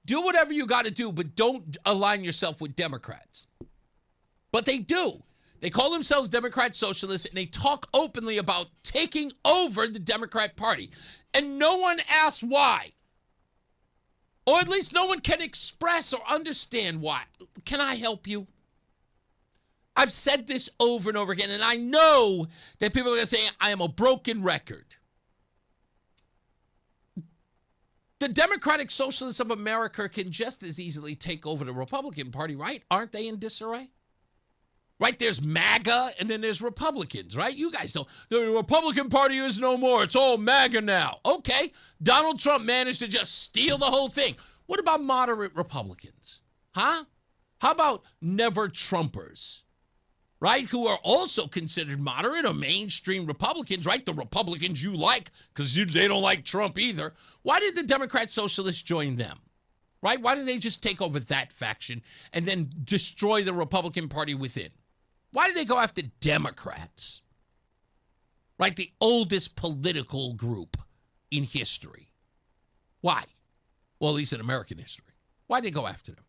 do whatever you got to do, but don't align yourself with Democrats. But they do. They call themselves Democrat Socialists, and they talk openly about taking over the Democrat Party. And no one asks why. Or at least no one can express or understand why. Can I help you? I've said this over and over again, and I know that people are going to say I am a broken record. The Democratic Socialists of America can just as easily take over the Republican Party, right? Aren't they in disarray? Right? There's MAGA, and then there's Republicans, right? You guys know. The Republican Party is no more. It's all MAGA now. Okay. Donald Trump managed to just steal the whole thing. What about moderate Republicans? Huh? How about never Trumpers? Right, who are also considered moderate or mainstream Republicans, right? The Republicans you like, because they don't like Trump either. Why did the Democrat Socialists join them? Right? Why did they just take over that faction and then destroy the Republican Party within? Why did they go after Democrats? Right? The oldest political group in history. Why? Well, at least in American history. Why'd they go after them?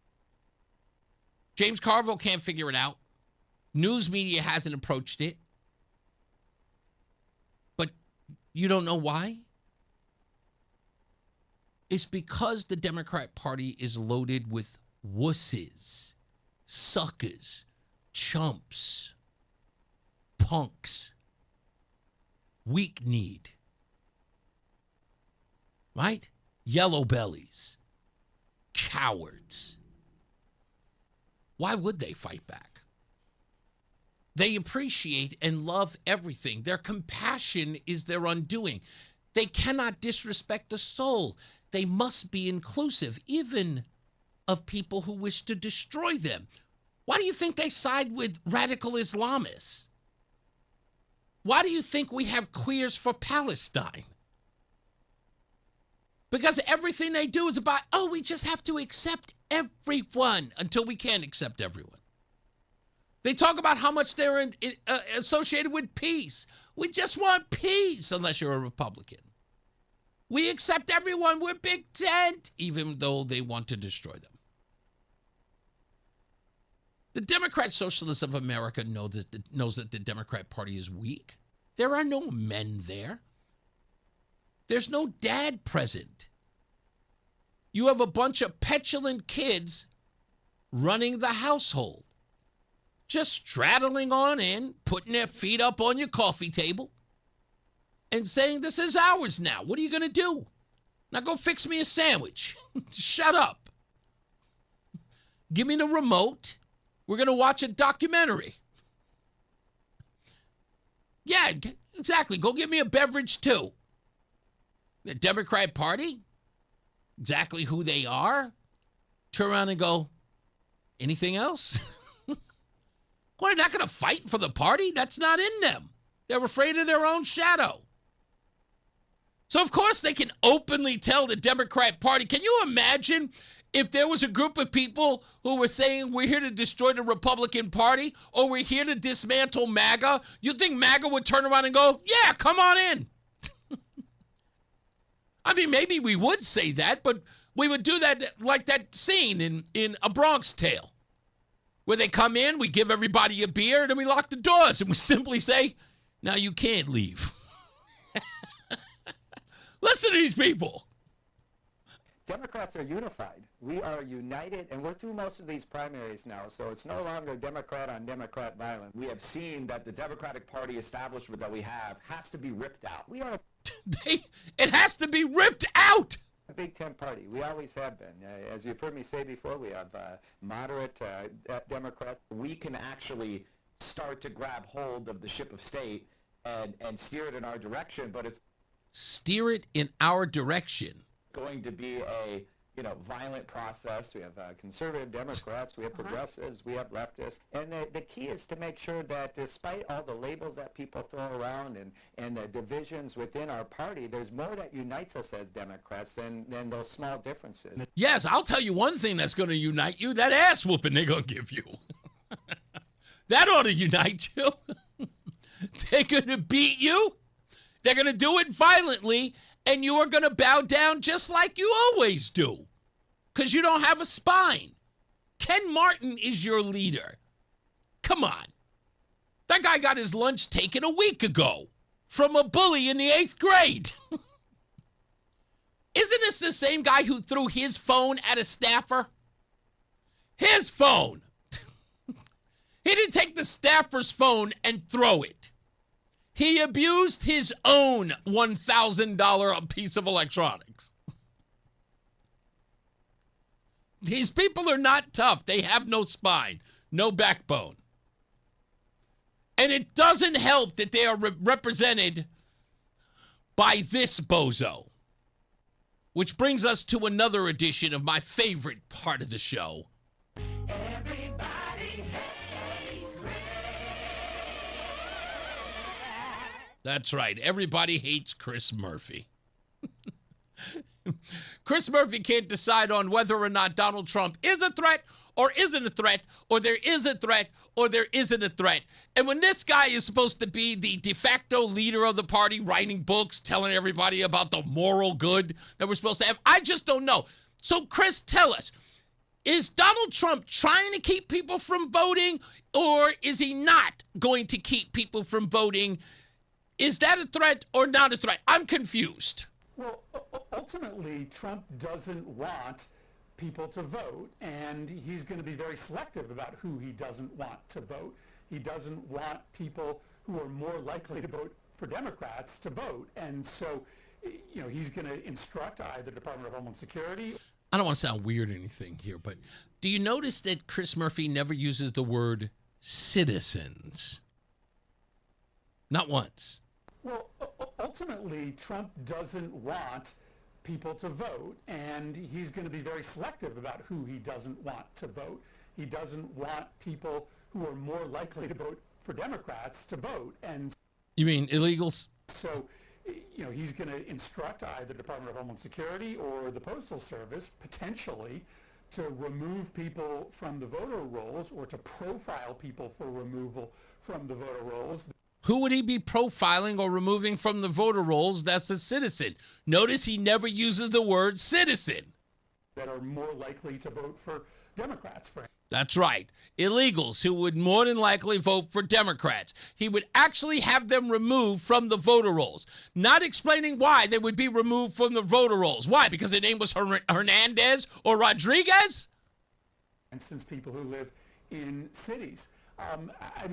James Carville can't figure it out. News media hasn't approached it. But you don't know why? It's because the Democrat Party is loaded with wusses, suckers, chumps, punks, weak-kneed, right? Yellow bellies, cowards. Why would they fight back? They appreciate and love everything. Their compassion is their undoing. They cannot disrespect the soul. They must be inclusive, even of people who wish to destroy them. Why do you think they side with radical Islamists? Why do you think we have queers for Palestine? Because everything they do is about, we just have to accept everyone until we can't accept everyone. They talk about how much they're associated with peace. We just want peace unless you're a Republican. We accept everyone. We're Big Tent, even though they want to destroy them. The Democrat Socialists of America knows that the Democrat Party is weak. There are no men there. There's no dad present. You have a bunch of petulant kids running the household. Just straddling on in, putting their feet up on your coffee table, and saying, this is ours now. What are you going to do? Now go fix me a sandwich. Shut up. Give me the remote. We're going to watch a documentary. Yeah, exactly. Go give me a beverage, too. The Democrat Party, exactly who they are, turn around and go, anything else? Well, they're not going to fight for the party. That's not in them. They're afraid of their own shadow. So, of course, they can openly tell the Democrat Party. Can you imagine if there was a group of people who were saying we're here to destroy the Republican Party or we're here to dismantle MAGA? You think MAGA would turn around and go, yeah, come on in? I mean, maybe we would say that, but we would do that like that scene in A Bronx Tale. Where they come in, we give everybody a beer, and then we lock the doors, and we simply say, now you can't leave. Listen to these people. Democrats are unified. We are united, and we're through most of these primaries now, so it's no longer Democrat on Democrat violence. We have seen that the Democratic Party establishment that we have has to be ripped out. We are It has to be ripped out. a Big Tent party. We always have been. As you've heard me say before, we have moderate Democrats. We can actually start to grab hold of the ship of state and steer it in our direction, but it's Steer it in our direction. going to be a violent process. We have conservative Democrats, we have progressives, we have leftists, and the key is to make sure that despite all the labels that people throw around and the divisions within our party, there's more that unites us as Democrats than those small differences. Yes, I'll tell you one thing that's going to unite you, that ass whooping they're going to give you. That ought to unite you. They're going to beat you. They're going to do it violently, and you are going to bow down just like you always do because you don't have a spine. Ken Martin is your leader. Come on. That guy got his lunch taken a week ago from a bully in the 8th grade. Isn't this the same guy who threw his phone at a staffer? His phone. He didn't take the staffer's phone and throw it. He abused his own $1,000 piece of electronics. These people are not tough. They have no spine, no backbone. And it doesn't help that they are represented by this bozo. Which brings us to another edition of my favorite part of the show. That's right. Everybody hates Chris Murphy. Chris Murphy can't decide on whether or not Donald Trump is a threat or isn't a threat, or there is a threat or there isn't a threat. And when this guy is supposed to be the de facto leader of the party, writing books, telling everybody about the moral good that we're supposed to have, I just don't know. So, Chris, tell us, is Donald Trump trying to keep people from voting, or is he not going to keep people from voting? Is that a threat or not a threat? I'm confused. Well, ultimately, Trump doesn't want people to vote, and he's going to be very selective about who he doesn't want to vote. He doesn't want people who are more likely to vote for Democrats to vote. And so, he's going to instruct either Department of Homeland Security. I don't want to sound weird or anything here, but do you notice that Chris Murphy never uses the word citizens? Not once. Well, ultimately, Trump doesn't want people to vote, and he's going to be very selective about who he doesn't want to vote. He doesn't want people who are more likely to vote for Democrats to vote. And you mean illegals? So, he's going to instruct either Department of Homeland Security or the Postal Service, potentially, to remove people from the voter rolls or to profile people for removal from the voter rolls. Who would he be profiling or removing from the voter rolls that's a citizen? Notice he never uses the word citizen. That are more likely to vote for Democrats, for him. That's right. Illegals who would more than likely vote for Democrats. He would actually have them removed from the voter rolls, not explaining why they would be removed from the voter rolls. Why? Because their name was Hernandez or Rodriguez? And since people who live in cities. I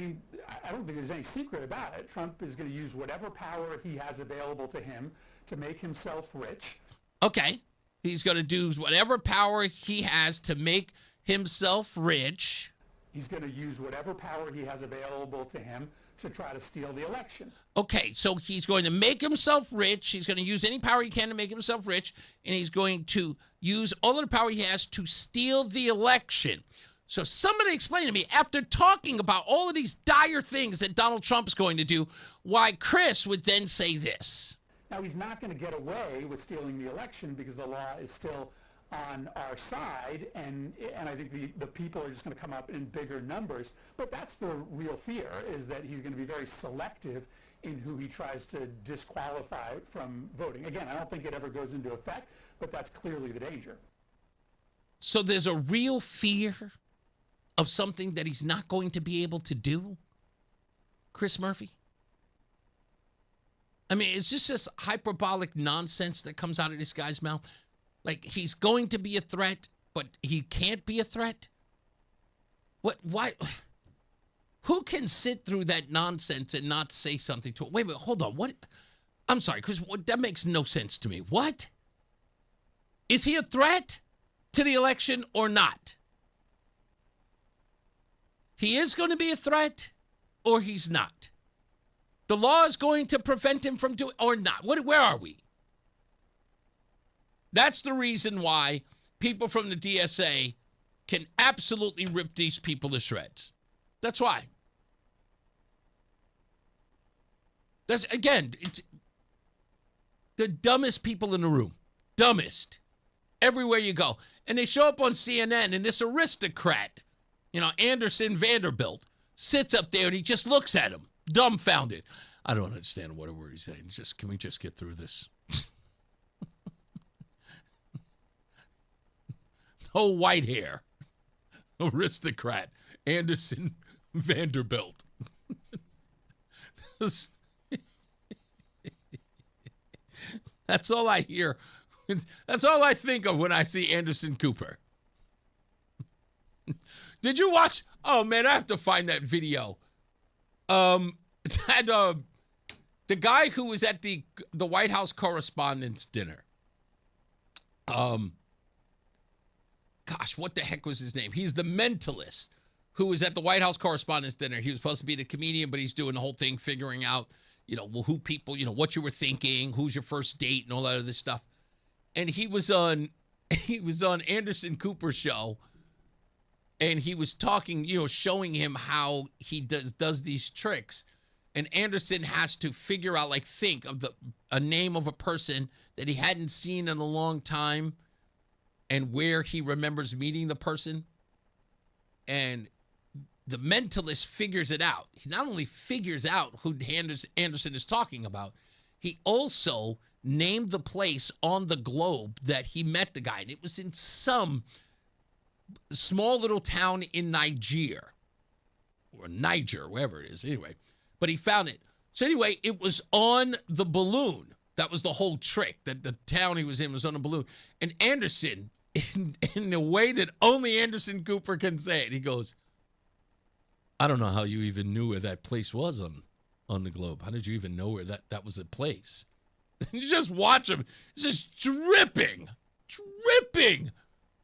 don't think there's any secret about it. Trump is going to use whatever power he has available to him to make himself rich. Okay. He's going to do whatever power he has to make himself rich. He's going to use whatever power he has available to him to try to steal the election. Okay, so he's going to make himself rich. He's going to use any power he can to make himself rich, and he's going to use all of the power he has to steal the election. So somebody explain to me, after talking about all of these dire things that Donald Trump's going to do, why Chris would then say this. Now, he's not going to get away with stealing the election because the law is still on our side, and I think the people are just going to come up in bigger numbers. But that's the real fear, is that he's going to be very selective in who he tries to disqualify from voting. Again, I don't think it ever goes into effect, but that's clearly the danger. So there's a real fear of something that he's not going to be able to do? Chris Murphy? I mean, it's just this hyperbolic nonsense that comes out of this guy's mouth. Like, he's going to be a threat, but he can't be a threat? What? Why? Who can sit through that nonsense and not say something to it? Wait, hold on. What? I'm sorry, because that makes no sense to me. What? Is he a threat to the election or not? He is going to be a threat or he's not. The law is going to prevent him from doing or not. Where are we? That's the reason why people from the DSA can absolutely rip these people to shreds. That's why. That's, again, it's the dumbest people in the room. Dumbest. Everywhere you go. And they show up on CNN, and this aristocrat, Anderson Vanderbilt, sits up there and he just looks at him, dumbfounded. I don't understand what a word he's saying. Can we just get through this? No white hair. Aristocrat. Anderson Vanderbilt. That's all I hear. That's all I think of when I see Anderson Cooper. Did you watch? Oh, man, I have to find that video. The guy who was at the White House Correspondents' Dinner. Gosh, what the heck was his name? He's the mentalist who was at the White House Correspondents' Dinner. He was supposed to be the comedian, but he's doing the whole thing, figuring out, who people, what you were thinking, who's your first date, and all that other stuff. And he was on Anderson Cooper's show, and he was talking, showing him how he does these tricks. And Anderson has to figure out, think of a name of a person that he hadn't seen in a long time and where he remembers meeting the person. And the mentalist figures it out. He not only figures out who Anderson is talking about, he also named the place on the globe that he met the guy. And it was in some small little town in Niger, wherever it is. Anyway, but he found it. So anyway, it was on the balloon. That was the whole trick, that the town he was in was on a balloon. And Anderson, in the way that only Anderson Cooper can say it, he goes, I don't know how you even knew where that place was on the globe. How did you even know where that was a place? You just watch him. It's just dripping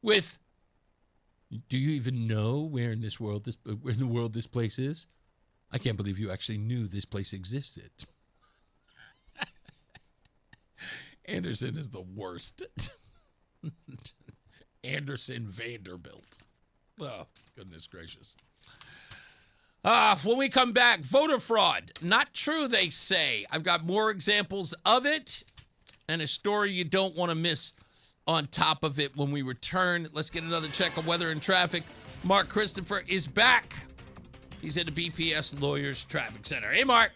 with, do you even know where in the world this place is? I can't believe you actually knew this place existed. Anderson is the worst. Anderson Vanderbilt. Oh, goodness gracious. When we come back, voter fraud. Not true, they say. I've got more examples of it and a story you don't want to miss on top of it when we return. Let's get another check of weather and traffic. Mark Christopher is back. He's at the BPS Lawyers Traffic Center. Hey, Mark.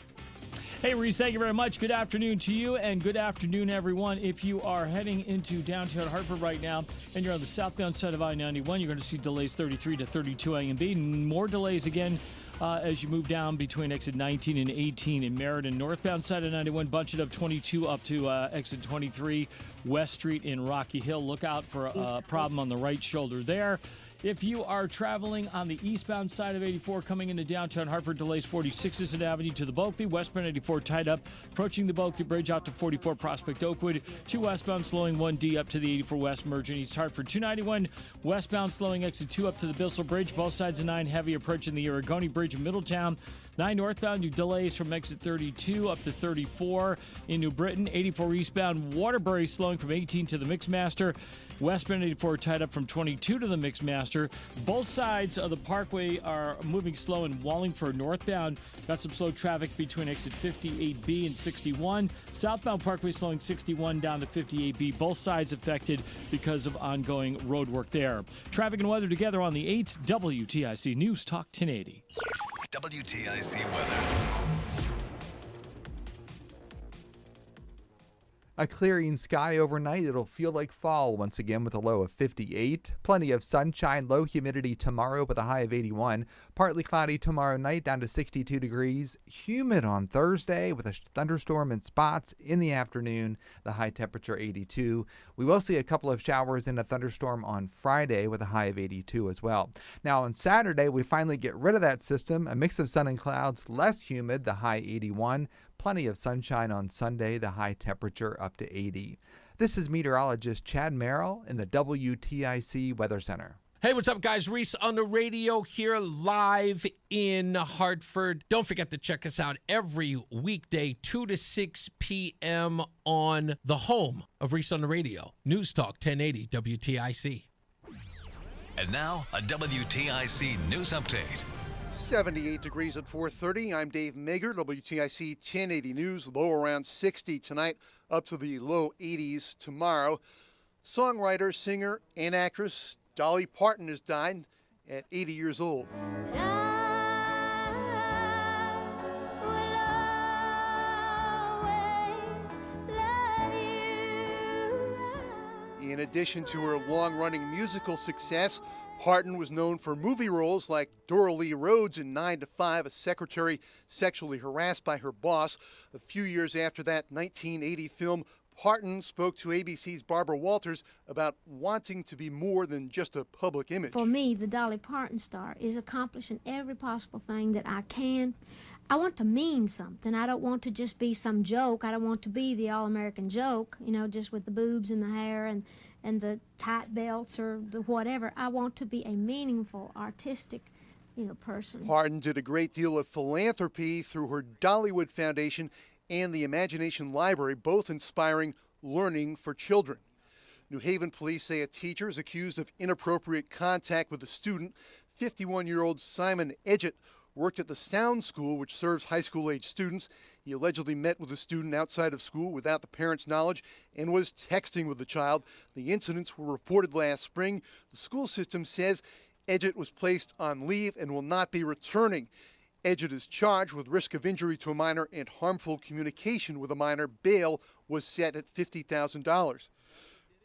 Hey, Reese, thank you very much. Good afternoon to you, and good afternoon, everyone. If you are heading into downtown Hartford right now and you're on the southbound side of I-91, you're going to see delays 33 to 32 A and B. More delays again as you move down between exit 19 and 18 in Meriden. Northbound side of 91, bunch it up 22 up to exit 23, West Street in Rocky Hill. Look out for a problem on the right shoulder there. If you are traveling on the eastbound side of 84 coming into downtown Hartford, delays 46 Avenue to the Bulkley. Westbound 84 tied up, approaching the Bulkley Bridge out to 44 Prospect Oakwood. 2 westbound slowing 1D up to the 84 West merge in East Hartford. 291 westbound slowing exit 2 up to the Bissell Bridge. Both sides of 9 heavy approaching the Aragoni Bridge in Middletown. 9 northbound, you delays from exit 32 up to 34 in New Britain. 84 eastbound, Waterbury slowing from 18 to the Mixmaster. Westbound 84 tied up from 22 to the Mixmaster. Both sides of the parkway are moving slow in Wallingford. Northbound, got some slow traffic between exit 58B and 61. Southbound parkway slowing 61 down to 58B. Both sides affected because of ongoing road work there. Traffic and weather together on the 8th. WTIC News Talk 1080. WTIC weather. A clearing sky overnight. It'll feel like fall once again with a low of 58. Plenty of sunshine, low humidity tomorrow with a high of 81. Partly cloudy tomorrow night down to 62 degrees. Humid on Thursday with a thunderstorm in spots in the afternoon. The high temperature 82. We will see a couple of showers and a thunderstorm on Friday with a high of 82 as well. Now on Saturday, we finally get rid of that system. A mix of sun and clouds, less humid, the high 81. Plenty of sunshine on Sunday, the high temperature up to 80. This is meteorologist Chad Merrill in the WTIC Weather Center. Hey, what's up, guys? Reese on the radio here live in Hartford. Don't forget to check us out every weekday, 2 to 6 p.m. on the home of Reese on the radio, NewsTalk 1080 WTIC. And now, a WTIC news update. 78 degrees at 4:30. I'm Dave Mager, WTIC 1080 News. Low around 60 tonight, up to the low 80s tomorrow. Songwriter, singer, and actress Dolly Parton has died at 80 years old. In addition to her long-running musical success, Parton was known for movie roles like Dora Lee Rhodes in 9 to 5, a secretary sexually harassed by her boss. A few years after that 1980 film, Parton spoke to ABC's Barbara Walters about wanting to be more than just a public image. For me, the Dolly Parton star is accomplishing every possible thing that I can. I want to mean something. I don't want to just be some joke. I don't want to be the all-American joke, you know, just with the boobs and the hair and the tight belts or the whatever. I want to be a meaningful, artistic, person. Parton did a great deal of philanthropy through her Dollywood Foundation and the Imagination Library, both inspiring learning for children. New Haven police say a teacher is accused of inappropriate contact with a student. 51-year-old Simon Edgett worked at the Sound School, which serves high school-age students. He allegedly met with a student outside of school without the parent's knowledge and was texting with the child. The incidents were reported last spring. The school system says Edgett was placed on leave and will not be returning. Edgett is charged with risk of injury to a minor and harmful communication with a minor. Bail was set at $50,000.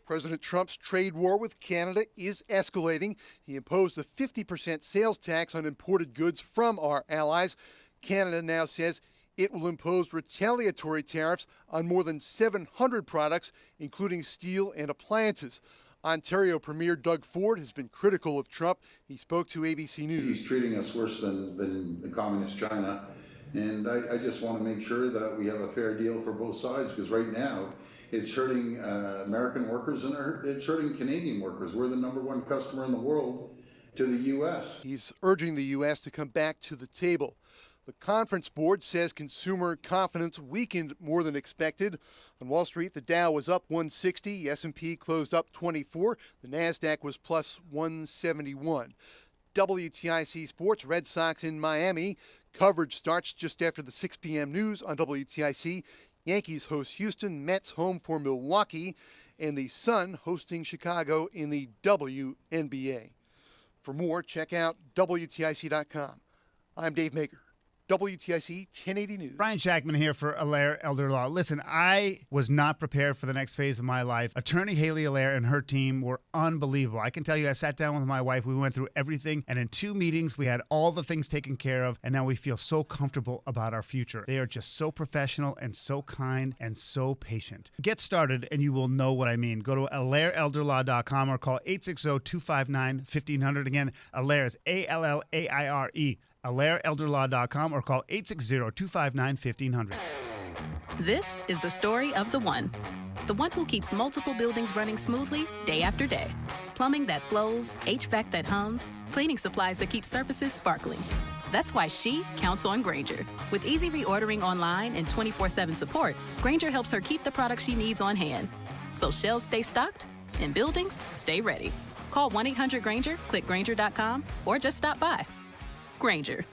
President Trump's trade war with Canada is escalating. He imposed a 50% sales tax on imported goods from our allies. Canada now says it will impose retaliatory tariffs on more than 700 products, including steel and appliances. Ontario Premier Doug Ford has been critical of Trump. He spoke to ABC News. He's treating us worse than the communist China. And I just want to make sure that we have a fair deal for both sides, because right now it's hurting American workers and it's hurting Canadian workers. We're the #1 customer in the world to the U.S. He's urging the U.S. to come back to the table. The conference board says consumer confidence weakened more than expected. On Wall Street, the Dow was up 160, S&P closed up 24, the NASDAQ was plus 171. WTIC Sports, Red Sox in Miami. Coverage starts just after the 6 p.m. news on WTIC. Yankees host Houston, Mets home for Milwaukee, and the Sun hosting Chicago in the WNBA. For more, check out WTIC.com. I'm Dave Mager. WTIC 1080 News. Brian Shackman here for Allaire Elder Law. Listen, I was not prepared for the next phase of my life. Attorney Haley Allaire and her team were unbelievable. I can tell you, I sat down with my wife. We went through everything, and in 2 meetings, we had all the things taken care of, and now we feel so comfortable about our future. They are just so professional and so kind and so patient. Get started, and you will know what I mean. Go to AllaireElderLaw.com or call 860-259-1500. Again, Allaire is ALLAIRE. AllaireElderLaw.com or call 860-259-1500. This is the story of the one who keeps multiple buildings running smoothly day after day. Plumbing that flows, HVAC that hums, cleaning supplies that keep surfaces sparkling. That's why she counts on Grainger. With easy reordering online and 24/7 support, Grainger helps her keep the products she needs on hand. So shelves stay stocked and buildings stay ready. Call 1-800-GRAINGER, click Grainger.com, or just stop by. Grainger,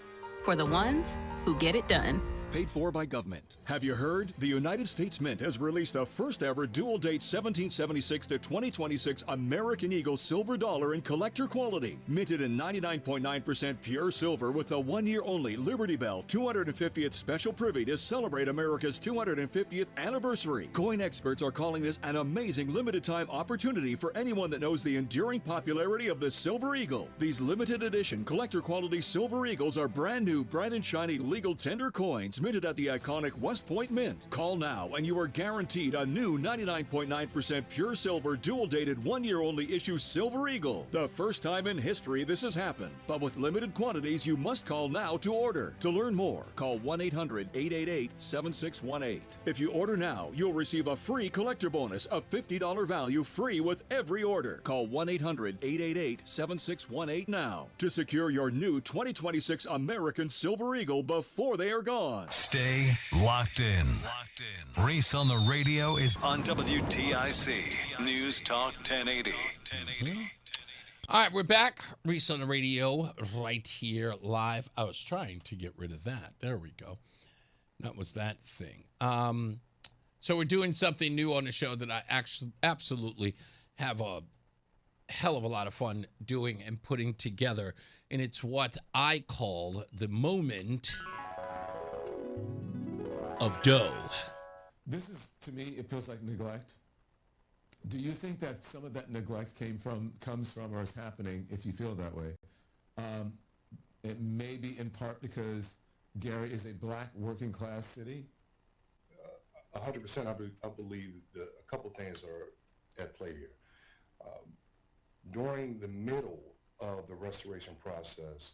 for the ones who get it done. Paid for by government. Have you heard? The United States Mint has released a first ever dual date 1776 to 2026 American Eagle silver dollar in collector quality. Minted in 99.9% pure silver with a 1 year only Liberty Bell 250th special privy to celebrate America's 250th anniversary. Coin experts are calling this an amazing limited time opportunity for anyone that knows the enduring popularity of the Silver Eagle. These limited edition collector quality Silver Eagles are brand new, bright and shiny legal tender coins minted at the iconic West Point Mint. Call now and you are guaranteed a new 99.9% pure silver dual dated 1 year only issue Silver Eagle. The first time in history this has happened, but with limited quantities you must call now to order. To learn more, call 1-800-888-7618. If you order now, you'll receive a free collector bonus of $50 value free with every order. Call 1-800-888-7618 now to secure your new 2026 American Silver Eagle before they are gone. Stay locked in. Reese on the radio is on WTIC News Talk 1080. All right, we're back. Reese on the radio right here live. I was trying to get rid of that. There we go. That was that thing. So we're doing something new on the show that I actually absolutely have a hell of a lot of fun doing and putting together. And it's what I call the moment of dough. This is, to me, it feels like neglect. Do you think that some of that neglect comes from or is happening, if you feel that way? It may be in part because Gary is a black working class city? 100%. I believe that a couple things are at play here. During the middle of the restoration process,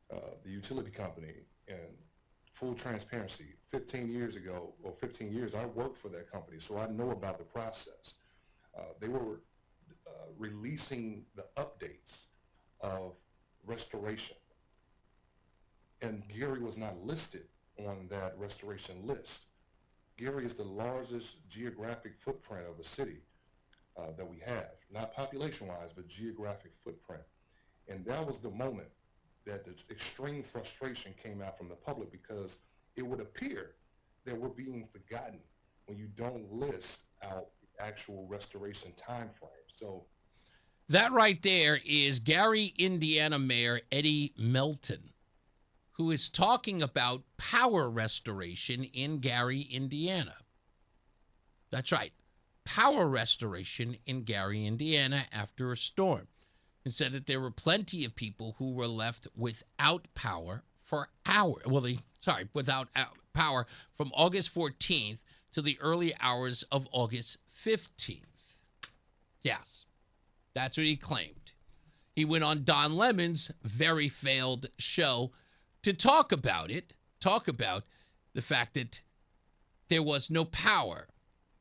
the utility company, and full transparency, 15 years, I worked for that company, so I know about the process. They were releasing the updates of restoration, and Gary was not listed on that restoration list. Gary is the largest geographic footprint of a city that we have, not population-wise, but geographic footprint. And that was the moment that the extreme frustration came out from the public, because it would appear that we're being forgotten when you don't list out the actual restoration time frame. So that right there is Gary, Indiana Mayor Eddie Melton, who is talking about power restoration in Gary, Indiana. That's right. Power restoration in Gary, Indiana after a storm. And said that there were plenty of people who were left without power for hours. Without power from August 14th to the early hours of August 15th. Yes, that's what he claimed. He went on Don Lemon's very failed show to talk about it, talk about the fact that there was no power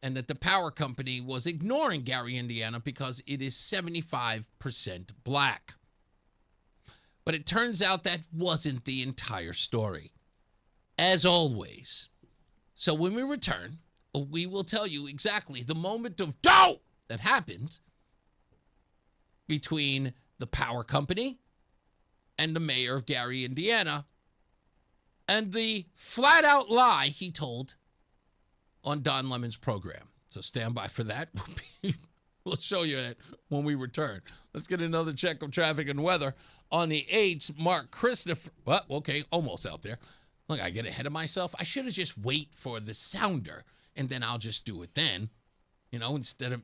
and that the power company was ignoring Gary, Indiana, because it is 75% black. But it turns out that wasn't the entire story, as always. So when we return, we will tell you exactly the moment of dough that happened between the power company and the mayor of Gary, Indiana, and the flat-out lie he told on Don Lemon's program. So stand by for that. We'll show you it when we return. Let's get another check of traffic and weather on the 8th. Mark Christopher. Well, okay, almost out there. Look, I get ahead of myself. I should have just wait for the sounder, and then I'll just do it then. Instead of...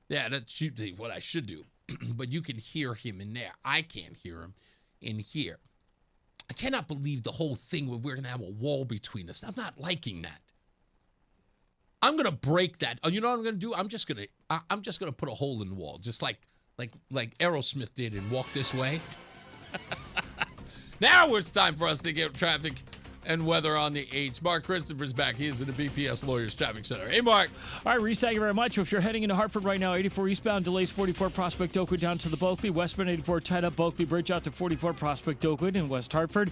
Yeah, that's usually what I should do. But you can hear him in there. I can't hear him in here. I cannot believe the whole thing where we're going to have a wall between us. I'm not liking that. I'm going to break that. You know what I'm going to do? I'm just going to put a hole in the wall, just like Aerosmith did in Walk This Way. Now it's time for us to get traffic and weather on the 8s. Mark Christopher's back. He is in the BPS Lawyers Traffic Center. Hey, Mark. All right, Reese, thank you very much. If you're heading into Hartford right now, 84 eastbound, delays 44 Prospect Oakwood down to the Bulkley. Westbound 84 tied up Bulkley Bridge out to 44 Prospect Oakwood in West Hartford.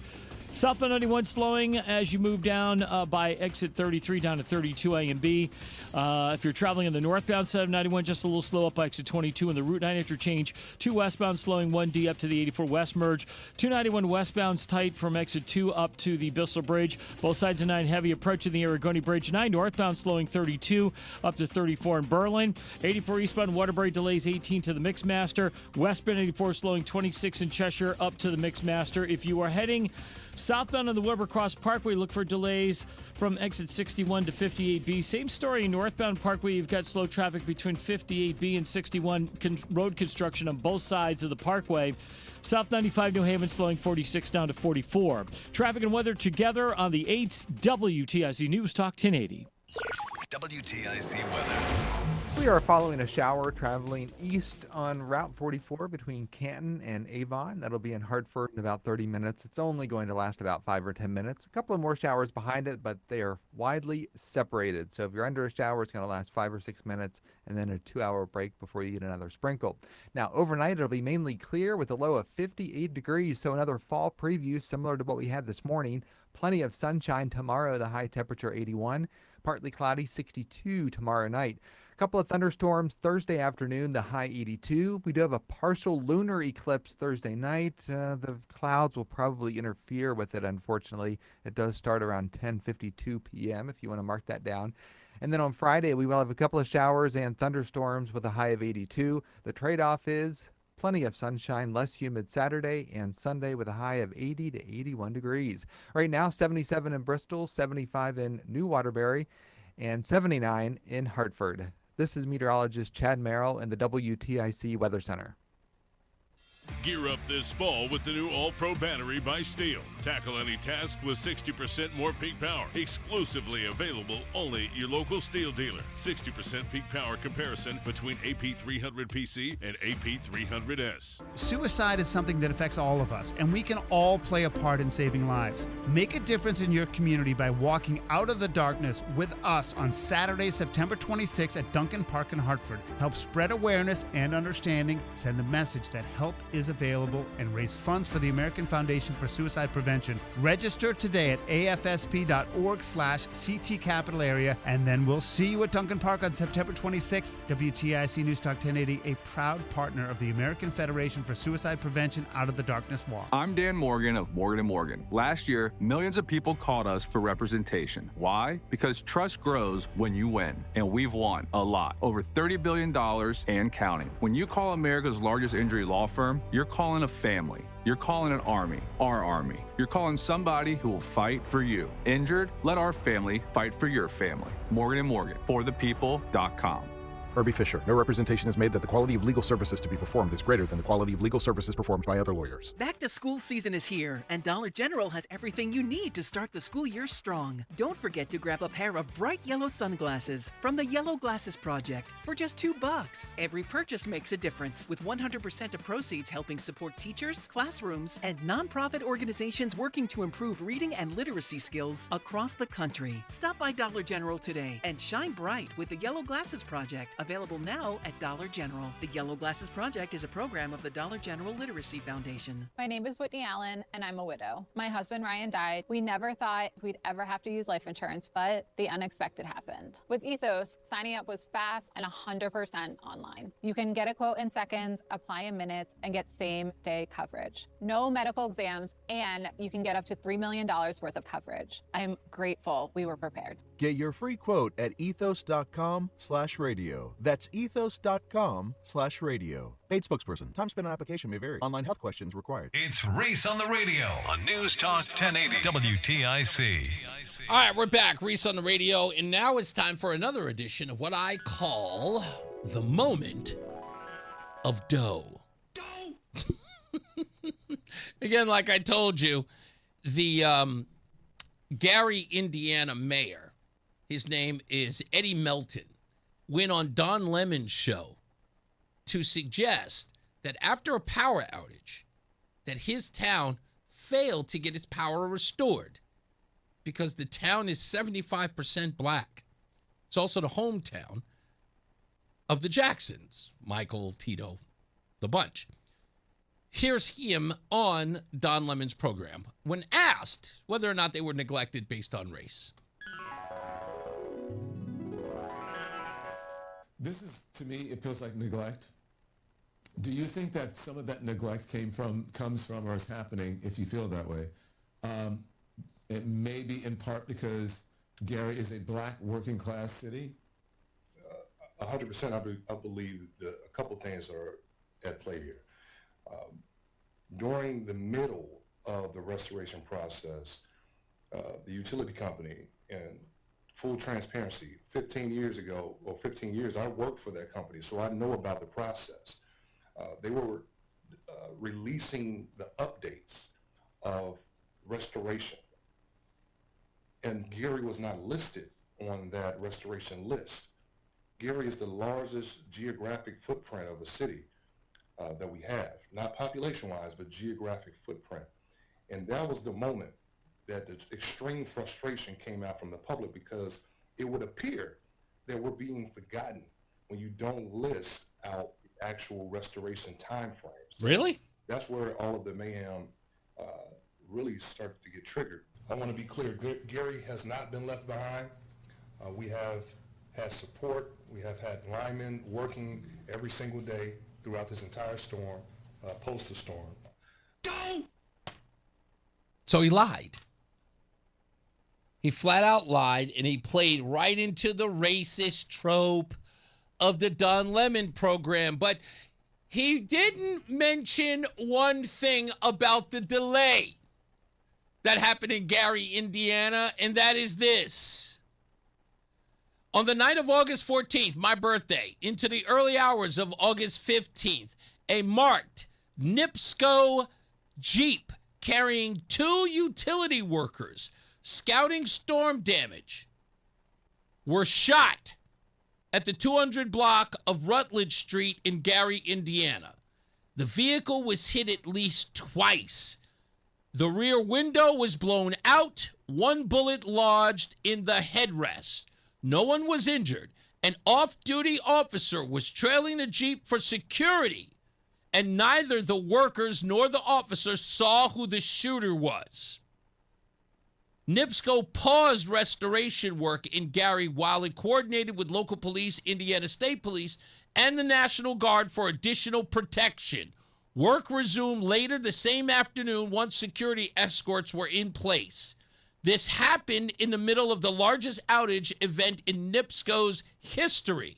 Southbound 91 slowing as you move down by exit 33 down to 32 A and B. If you're traveling on the northbound side of 91, just a little slow up by exit 22 in the Route 9 interchange. 2 westbound slowing 1D up to the 84 West merge. 291 westbound's tight from exit 2 up to the Bissell Bridge. Both sides of 9 heavy approaching the Aragoni Bridge. 9 northbound slowing 32 up to 34 in Berlin. 84 eastbound Waterbury delays 18 to the Mixmaster. Westbound 84 slowing 26 in Cheshire up to the Mixmaster. If you are heading southbound on the Wilbur Cross Parkway, look for delays from exit 61 to 58B. Same story in northbound Parkway. You've got slow traffic between 58B and 61. Road construction on both sides of the Parkway. South 95 New Haven slowing 46 down to 44. Traffic and weather together on the 8th WTIC News Talk 1080. WTIC weather. We are following a shower traveling east on Route 44 between Canton and Avon. That'll be in Hartford in about 30 minutes. It's only going to last about 5 or 10 minutes. A couple of more showers behind it, but they are widely separated. So if you're under a shower, it's going to last 5 or 6 minutes and then a 2-hour break before you get another sprinkle. Now, overnight, it'll be mainly clear with a low of 58 degrees. So another fall preview similar to what we had this morning. Plenty of sunshine tomorrow, the high temperature 81. Partly cloudy, 62 tomorrow night. Couple of thunderstorms Thursday afternoon, the high 82. We do have a partial lunar eclipse Thursday night. The clouds will probably interfere with it, unfortunately. It does start around 10:52 p.m. if you want to mark that down. And then on Friday, we will have a couple of showers and thunderstorms with a high of 82. The trade-off is plenty of sunshine, less humid Saturday and Sunday with a high of 80 to 81 degrees. Right now, 77 in Bristol, 75 in New Waterbury, and 79 in Hartford. This is meteorologist Chad Merrill in the WTIC Weather Center. Gear up this fall with the new All-Pro battery by Steel. Tackle any task with 60% more peak power. Exclusively available only at your local Steel dealer. 60% peak power comparison between AP300PC and AP300S. Suicide is something that affects all of us, and we can all play a part in saving lives. Make a difference in your community by walking out of the darkness with us on Saturday, September 26th at Duncan Park in Hartford. Help spread awareness and understanding. Send the message that help is available and raise funds for the American Foundation for Suicide Prevention. Register today at afsp.org/CT Capital Area, and then we'll see you at Duncan Park on September 26th. WTIC News Talk 1080, a proud partner of the American Federation for Suicide Prevention Out of the Darkness Walk. I'm Dan Morgan of Morgan & Morgan. Last year, millions of people called us for representation. Why? Because trust grows when you win, and we've won a lot. Over $30 billion and counting. When you call America's largest injury law firm, you're calling a family. You're calling an army, our army. You're calling somebody who will fight for you. Injured? Let our family fight for your family. Morgan & Morgan, forthepeople.com. Herbie Fisher. No representation is made that the quality of legal services to be performed is greater than the quality of legal services performed by other lawyers. Back to school season is here, and Dollar General has everything you need to start the school year strong. Don't forget to grab a pair of bright yellow sunglasses from the Yellow Glasses Project for just $2. Every purchase makes a difference, with 100% of proceeds helping support teachers, classrooms, and nonprofit organizations working to improve reading and literacy skills across the country. Stop by Dollar General today and shine bright with the Yellow Glasses Project. Available now at Dollar General. The Yellow Glasses Project is a program of the Dollar General Literacy Foundation. My name is Whitney Allen, and I'm a widow. My husband Ryan died. We never thought we'd ever have to use life insurance, but the unexpected happened. With Ethos, signing up was fast and 100% online. You can get a quote in seconds, apply in minutes, and get same-day coverage. No medical exams, and you can get up to $3 million worth of coverage. I'm grateful we were prepared. Get your free quote at ethos.com/radio. That's ethos.com/radio. Paid spokesperson. Time spent on application may vary. Online health questions required. It's Reese on the radio on News Talk 1080 WTIC. All right, we're back. Reese on the radio, and now it's time for another edition of what I call the moment of dough. Again, like I told you, the Gary, Indiana mayor, his name is Eddie Melton, went on Don Lemon's show to suggest that after a power outage, that his town failed to get its power restored because the town is 75% black. It's also the hometown of the Jacksons, Michael, Tito, the bunch. Here's him on Don Lemon's program when asked whether or not they were neglected based on race. This is, to me, it feels like neglect. Do you think that some of that neglect comes from or is happening, if you feel that way? It may be in part because Gary is a black working class city. 100%. I believe that a couple things are at play here. During the middle of the restoration process, the utility company, and full transparency, 15 years, I worked for that company, so I know about the process. They were releasing the updates of restoration, and Gary was not listed on that restoration list. Gary is the largest geographic footprint of a city that we have, not population-wise, but geographic footprint. And that was the moment that the extreme frustration came out from the public, because it would appear that we're being forgotten when you don't list out the actual restoration time frames. Really? That's where all of the mayhem really started to get triggered. I want to be clear, Gary has not been left behind. We have had support. We have had linemen working every single day throughout this entire storm, post the storm. Go! So he lied. He flat out lied, and he played right into the racist trope of the Don Lemon program. But he didn't mention one thing about the delay that happened in Gary, Indiana, and that is this. On the night of August 14th, my birthday, into the early hours of August 15th, a marked NIPSCO Jeep carrying 2 utility workers scouting storm damage were shot at the 200 block of Rutledge Street in Gary, Indiana. The vehicle was hit at least twice. The rear window was blown out, 1 bullet lodged in the headrest. No one was injured. An off-duty officer was trailing the Jeep for security, and neither the workers nor the officers saw who the shooter was. NIPSCO paused restoration work in Gary while it coordinated with local police, Indiana State Police, and the National Guard for additional protection. Work resumed later the same afternoon once security escorts were in place. This happened in the middle of the largest outage event in NIPSCO's history.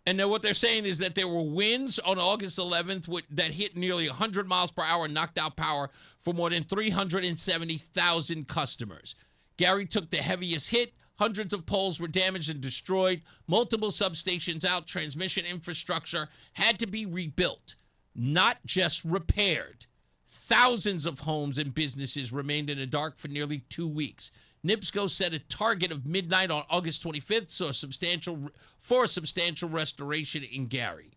And then what they're saying is that there were winds on August 11th that hit nearly 100 miles per hour and knocked out power for more than 370,000 customers. Gary took the heaviest hit. Hundreds of poles were damaged and destroyed. Multiple substations out. Transmission infrastructure had to be rebuilt, not just repaired. Thousands of homes and businesses remained in the dark for nearly 2 weeks. NIPSCO set a target of midnight on August 25th for a substantial restoration in Gary.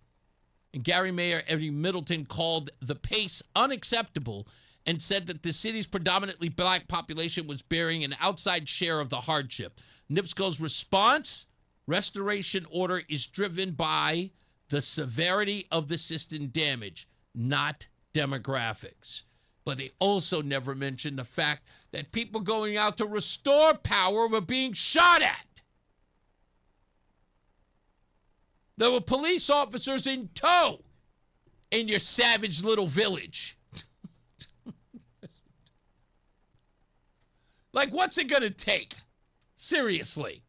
And Gary Mayor Eddie Middleton called the pace unacceptable and said that the city's predominantly black population was bearing an outside share of the hardship. NIPSCO's response, restoration order, is driven by the severity of the system damage, not demographics. But they also never mentioned the fact that people going out to restore power were being shot at. There were police officers in tow in your savage little village. Like, what's it going to take? Seriously.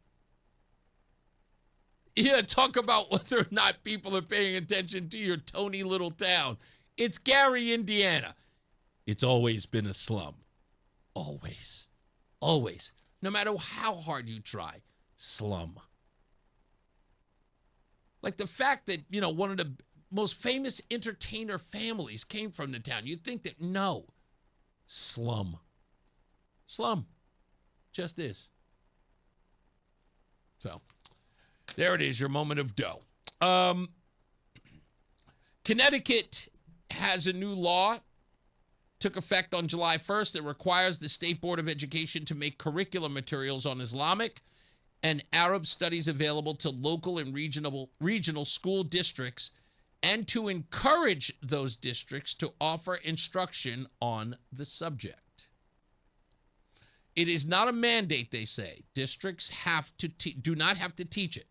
Yeah, talk about whether or not people are paying attention to your Tony little town. It's Gary, Indiana. It's always been a slum. Always. Always. No matter how hard you try. Slum. Like the fact that, one of the most famous entertainer families came from the town. You'd think that, no. Slum. Slum. Just is. So, there it is, your moment of dough. Connecticut has a new law. Took effect on July 1st that requires the State Board of Education to make curriculum materials on Islamic and Arab studies available to local and regional school districts and to encourage those districts to offer instruction on the subject. It is not a mandate, they say. Districts do not have to teach it.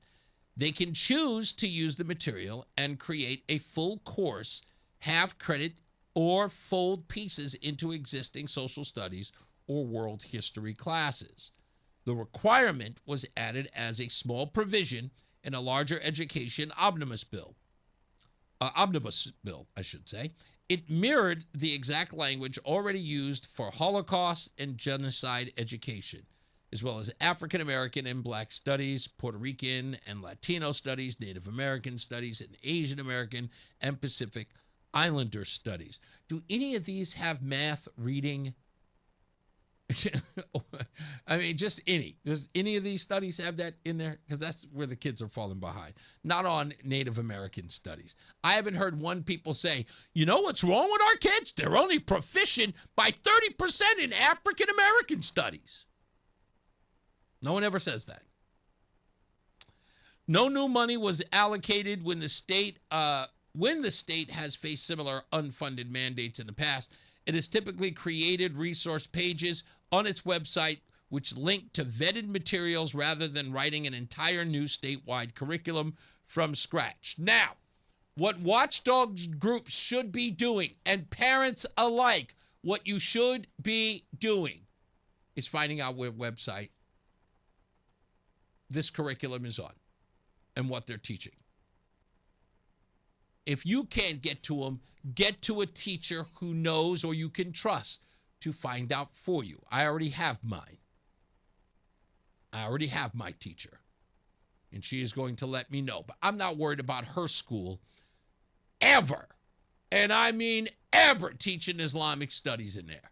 They can choose to use the material and create a full course, half credit, or fold pieces into existing social studies or world history classes. The requirement was added as a small provision in a larger education omnibus bill, I should say. It mirrored the exact language already used for Holocaust and genocide education, as well as African American and Black studies, Puerto Rican and Latino studies, Native American studies, and Asian American and Pacific Islander studies. Do any of these have math, reading? I mean, just any. Does any of these studies have that in there? Because that's where the kids are falling behind. Not on Native American studies. I haven't heard one people say, you know what's wrong with our kids? They're only proficient by 30% in African American studies. No one ever says that. No new money was allocated when the state has faced similar unfunded mandates in the past. It has typically created resource pages on its website which link to vetted materials rather than writing an entire new statewide curriculum from scratch. Now, what watchdog groups should be doing, and parents alike, what you should be doing is finding out what website this curriculum is on and what they're teaching. If you can't get to them, get to a teacher who knows or you can trust to find out for you. I already have mine. I already have my teacher. And she is going to let me know. But I'm not worried about her school ever. And I mean ever teaching Islamic studies in there.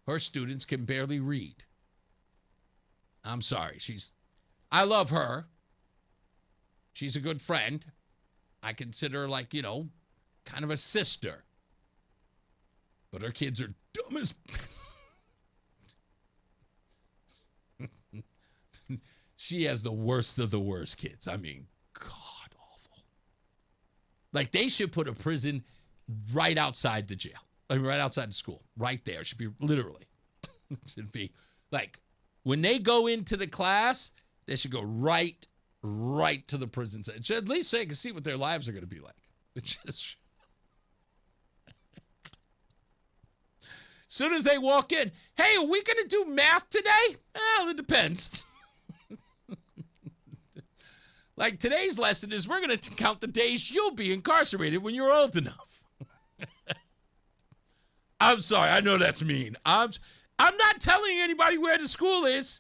Her students can barely read. I'm sorry. I love her. She's a good friend. I consider her like, kind of a sister. But her kids are dumb as... She has the worst of the worst kids. I mean, God awful. Like, they should put a prison right outside the jail. I mean, right outside the school. Right there. It should be literally. It should be like, when they go into the class, they should go right to the prison. At least so they can see what their lives are going to be like. It's just... As soon as they walk in, hey, are we going to do math today? Well, it depends. Like, today's lesson is we're going to count the days you'll be incarcerated when you're old enough. I'm sorry. I know that's mean. I'm not telling anybody where the school is.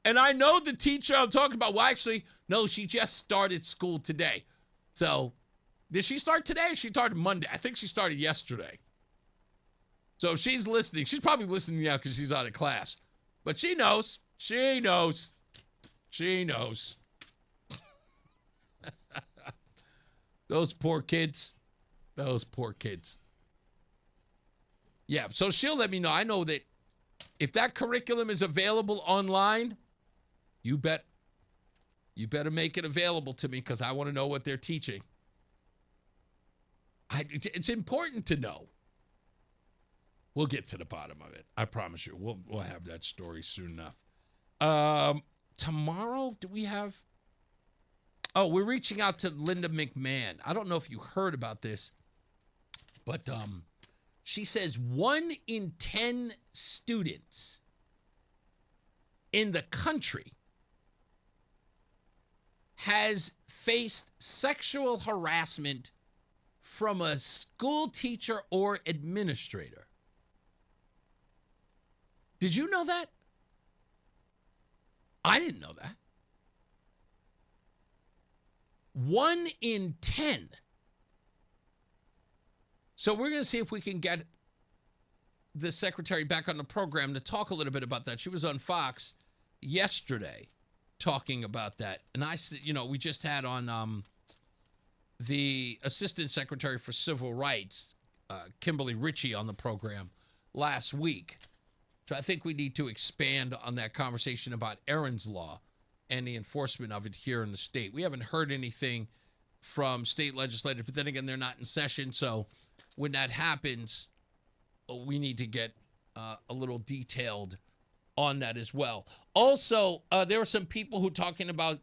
And I know the teacher I'm talking about. Well, actually, no, she just started school today. So, did she start today or she started Monday? I think she started yesterday. So, if she's listening, she's probably listening now because she's out of class. But she knows. She knows. She knows. Those poor kids. Those poor kids. Yeah, so she'll let me know. I know that if that curriculum is available online, you better make it available to me because I want to know what they're teaching. It's important to know. We'll get to the bottom of it. I promise you. We'll have that story soon enough. Tomorrow, do we have... Oh, we're reaching out to Linda McMahon. I don't know if you heard about this, but she says 1 in 10 students in the country has faced sexual harassment from a school teacher or administrator. Did you know that? I didn't know that. 1 in 10. So we're going to see if we can get the secretary back on the program to talk a little bit about that. She was on Fox yesterday talking about that. And I said, we just had on the Assistant Secretary for Civil Rights, Kimberly Ritchie, on the program last week. So I think we need to expand on that conversation about Aaron's Law and the enforcement of it here in the state. We haven't heard anything from state legislators. But then again, they're not in session. So when that happens, we need to get a little detailed on that as well. Also, there were some people who talking about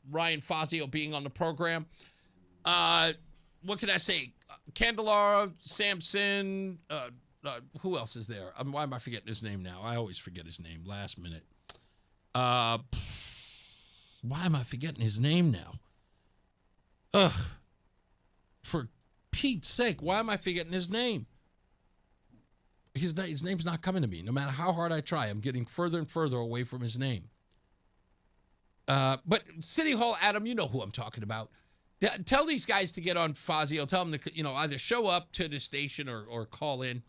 Ryan Fazio being on the program. What can I say? Candelara, Sampson, who else is there? Why am I forgetting his name now? I always forget his name last minute. Why am I forgetting his name now? For Pete's sake, why am I forgetting his name? His name's not coming to me. No matter how hard I try, I'm getting further and further away from his name. But City Hall, Adam, you know who I'm talking about. Tell these guys to get on Fazio. Tell them to, either show up to the station or call in.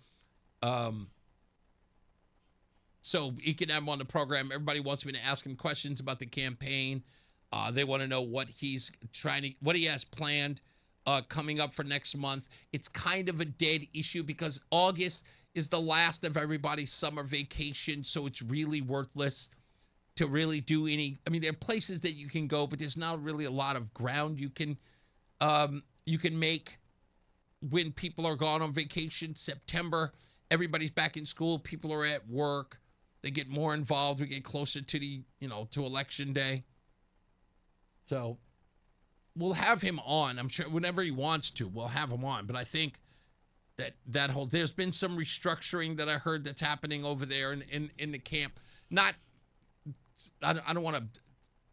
So he can have him on the program. Everybody wants me to ask him questions about the campaign. They want to know what he has planned coming up for next month. It's kind of a dead issue because August is the last of everybody's summer vacation, so it's really worthless to really do any. I mean, there are places that you can go, but there's not really a lot of ground you can make when people are gone on vacation. September, everybody's back in school, people are at work, they get more involved, we get closer to to election day. So we'll have him on. I'm sure whenever he wants to, we'll have him on. But I think there's been some restructuring that I heard that's happening over there in the camp. I don't want to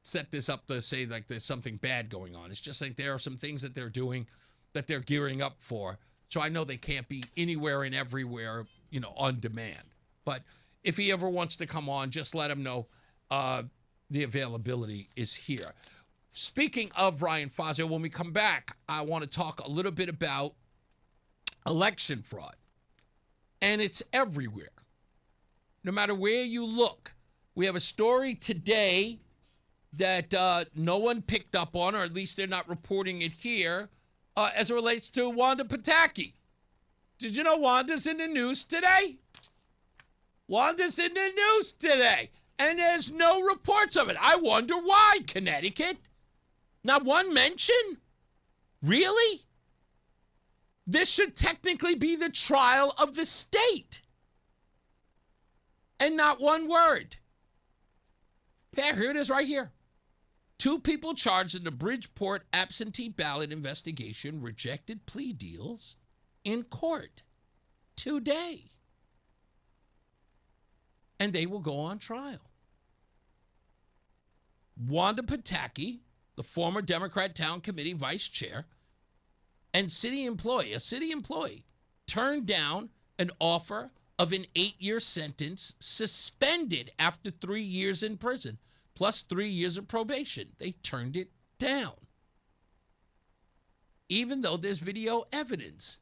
set this up to say like there's something bad going on. It's just like there are some things that they're doing that they're gearing up for. So I know they can't be anywhere and everywhere, on demand. But if he ever wants to come on, just let him know the availability is here. Speaking of Ryan Fazio, when we come back, I want to talk a little bit about election fraud. And it's everywhere. No matter where you look. We have a story today that no one picked up on, or at least they're not reporting it here, as it relates to Wanda Pataki. Did you know Wanda's in the news today? Wanda's in the news today, and there's no reports of it. I wonder why, Connecticut. Not one mention? Really? This should technically be the trial of the state. And not one word. Yeah, here it is right here. 2 people charged in the Bridgeport absentee ballot investigation rejected plea deals in court today. And they will go on trial. Wanda Pataki, the former Democrat Town Committee vice chair, and a city employee, turned down an offer of an 8-year sentence, suspended after 3 years in prison, plus 3 years of probation. They turned it down. Even though there's video evidence,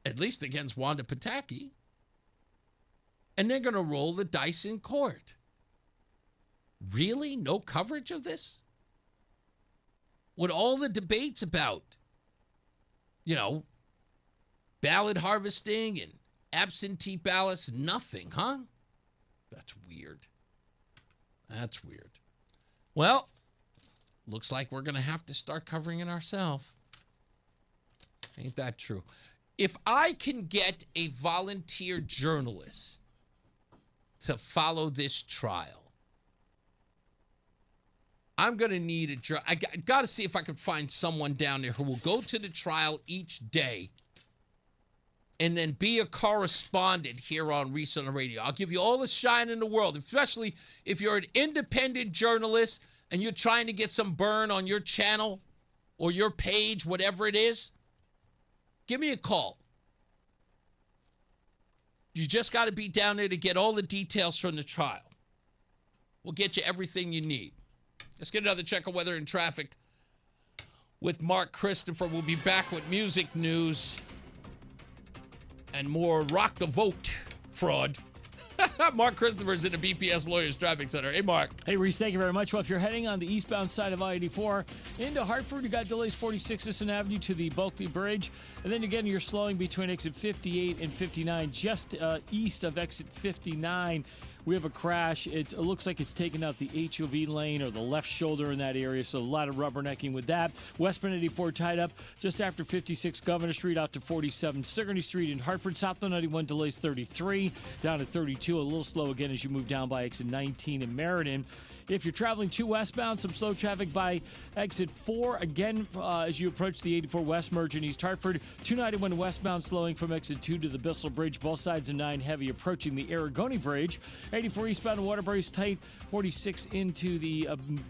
at least against Wanda Pataki, and they're going to roll the dice in court. Really? No coverage of this? With all the debates about, ballot harvesting and absentee ballots, nothing, huh? That's weird. That's weird. Well, looks like we're going to have to start covering it ourselves. Ain't that true? If I can get a volunteer journalist to follow this trial, I'm going to need I got to see if I can find someone down there who will go to the trial each day and then be a correspondent here on Reese on the radio. I'll give you all the shine in the world, especially if you're an independent journalist and you're trying to get some burn on your channel or your page, whatever it is. Give me a call. You just got to be down there to get all the details from the trial. We'll get you everything you need. Let's get another check of weather and traffic with Mark Christopher. We'll be back with music news and more rock the vote fraud. Mark Christopher's in the BPS Lawyers Traffic Center. Hey, Mark. Hey, Reese, thank you very much. Well, if you're heading on the eastbound side of I-84 into Hartford, you got delays 46 Sisson Avenue to the Bulkley Bridge. And then again, you're slowing between exit 58 and 59, just east of exit 59. we have a crash. It looks like it's taken out the HOV lane or the left shoulder in that area, so a lot of rubbernecking with that. Westbound 84 tied up just after 56 Governor Street out to 47 Sigourney Street in Hartford. Southbound 91 delays 33 down to 32. A little slow again as you move down by exit 19 in Meriden. If you're traveling to westbound, some slow traffic by exit 4. Again, as you approach the 84 West merge in East Hartford. 291 westbound slowing from exit 2 to the Bissell Bridge. Both sides of 9 heavy approaching the Aragoni Bridge. 84 eastbound Waterbury's tight. 46 into the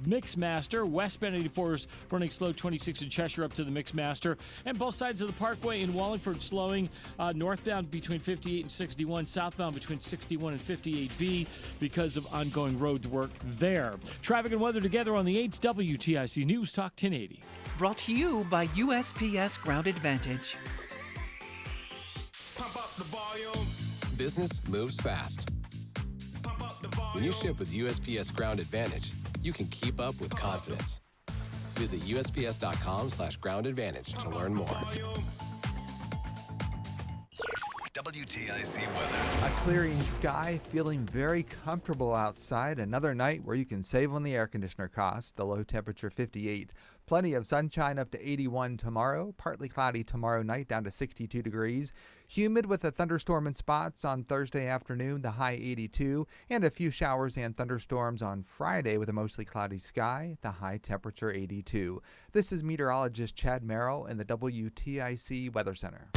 Mixmaster. Westbound 84 is running slow. 26 in Cheshire up to the Mixmaster. And both sides of the Parkway in Wallingford slowing. Northbound between 58 and 61. Southbound between 61 and 58B because of ongoing road work there. Traffic and weather together on the 8th WTIC News Talk 1080. Brought to you by USPS Ground Advantage. Pump up the volume. Business moves fast. Pump up the volume. When you ship with USPS Ground Advantage, you can keep up with confidence. Visit USPS.com/Ground Advantage to learn more. WTIC weather. A clearing sky, feeling very comfortable outside. Another night where you can save on the air conditioner cost. The low temperature 58. Plenty of sunshine up to 81 tomorrow. Partly cloudy tomorrow night down to 62 degrees. Humid with a thunderstorm in spots on Thursday afternoon, the high 82. And a few showers and thunderstorms on Friday with a mostly cloudy sky, the high temperature 82. This is meteorologist Chad Merrill in the WTIC Weather Center.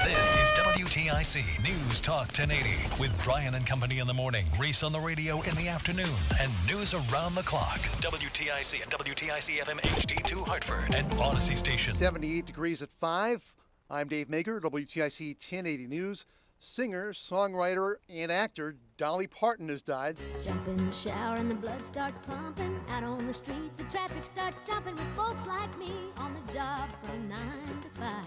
This is WTIC News Talk 1080 with Brian and Company in the morning, Reese on the radio in the afternoon, and news around the clock. WTIC and WTIC FM HD2 Hartford and Odyssey Station. 78 degrees at 5. I'm Dave Maker, WTIC 1080 News. Singer, songwriter, and actor Dolly Parton has died. Jump in the shower and the blood starts pumping. Out on the streets, the traffic starts jumping with folks like me on the job from 9 to 5.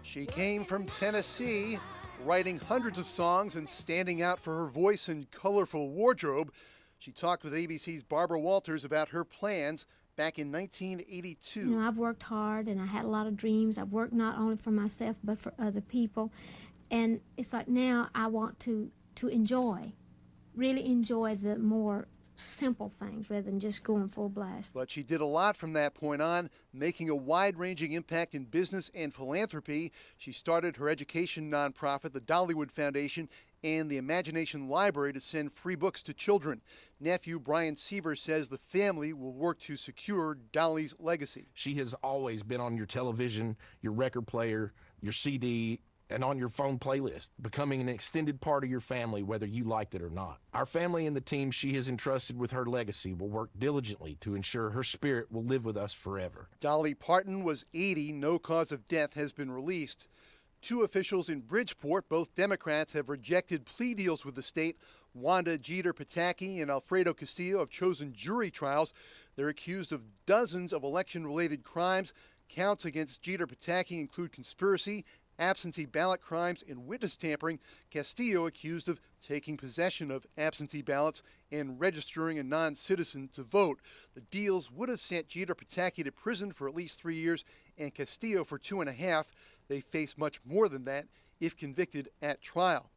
She came from Tennessee, writing hundreds of songs and standing out for her voice and colorful wardrobe. She talked with ABC's Barbara Walters about her plans back in 1982. You know, I've worked hard and I had a lot of dreams. I've worked not only for myself but for other people. And it's like now I want to enjoy, really enjoy the more simple things rather than just going full blast. But she did a lot from that point on, making a wide-ranging impact in business and philanthropy. She started her education nonprofit, the Dollywood Foundation, and the Imagination Library to send free books to children. Nephew Brian Seaver says the family will work to secure Dolly's legacy. She has always been on your television, your record player, your CD, and on your phone playlist, becoming an extended part of your family, whether you liked it or not. Our family and the team she has entrusted with her legacy will work diligently to ensure her spirit will live with us forever. Dolly Parton was 80. No cause of death has been released. Two officials in Bridgeport, both Democrats, have rejected plea deals with the state. Wanda Jeter Pataki and Alfredo Castillo have chosen jury trials. They're accused of dozens of election-related crimes. Counts against Jeter Pataki include conspiracy, absentee ballot crimes, and witness tampering. Castillo accused of taking possession of absentee ballots and registering a non-citizen to vote. The deals would have sent Jeter Pataki to prison for at least 3 years and Castillo for 2.5. They face much more than that if convicted at trial.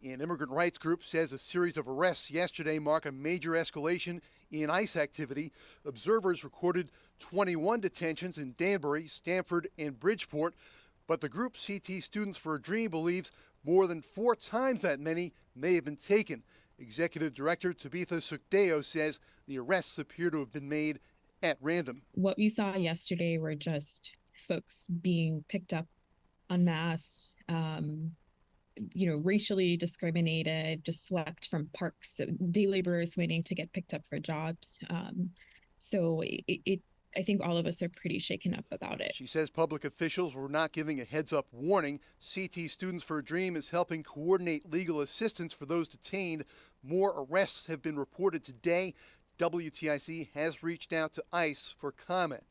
An immigrant rights group says a series of arrests yesterday mark a major escalation in ICE activity. Observers recorded 21 detentions in Danbury, Stamford, and Bridgeport. But the group CT Students for a Dream believes more than 4 times that many may have been taken. Executive Director Tabitha Sukdeo says the arrests appear to have been made at random. What we saw yesterday were just folks being picked up en masse, racially discriminated, just swept from parks, day laborers waiting to get picked up for jobs. I think all of us are pretty shaken up about it. She says public officials were not giving a heads-up warning. CT Students for a Dream is helping coordinate legal assistance for those detained. More arrests have been reported today. WTIC has reached out to ICE for comment.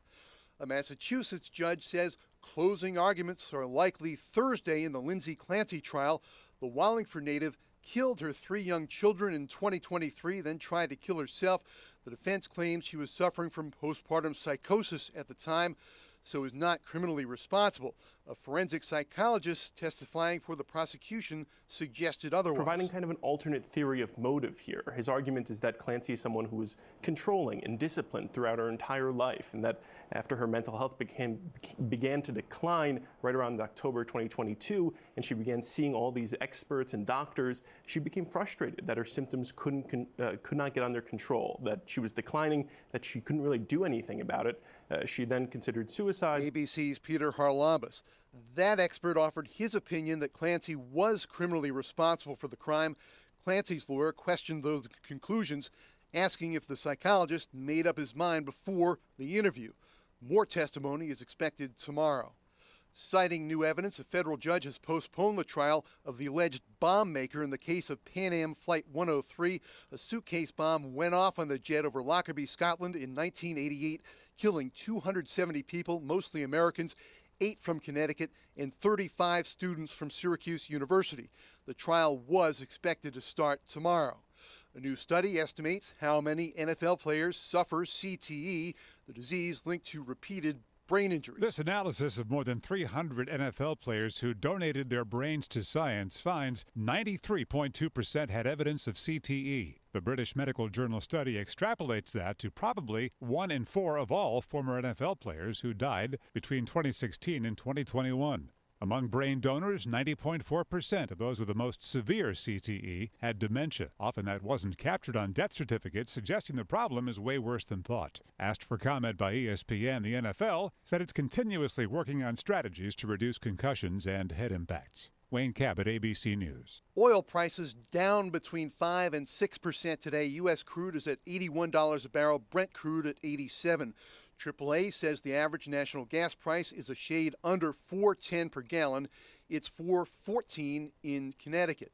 A Massachusetts judge says closing arguments are likely Thursday in the Lindsay Clancy trial. The Wallingford native killed her 3 young children in 2023, then tried to kill herself. The defense claims she was suffering from postpartum psychosis at the time, so is not criminally responsible. A forensic psychologist testifying for the prosecution suggested otherwise. Providing kind of an alternate theory of motive here. His argument is that Clancy is someone who was controlling and disciplined throughout her entire life, and that after her mental health began to decline right around October 2022, and she began seeing all these experts and doctors, she became frustrated that her symptoms could not get under control, that she was declining, that she couldn't really do anything about it. She then considered suicide. ABC's Peter Harlambous. That expert offered his opinion that Clancy was criminally responsible for the crime. Clancy's lawyer questioned those conclusions, asking if the psychologist made up his mind before the interview. More testimony is expected tomorrow. Citing new evidence, a federal judge has postponed the trial of the alleged bomb maker in the case of Pan Am Flight 103. A suitcase bomb went off on the jet over Lockerbie, Scotland in 1988, killing 270 people, mostly Americans, 8 from Connecticut, and 35 students from Syracuse University. The trial was expected to start tomorrow. A new study estimates how many NFL players suffer CTE, the disease linked to repeated brain injuries. This analysis of more than 300 NFL players who donated their brains to science finds 93.2% had evidence of CTE. The British Medical Journal study extrapolates that to probably 1 in 4 of all former NFL players who died between 2016 and 2021. Among brain donors, 90.4% of those with the most severe CTE had dementia. Often that wasn't captured on death certificates, suggesting the problem is way worse than thought. Asked for comment by ESPN, the NFL said it's continuously working on strategies to reduce concussions and head impacts. Wayne Cabot, ABC News. Oil prices down between 5 and 6% today. U.S. crude is at $81 a barrel, Brent crude at $87. AAA says the average national gas price is a shade under $4.10 per gallon. It's $4.14 in Connecticut.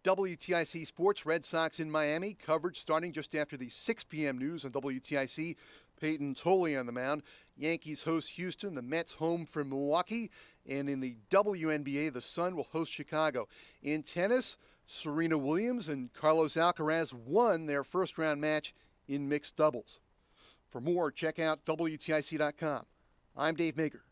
WTIC Sports, Red Sox in Miami. Coverage starting just after the 6 p.m. news on WTIC. Peyton Tolley on the mound. Yankees host Houston. The Mets home from Milwaukee. And in the WNBA, the Sun will host Chicago. In tennis, Serena Williams and Carlos Alcaraz won their first-round match in mixed doubles. For more, check out WTIC.com. I'm Dave Maker,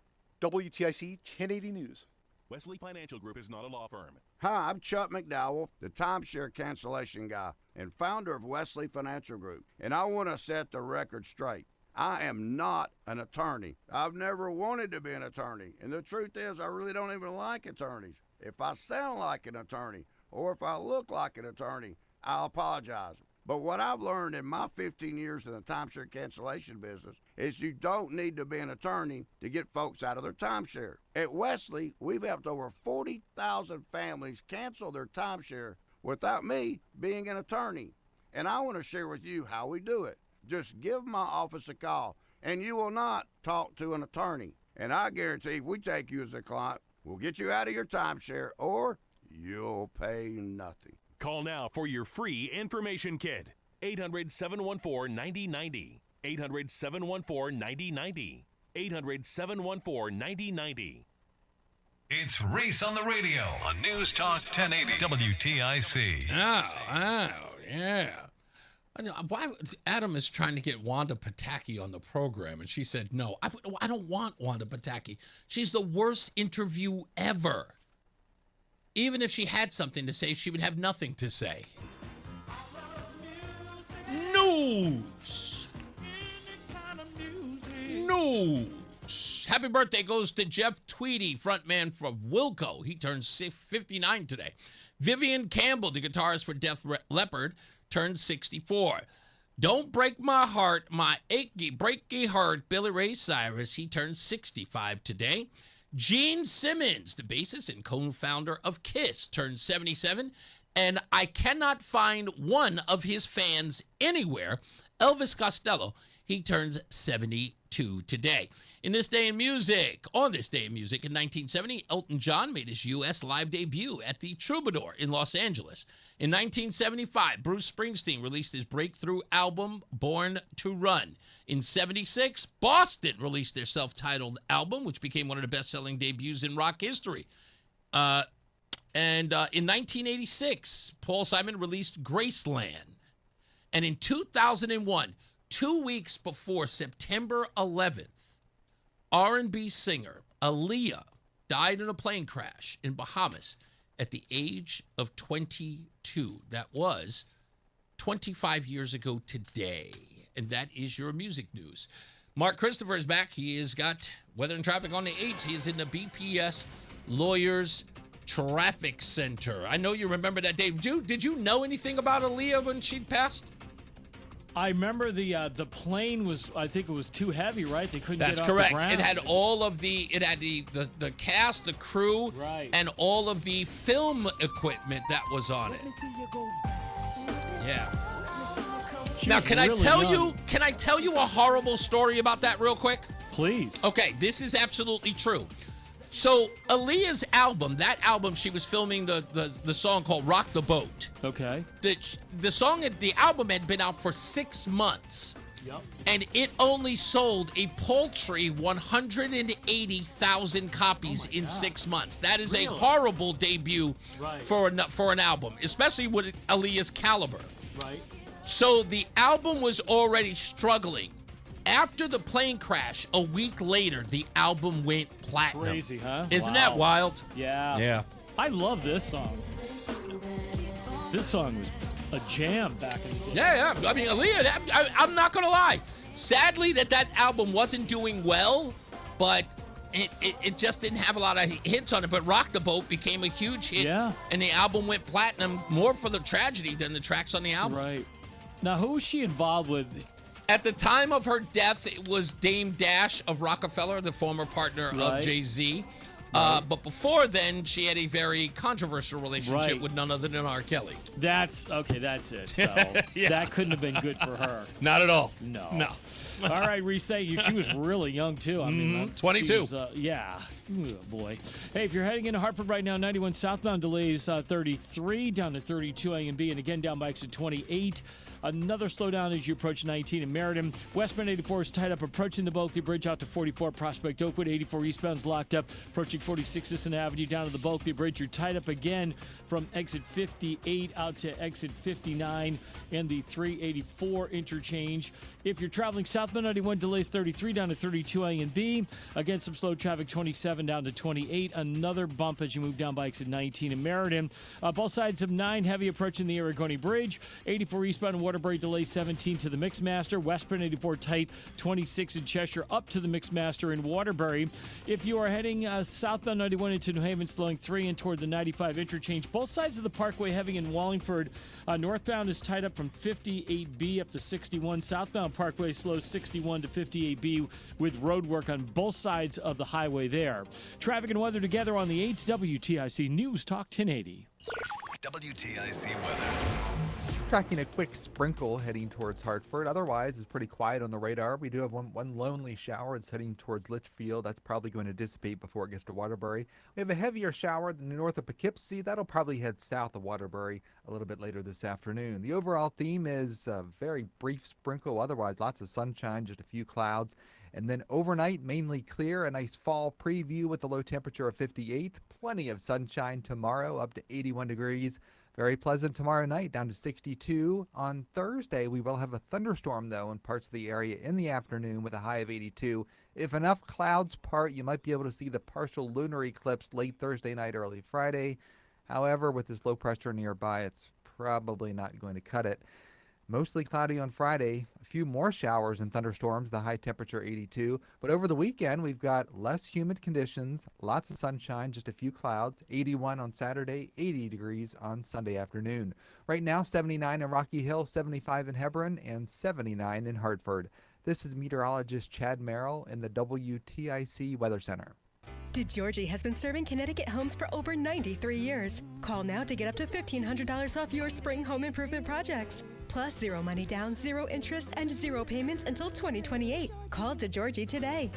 WTIC 1080 News. Wesley Financial Group is not a law firm. Hi, I'm Chuck McDowell, the timeshare cancellation guy and founder of Wesley Financial Group, and I want to set the record straight. I am not an attorney. I've never wanted to be an attorney, and the truth is I really don't even like attorneys. If I sound like an attorney or if I look like an attorney, I'll apologize. But what I've learned in my 15 years in the timeshare cancellation business is you don't need to be an attorney to get folks out of their timeshare. At Wesley, we've helped over 40,000 families cancel their timeshare without me being an attorney. And I want to share with you how we do it. Just give my office a call, and you will not talk to an attorney. And I guarantee if we take you as a client, we'll get you out of your timeshare, or you'll pay nothing. Call now for your free information kit. 800-714-9090. 800-714-9090. 800-714-9090. It's Reese on the radio on News Talk 1080 WTIC. Oh, yeah. Why Adam is trying to get Wanda Pataki on the program, and she said no. I don't want Wanda Pataki. She's the worst interview ever. Even if she had something to say, she would have nothing to say. News. Happy birthday goes to Jeff Tweedy, frontman for Wilco. He turns 59 today. Vivian Campbell, the guitarist for Def Leppard, turned 64. Don't break my heart, my achy, breaky heart, Billy Ray Cyrus. He turned 65 today. Gene Simmons, the bassist and co-founder of Kiss, turned 77. And I cannot find one of his fans anywhere. Elvis Costello, he turns 72 today. On this day in music, in 1970, Elton John made his U.S. live debut at the Troubadour in Los Angeles. In 1975, Bruce Springsteen released his breakthrough album, Born to Run. In 76, Boston released their self-titled album, which became one of the best-selling debuts in rock history. In 1986, Paul Simon released Graceland. And in 2001, 2 weeks before September 11th, R&B singer Aaliyah died in a plane crash in Bahamas at the age of 22. That was 25 years ago today. And that is your music news. Mark Christopher is back. He has got weather and traffic on the 8s. He is in the BPS Lawyers Traffic Center. I know you remember that day. Did you know anything about Aaliyah when she'd passed? I remember the plane was, I think it was too heavy, right? They couldn't That's get off correct. the ground. It had all of the cast, the crew, right, and all of the film equipment that was on it. Yeah. Now, can I tell you a horrible story about that real quick? Please. Okay, this is absolutely true. So Aaliyah's album, that album, she was filming the song called Rock the Boat. Okay. The album had been out for 6 months. Yep. And it only sold a paltry 180,000 copies in 6 months. That is a horrible debut for an album, especially with Aaliyah's caliber. Right. So the album was already struggling. After the plane crash, a week later, the album went platinum. Crazy, huh? Isn't that wild? Yeah. Yeah. I love this song. This song was a jam back in the day. Yeah. I mean, Aaliyah, I'm not going to lie. Sadly, that album wasn't doing well, but it just didn't have a lot of hits on it. But Rock the Boat became a huge hit. Yeah. And the album went platinum more for the tragedy than the tracks on the album. Right. Now, who was she involved with? At the time of her death, it was Dame Dash of Rockefeller, the former partner of Jay-Z. But before then, she had a very controversial relationship with none other than R. Kelly. That's it. So that couldn't have been good for her. Not at all. No. No. All right, Reese, thank you. She was really young, too. I mean, 22. Yeah. Ooh, boy. Hey, if you're heading into Hartford right now, 91 southbound delays 33 down to 32 A and B, and again down by exit 28. Another slowdown as you approach 19 in Meriden. Westbound 84 is tied up approaching the Bulkley Bridge out to 44 Prospect Oakwood. 84 eastbound is locked up approaching 46 Sisson Avenue down to the Bulkley Bridge. You're tied up again from exit 58 out to exit 59 and the 384 interchange. If you're traveling southbound 91, delays 33 down to 32 A and B. Again, some slow traffic 27 down to 28. Another bump as you move down by exit 19 in Meriden. Both sides of 9 heavy approaching the Aragoni Bridge. 84 eastbound in Waterbury delays 17 to the Mixmaster. Westbound 84 tight 26 in Cheshire up to the Mixmaster in Waterbury. If you are heading southbound 91 into New Haven, slowing 3 and toward the 95 interchange. Both sides of the Parkway heavy in Wallingford. Northbound is tied up from 58B up to 61. Southbound Parkway slows 61 to 58B with road work on both sides of the highway there. Traffic and weather together on the 8s. WTIC News Talk 1080. WTIC weather. Tracking a quick sprinkle heading towards Hartford. Otherwise, it's pretty quiet on the radar. We do have one lonely shower. It's heading towards Litchfield. That's probably going to dissipate before it gets to Waterbury. We have a heavier shower north of Poughkeepsie. That'll probably head south of Waterbury a little bit later this afternoon. The overall theme is a very brief sprinkle. Otherwise, lots of sunshine, just a few clouds. And then overnight, mainly clear, a nice fall preview with a low temperature of 58. Plenty of sunshine tomorrow, up to 81 degrees. Very pleasant tomorrow night, down to 62. On Thursday, we will have a thunderstorm, though, in parts of the area in the afternoon with a high of 82. If enough clouds part, you might be able to see the partial lunar eclipse late Thursday night, early Friday. However, with this low pressure nearby, it's probably not going to cut it. Mostly cloudy on Friday, a few more showers and thunderstorms, the high temperature 82. But over the weekend, we've got less humid conditions, lots of sunshine, just a few clouds, 81 on Saturday, 80 degrees on Sunday afternoon. Right now, 79 in Rocky Hill, 75 in Hebron, and 79 in Hartford. This is meteorologist Chad Merrill in the WTIC Weather Center. DeGiorgi has been serving Connecticut homes for over 93 years. Call now to get up to $1,500 off your spring home improvement projects. Plus, zero money down, zero interest, and zero payments until 2028. Call DeGiorgi today.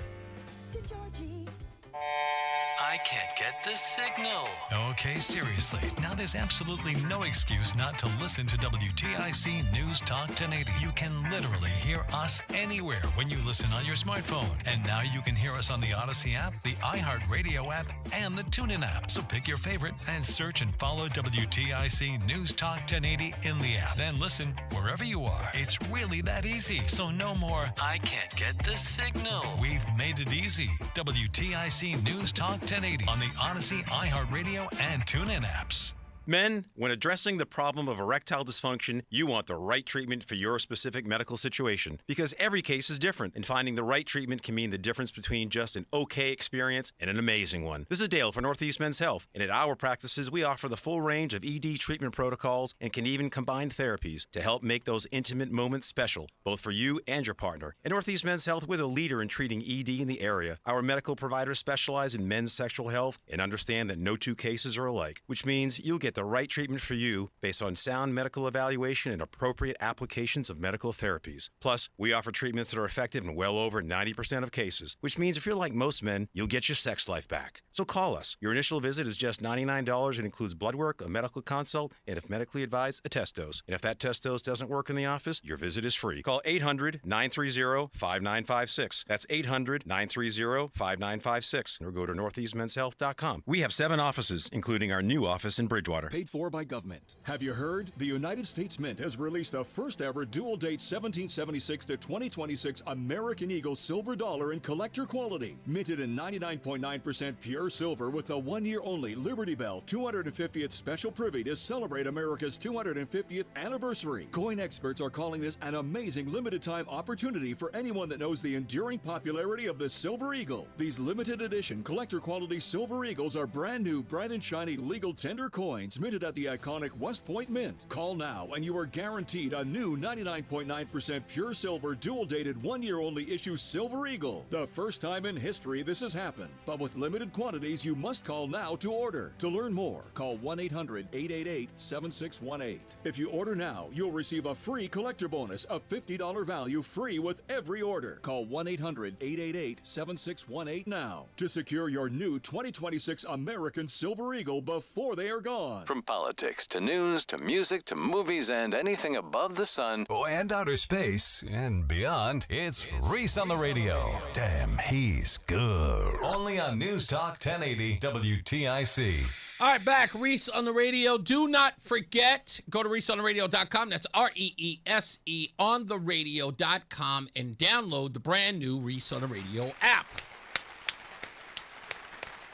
I can't get the signal. Okay, seriously. Now there's absolutely no excuse not to listen to WTIC News Talk 1080. You can literally hear us anywhere when you listen on your smartphone. And now you can hear us on the Odyssey app, the iHeartRadio app, and the TuneIn app. So pick your favorite and search and follow WTIC News Talk 1080 in the app. Then listen wherever you are. It's really that easy. So no more, I can't get the signal. We've made it easy. WTIC News Talk 1080 1080 on the Odyssey, iHeartRadio, and TuneIn apps. Men, when addressing the problem of erectile dysfunction, you want the right treatment for your specific medical situation. Because every case is different, and finding the right treatment can mean the difference between just an okay experience and an amazing one. This is Dale for Northeast Men's Health, and at our practices, we offer the full range of ED treatment protocols and can even combine therapies to help make those intimate moments special, both for you and your partner. At Northeast Men's Health, we're the leader in treating ED in the area. Our medical providers specialize in men's sexual health and understand that no two cases are alike, which means you'll get the right treatment for you based on sound medical evaluation and appropriate applications of medical therapies. Plus, we offer treatments that are effective in well over 90% of cases, which means if you're like most men, you'll get your sex life back. So call us. Your initial visit is just $99 and includes blood work, a medical consult, and if medically advised, a test dose. And if that test dose doesn't work in the office, your visit is free. Call 800-930-5956. That's 800-930-5956. Or go to northeastmenshealth.com. We have 7 offices, including our new office in Bridgewater. Paid for by government. Have you heard? The United States Mint has released the first ever dual date 1776 to 2026 American Eagle silver dollar in collector quality. Minted in 99.9% pure silver with a 1-year only Liberty Bell 250th special privy to celebrate America's 250th anniversary. Coin experts are calling this an amazing limited time opportunity for anyone that knows the enduring popularity of the Silver Eagle. These limited edition collector quality Silver Eagles are brand new, bright and shiny legal tender coins minted at the iconic West Point Mint. Call now and you are guaranteed a new 99.9% pure silver dual dated 1-year only issue Silver Eagle. The first time in history this has happened, but with limited quantities you must call now to order. To learn more, call 1-800-888-7618. If you order now, you'll receive a free collector bonus of $50 value free with every order. Call 1-800-888-7618 now to secure your new 2026 American Silver Eagle before they are gone. From politics to news to music to movies and anything above the sun and outer space and beyond, it's Reese on the radio. Damn, he's good. Only on News Talk 1080 WTIC. All right, back. Reese on the radio. Do not forget, go to reeseontheradio.com. That's REESE on the radio.com and download the brand new Reese on the Radio app.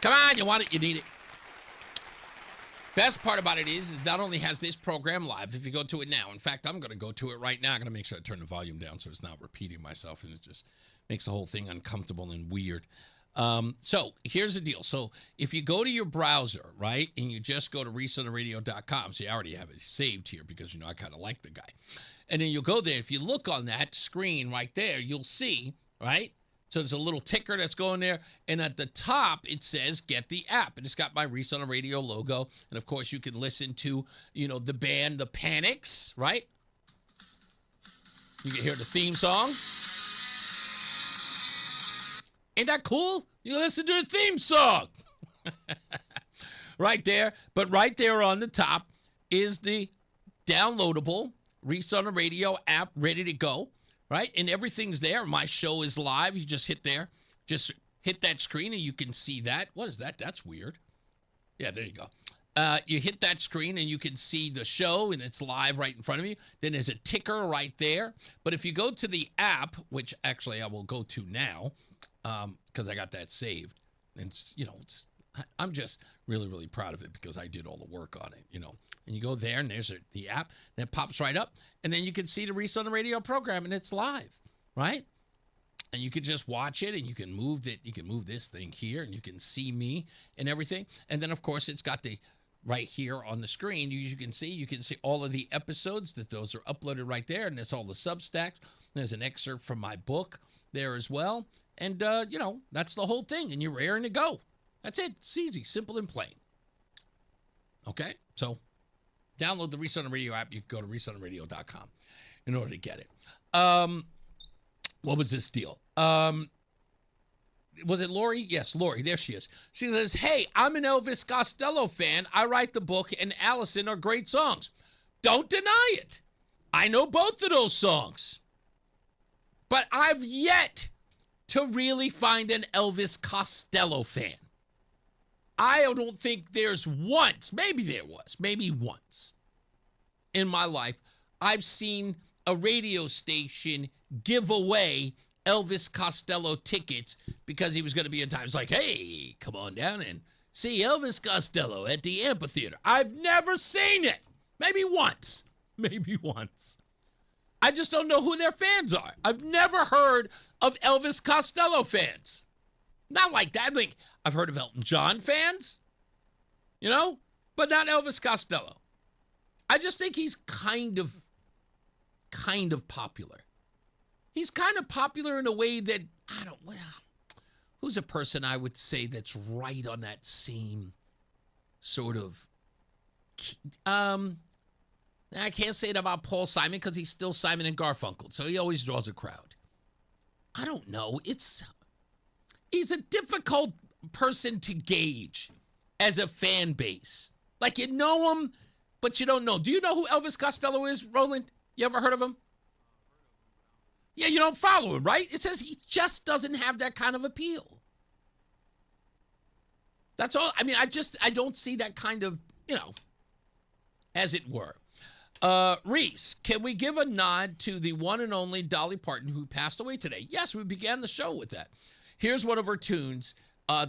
Come on, you want it, you need it. Best part about it is not only has this program live, if you go to it now. In fact, I'm going to go to it right now. I'm going to make sure I turn the volume down so it's not repeating myself, and it just makes the whole thing uncomfortable and weird. So here's the deal. So if you go to your browser, right, and you just go to reeseontheradio.com, see, I already have it saved here because, I kind of like the guy. And then you'll go there. If you look on that screen right there, you'll see, right? So there's a little ticker that's going there. And at the top, it says, get the app. And it's got my Reese on the Radio logo. And, of course, you can listen to, the band, The Panics, right? You can hear the theme song. Ain't that cool? You can listen to the theme song. Right there. But right there on the top is the downloadable Reese on the Radio app ready to go. Right? And everything's there. My show is live. You just hit there. Just hit that screen and you can see that. What is that? That's weird. Yeah, there you go. You hit that screen and you can see the show and it's live right in front of you. Then there's a ticker right there. But if you go to the app, which actually I will go to now because I got that saved. And, I'm just really, really proud of it because I did all the work on it, And you go there and there's the app and it pops right up. And then you can see the Reese on the Radio program and it's live, right? And you can just watch it and you can move it. You can move this thing here and you can see me and everything. And then, of course, it's got the right here on the screen. You can see all of the episodes that those are uploaded right there. And there's all the Substacks. There's an excerpt from my book there as well. And, that's the whole thing. And you're raring to go. That's it. It's easy, simple, and plain. Okay? So, download the Reese on the Radio app. You can go to reeseontheradio.com in order to get it. What was this deal? Was it Lori? Yes, Lori. There she is. She says, hey, I'm an Elvis Costello fan. I write the book, and Allison are great songs. Don't deny it. I know both of those songs. But I've yet to really find an Elvis Costello fan. I don't think there's once, maybe once in my life, I've seen a radio station give away Elvis Costello tickets because he was going to be in time. It's like, hey, come on down and see Elvis Costello at the amphitheater. I've never seen it. Maybe once. Maybe once. I just don't know who their fans are. I've never heard of Elvis Costello fans. Not like that. Like, I've heard of Elton John fans, you know, but not Elvis Costello. I just think he's kind of popular. He's kind of popular in a way that, who's a person I would say that's right on that same sort of, I can't say it about Paul Simon because he's still Simon and Garfunkel, so he always draws a crowd. I don't know. He's a difficult person to gauge as a fan base. Like, you know him, but you don't know. Do you know who Elvis Costello is, Roland? You ever heard of him? Yeah, you don't follow him, right? It says he just doesn't have that kind of appeal. That's all. I mean, I don't see that kind of, as it were. Reese, can we give a nod to the one and only Dolly Parton who passed away today? Yes, we began the show with that. Here's one of her tunes.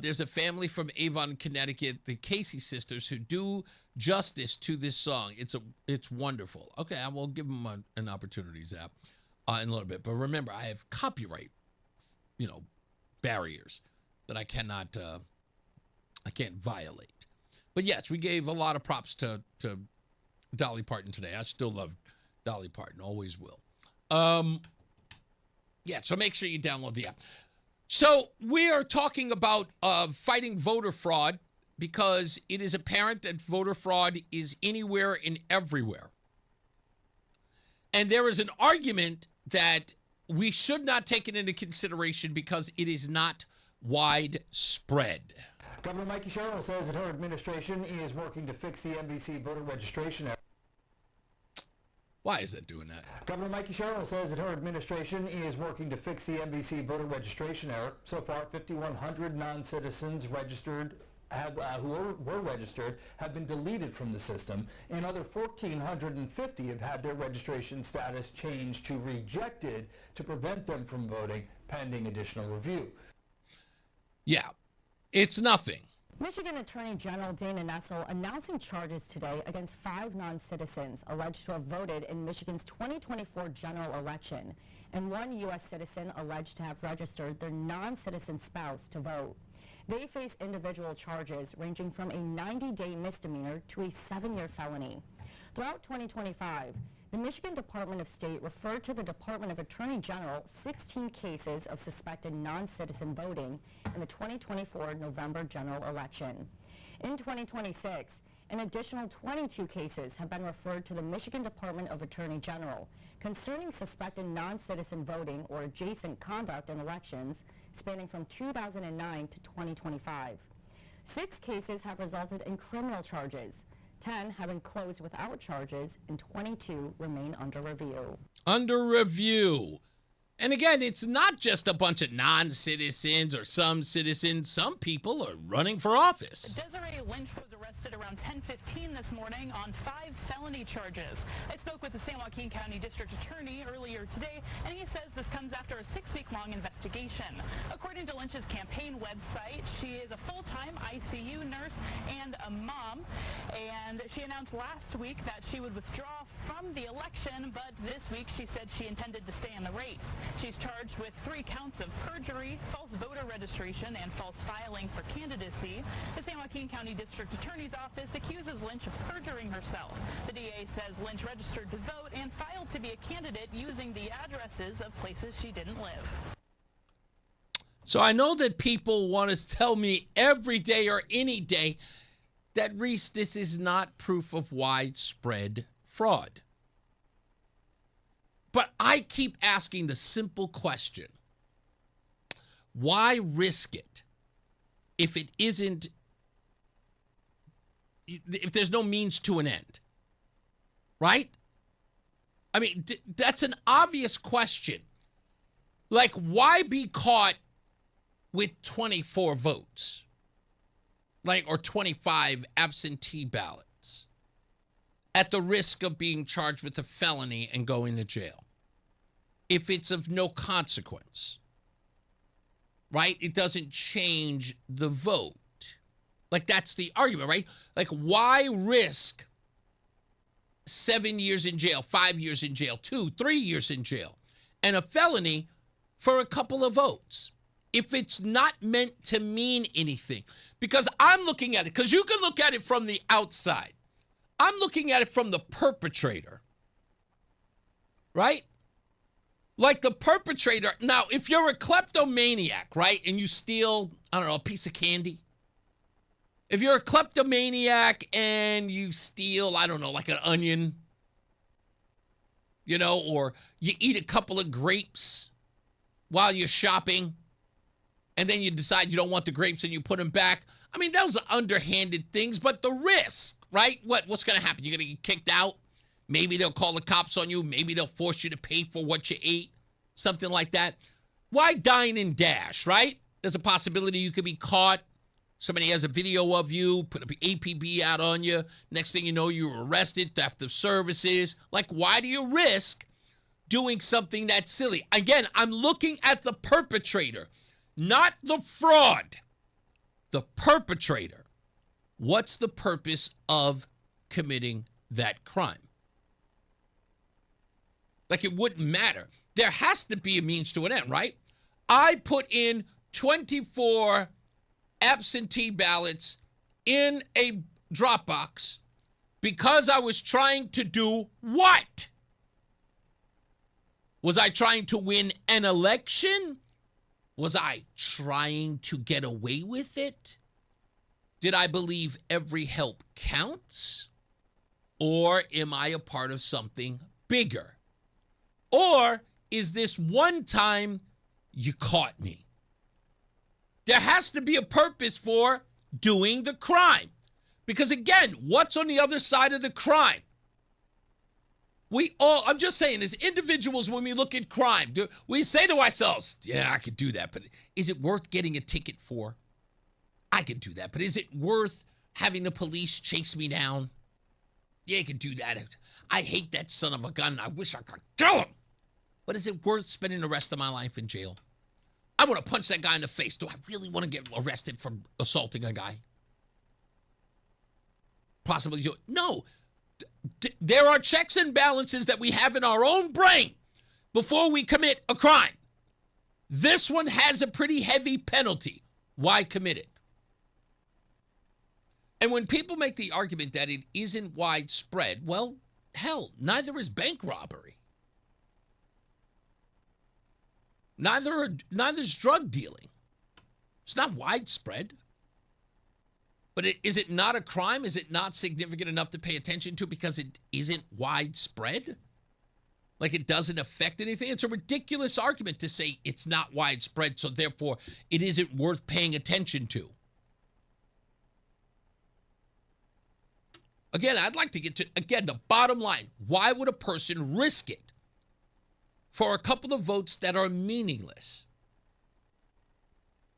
There's a family from Avon, Connecticut, the Casey sisters, who do justice to this song. It's wonderful. Okay, I will give them an opportunity, Zap, in a little bit. But remember, I have copyright, barriers that I can't violate. But yes, we gave a lot of props to Dolly Parton today. I still love Dolly Parton, always will. Yeah, so make sure you download the app. So we are talking about fighting voter fraud because it is apparent that voter fraud is anywhere and everywhere. And there is an argument that we should not take it into consideration because it is not widespread. Governor Mikey Sherrill says that her administration is working to fix the NBC voter registration error. Why is that doing that? Governor Mikey Sherrill says that her administration is working to fix the NBC voter registration error. So far, 5,100 non-citizens registered who were registered have been deleted from the system. Another 1,450 have had their registration status changed to rejected to prevent them from voting pending additional review. Yeah, it's nothing. Michigan Attorney General Dana Nessel announcing charges today against 5 non-citizens alleged to have voted in Michigan's 2024 general election, and 1 U.S. citizen alleged to have registered their non-citizen spouse to vote. They face individual charges ranging from a 90-day misdemeanor to a 7-year felony. Throughout 2025, the Michigan Department of State referred to the Department of Attorney General 16 cases of suspected non-citizen voting in the 2024 November general election. In 2026, an additional 22 cases have been referred to the Michigan Department of Attorney General concerning suspected non-citizen voting or adjacent conduct in elections spanning from 2009 to 2025. 6 cases have resulted in criminal charges. 10 have been closed without charges, and 22 remain under review. Under review. And again, it's not just a bunch of non-citizens or some citizens. Some people are running for office. Desiree Lynch was arrested around 10:15 this morning on 5 felony charges. I spoke with the San Joaquin County District Attorney earlier today, and he says this comes after a 6-week-long investigation. According to Lynch's campaign website, she is a full-time ICU nurse and a mom, and she announced last week that she would withdraw from the election, but this week she said she intended to stay in the race. She's charged with 3 counts of perjury, false voter registration, and false filing for candidacy. The San Joaquin County District Attorney's Office accuses Lynch of perjuring herself. The DA says Lynch registered to vote and filed to be a candidate using the addresses of places she didn't live. So I know that people want to tell me every day or any day that, Reese, this is not proof of widespread fraud. But I keep asking the simple question, why risk it if it isn't, if there's no means to an end, right? I mean, that's an obvious question. Like, why be caught with 24 votes? Like, or 25 absentee ballots at the risk of being charged with a felony and going to jail if it's of no consequence? right? It doesn't change the vote. Like, that's the argument, right? Like, why risk 7 years in jail, 5 years in jail, 2, 3 years in jail, and a felony for a couple of votes if it's not meant to mean anything? Because I'm looking at it, because you can look at it from the outside. I'm looking at it from the perpetrator, right? Like the perpetrator. Now, if you're a kleptomaniac, right, and you steal, I don't know, a piece of candy. If you're a kleptomaniac and you steal, I don't know, like an onion, you know, or you eat a couple of grapes while you're shopping, and then you decide you don't want the grapes and you put them back. I mean, those are underhanded things, but the risk, right? What's going to happen? You're going to get kicked out. Maybe they'll call the cops on you. Maybe they'll force you to pay for what you ate, something like that. Why dine and dash, right? There's a possibility you could be caught. Somebody has a video of you, put an APB out on you. Next thing you know, you're arrested, theft of services. Like, why do you risk doing something that's silly? Again, I'm looking at the perpetrator, not the fraud. The perpetrator. What's the purpose of committing that crime? Like, it wouldn't matter. There has to be a means to an end, right? I put in 24 absentee ballots in a Dropbox because I was trying to do what? Was I trying to win an election? Was I trying to get away with it? Did I believe every help counts? Or am I a part of something bigger? Or is this one time you caught me? There has to be a purpose for doing the crime. Because again, what's on the other side of the crime? I'm just saying, as individuals, when we look at crime, we say to ourselves, yeah, I could do that, but is it worth getting a ticket for? I could do that, but is it worth having the police chase me down? Yeah, I could do that. I hate that son of a gun. I wish I could kill him. But is it worth spending the rest of my life in jail? I want to punch that guy in the face. Do I really want to get arrested for assaulting a guy? Possibly. No. There are checks and balances that we have in our own brain before we commit a crime. This one has a pretty heavy penalty. Why commit it? And when people make the argument that it isn't widespread, well, hell, neither is bank robbery. Neither's drug dealing. It's not widespread. But is it not a crime? Is it not significant enough to pay attention to because it isn't widespread? Like it doesn't affect anything? It's a ridiculous argument to say it's not widespread, so therefore it isn't worth paying attention to. Again, I'd like to get to, the bottom line. Why would a person risk it for a couple of votes that are meaningless?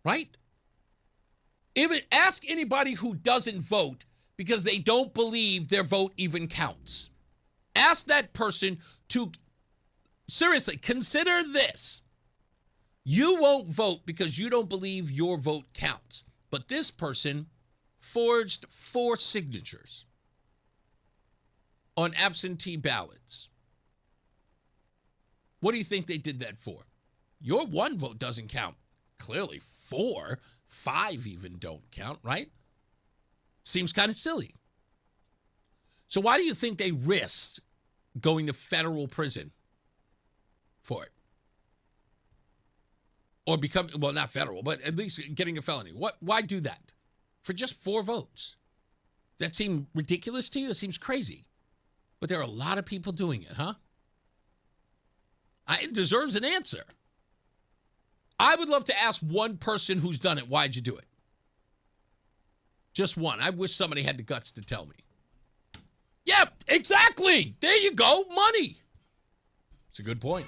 Right? Ask anybody who doesn't vote because they don't believe their vote even counts. Ask that person to, seriously, consider this. You won't vote because you don't believe your vote counts. But this person forged 4 signatures on absentee ballots. What do you think they did that for? Your 1 vote doesn't count. Clearly 4, 5 even don't count, right? Seems kind of silly. So why do you think they risked going to federal prison for it? Or not federal, but at least getting a felony. Why do that? For just 4 votes. Does that seem ridiculous to you? It seems crazy. But there are a lot of people doing it, huh? It deserves an answer. I would love to ask one person who's done it, why'd you do it? Just one. I wish somebody had the guts to tell me. Yep, exactly. There you go. Money. It's a good point.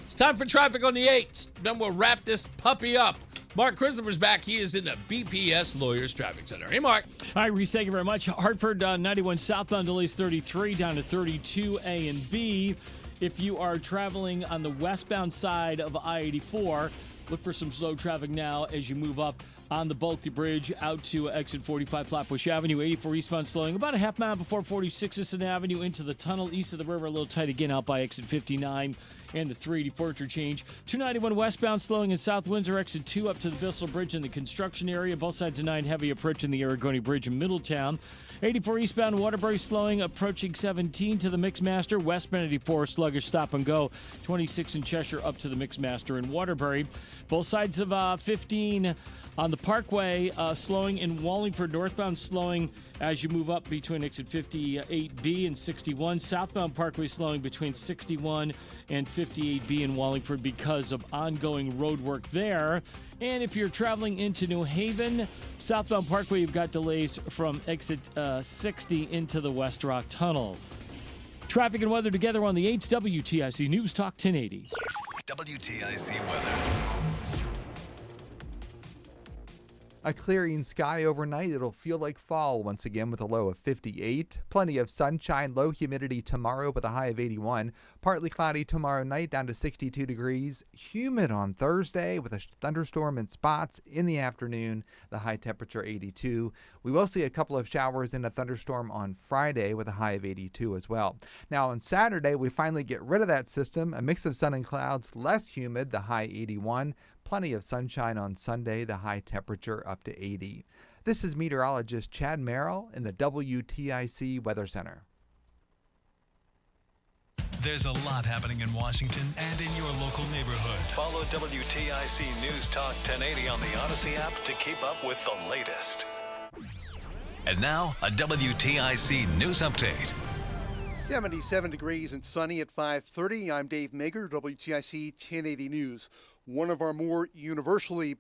It's time for traffic on the 8s. Then we'll wrap this puppy up. Mark Christopher's back. He is in the BPS Lawyers Traffic Center. Hey, Mark. Hi, Reese. Thank you very much. Hartford 91 southbound delays 33 down to 32 A and B. If you are traveling on the westbound side of I-84, Look for some slow traffic now as you move up on the Bulkley Bridge out to exit 45 Flatbush Avenue. 84 eastbound slowing about a half mile before 46th Avenue into the tunnel east of the river. A little tight again out by exit 59 and the 384 interchange. 291 westbound slowing in South Windsor, exit 2 up to the Bissell Bridge in the construction area. Both sides of 9 heavy approaching the Aragoni Bridge in Middletown. 84 eastbound Waterbury slowing approaching 17 to the Mixmaster. Westbound 84 sluggish stop and go. 26 in Cheshire up to the Mixmaster in Waterbury. Both sides of 15 on the Parkway, slowing in Wallingford. Northbound slowing as you move up between exit 58B and 61. Southbound Parkway slowing between 61 and 58B in Wallingford because of ongoing road work there. And if you're traveling into New Haven, southbound Parkway, you've got delays from exit 60 into the West Rock Tunnel. Traffic and weather together on the 8th WTIC News Talk 1080. WTIC weather. A clearing sky overnight. It'll feel like fall once again with a low of 58. Plenty of sunshine, low humidity tomorrow with a high of 81. Partly cloudy tomorrow night down to 62 degrees. Humid on Thursday with a thunderstorm in spots in the afternoon. The high temperature 82. We will see a couple of showers and a thunderstorm on Friday with a high of 82 as well. Now on Saturday, we finally get rid of that system. A mix of sun and clouds, less humid, the high 81. Plenty of sunshine on Sunday, the high temperature up to 80. This is meteorologist Chad Merrill in the WTIC Weather Center. There's a lot happening in Washington and in your local neighborhood. Follow WTIC News Talk 1080 on the Odyssey app to keep up with the latest. And now, a WTIC News Update. 77 degrees and sunny at 5:30. I'm Dave Mager, WTIC 1080 News. One of our more universally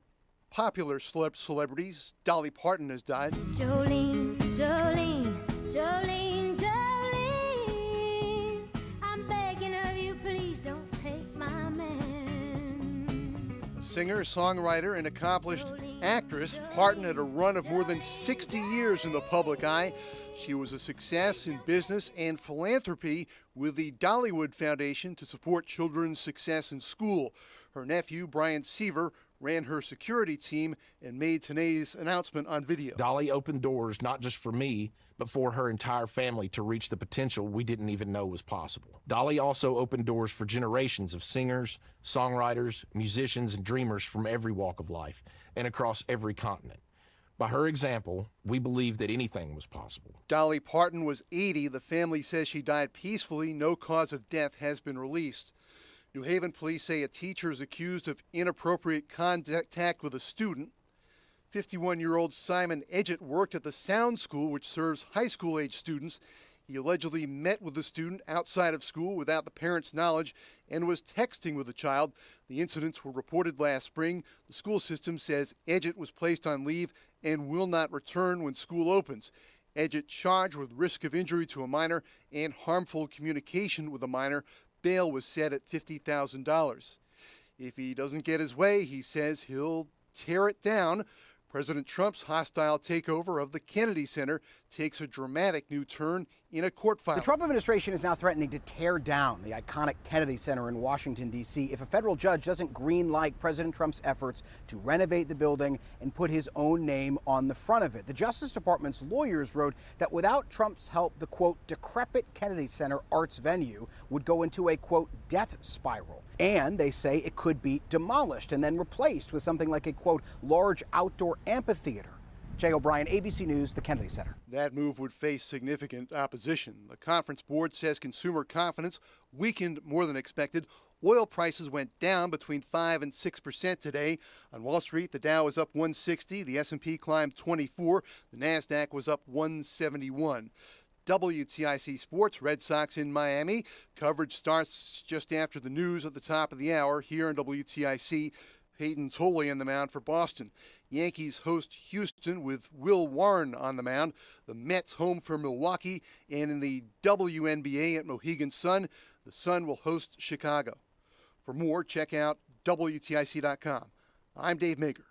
popular celebrities, Dolly Parton, has died. Jolene, Jolene, Jolene, Jolene, I'm begging of you, please don't take my man. A singer, songwriter, and accomplished actress, Parton had a run of more than 60 years in the public eye. She was a success in business and philanthropy with the Dollywood Foundation to support children's success in school. Her nephew, Brian Seaver, ran her security team and made today's announcement on video. Dolly opened doors not just for me, but for her entire family to reach the potential we didn't even know was possible. Dolly also opened doors for generations of singers, songwriters, musicians, and dreamers from every walk of life and across every continent. By her example, we believe that anything was possible. Dolly Parton was 80. The family says she died peacefully. No cause of death has been released. New Haven police say a teacher is accused of inappropriate contact with a student. 51-year-old Simon Edgett worked at the Sound School, which serves high school-age students. He allegedly met with the student outside of school without the parent's knowledge and was texting with the child. The incidents were reported last spring. The school system says Edgett was placed on leave and will not return when school opens. Edgett charged with risk of injury to a minor and harmful communication with a minor. Bail was set at $50,000. If he doesn't get his way, he says he'll tear it down. President Trump's hostile takeover of the Kennedy Center takes a dramatic new turn in a court filing. The Trump administration is now threatening to tear down the iconic Kennedy Center in Washington, D.C. if a federal judge doesn't green-light President Trump's efforts to renovate the building and put his own name on the front of it. The Justice Department's lawyers wrote that without Trump's help, the, quote, decrepit Kennedy Center arts venue would go into a, quote, death spiral. And they say it could be demolished and then replaced with something like a, quote, large outdoor amphitheater. Jay O'Brien, ABC News, the Kennedy Center. That move would face significant opposition. The conference board says consumer confidence weakened more than expected. Oil prices went down between 5 and 6% today. On Wall Street, the Dow was up 160, the S&P climbed 24, the NASDAQ was up 171. WTIC Sports, Red Sox in Miami. Coverage starts just after the news at the top of the hour here on WTIC. Peyton Tolley on the mound for Boston. Yankees host Houston with Will Warren on the mound. The Mets home for Milwaukee. And in the WNBA at Mohegan Sun, the Sun will host Chicago. For more, check out WTIC.com. I'm Dave Mager,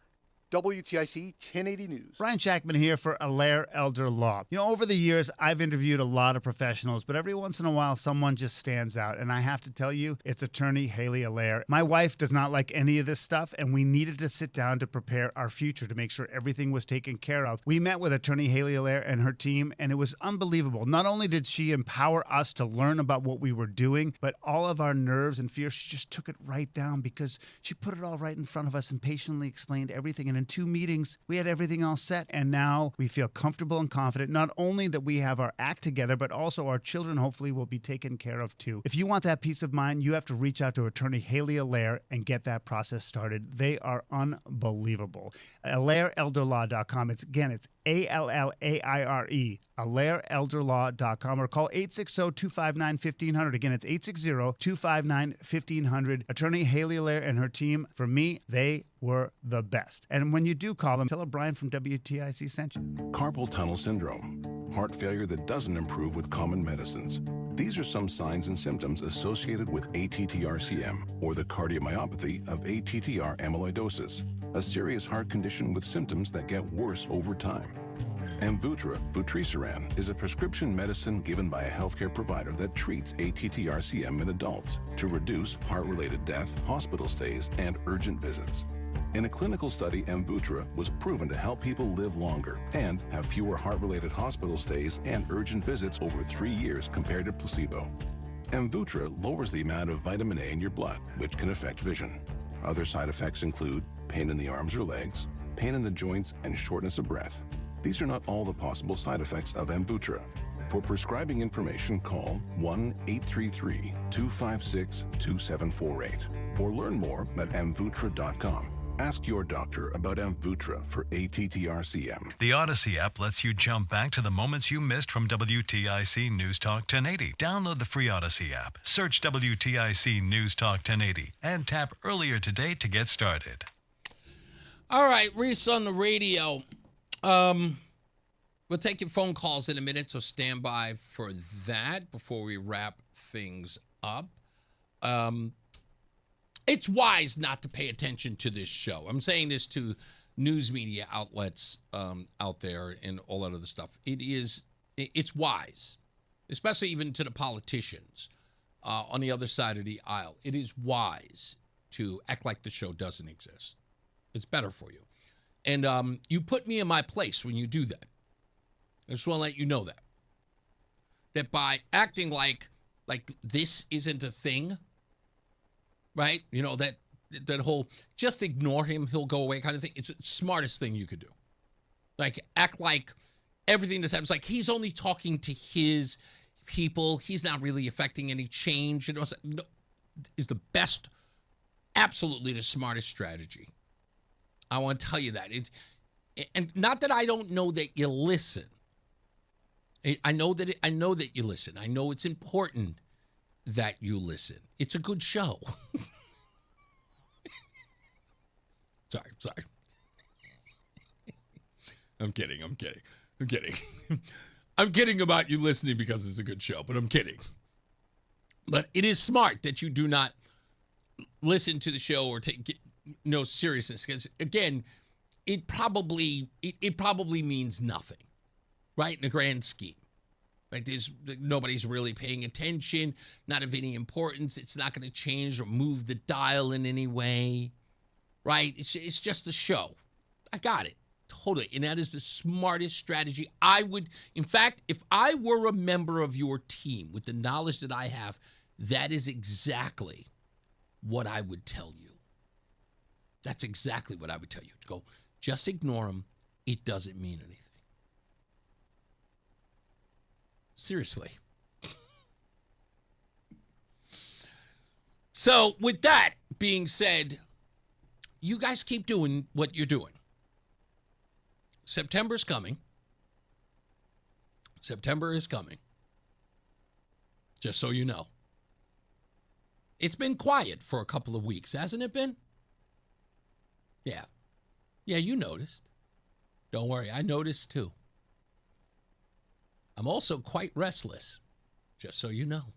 WTIC 1080 News. Brian Shackman here for Allaire Elder Law. You know, over the years, I've interviewed a lot of professionals, but every once in a while, someone just stands out. And I have to tell you, it's attorney Haley Allaire. My wife does not like any of this stuff, and we needed to sit down to prepare our future to make sure everything was taken care of. We met with attorney Haley Allaire and her team, and it was unbelievable. Not only did she empower us to learn about what we were doing, but all of our nerves and fears, she just took it right down because she put it all right in front of us and patiently explained everything. And in 2 meetings, we had everything all set. And now we feel comfortable and confident, not only that we have our act together, but also our children hopefully will be taken care of too. If you want that peace of mind, you have to reach out to attorney Haley Allaire and get that process started. They are unbelievable. AllaireElderLaw.com. It's ALLAIRE, AllaireElderLaw.com, or call 860-259-1500. Again, it's 860-259-1500. Attorney Haley Allaire and her team, for me, they were the best. And when you do call them, tell her Brian from WTIC sent you. Carpal tunnel syndrome, heart failure that doesn't improve with common medicines. These are some signs and symptoms associated with ATTR-CM, or the cardiomyopathy of ATTR amyloidosis, a serious heart condition with symptoms that get worse over time. Amvuttra, vutrisiran, is a prescription medicine given by a healthcare provider that treats ATTR-CM in adults to reduce heart-related death, hospital stays, and urgent visits. In a clinical study, Amvuttra was proven to help people live longer and have fewer heart-related hospital stays and urgent visits over 3 years compared to placebo. Amvuttra lowers the amount of vitamin A in your blood, which can affect vision. Other side effects include pain in the arms or legs, pain in the joints, and shortness of breath. These are not all the possible side effects of Amvuttra. For prescribing information, call 1-833-256-2748 or learn more at amvuttra.com. Ask your doctor about Amvuttra for ATTR-CM. The Odyssey app lets you jump back to the moments you missed from WTIC News Talk 1080. Download the free Odyssey app, search WTIC News Talk 1080, and tap earlier today to get started. All right, Reese on the radio. We'll take your phone calls in a minute, so stand by for that before we wrap things up. It's wise not to pay attention to this show. I'm saying this to news media outlets out there and all that other stuff. It's wise, especially even to the politicians on the other side of the aisle. It is wise to act like the show doesn't exist. It's better for you. And you put me in my place when you do that. I just want to let you know that. That by acting like this isn't a thing, right? You know, that whole just ignore him, he'll go away kind of thing. It's the smartest thing you could do. Like, act like everything that's happens, like he's only talking to his people. He's not really affecting any change. You know, is the best, absolutely the smartest strategy. I want to tell you that. And not that I don't know that you listen. I know that you listen. I know it's important that you listen. It's a good show. Sorry. I'm kidding. I'm kidding about you listening because it's a good show, but I'm kidding. But it is smart that you do not listen to the show or take no seriousness, because again, it probably means nothing, right? In the grand scheme, right? Nobody's really paying attention, not of any importance. It's not going to change or move the dial in any way, right? It's just the show. I got it. Totally. And that is the smartest strategy. In fact, if I were a member of your team with the knowledge that I have, that is exactly what I would tell you. That's exactly what I would tell you. To go, just ignore him. It doesn't mean anything. Seriously. So with that being said, you guys keep doing what you're doing. September's coming. September is coming. Just so you know. It's been quiet for a couple of weeks, hasn't it been? Yeah. Yeah, you noticed. Don't worry, I noticed too. I'm also quite restless, just so you know.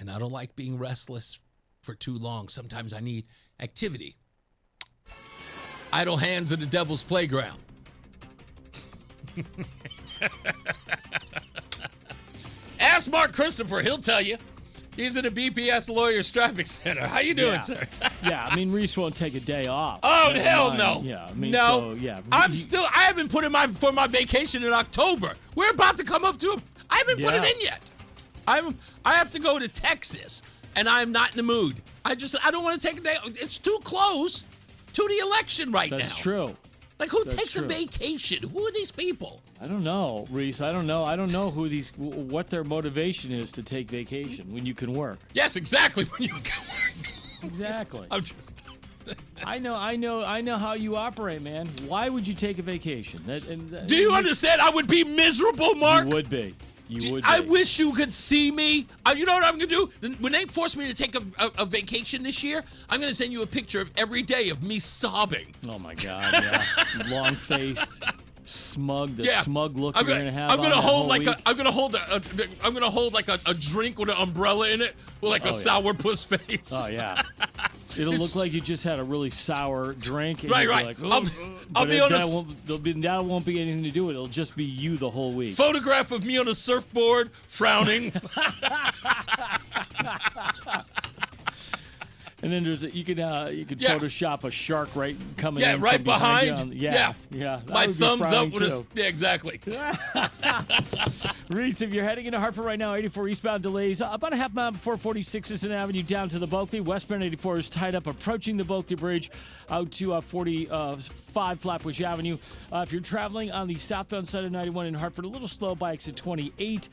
And I don't like being restless for too long. Sometimes I need activity. Idle hands in the devil's playground. Ask Mark Christopher. He'll tell you. He's in the BPS Lawyers Traffic Center. How you doing, sir? Yeah, I mean, Reese won't take a day off. Oh, Never hell mind. no. Yeah, I mean, no. So, yeah. I haven't put in for my vacation in October. We're about to come up to I haven't put it in yet. I have to go to Texas, and I'm not in the mood. I don't want to take a day. It's too close to the election right now. That's true. Like, who That's takes true. a vacation? Who are these people? I don't know, Reese. I don't know what their motivation is to take vacation when you can work. Yes, exactly. When you can work. Exactly. I'm just. I know how you operate, man. Why would you take a vacation? Do you understand? I would be miserable, Mark. You would be. You would be. I wish you could see me. You know what I'm going to do? When they force me to take a vacation this year, I'm going to send you a picture of every day of me sobbing. Oh, my God, yeah. Long-faced, smug, smug look I'm you're going to have I'm going to hold like week. I'm going to hold like a drink with an umbrella in it with like a sourpuss face. Oh, yeah. It'll look like you just had a really sour drink. And Right, you'll right. Be like, I'll be honest. That won't be anything to do with it. It'll just be you the whole week. Photograph of me on a surfboard, frowning. And then you could Photoshop a shark coming in. Right from behind. You. Yeah. My thumbs up with a. Yeah, exactly. Reese, if you're heading into Hartford right now, 84 eastbound delays. About a half mile before 46th Avenue down to the Bulkley. Westbound 84 is tied up approaching the Bulkley Bridge out to 45 Flatbush Avenue. If you're traveling on the southbound side of 91 in Hartford, a little slow by exit 28.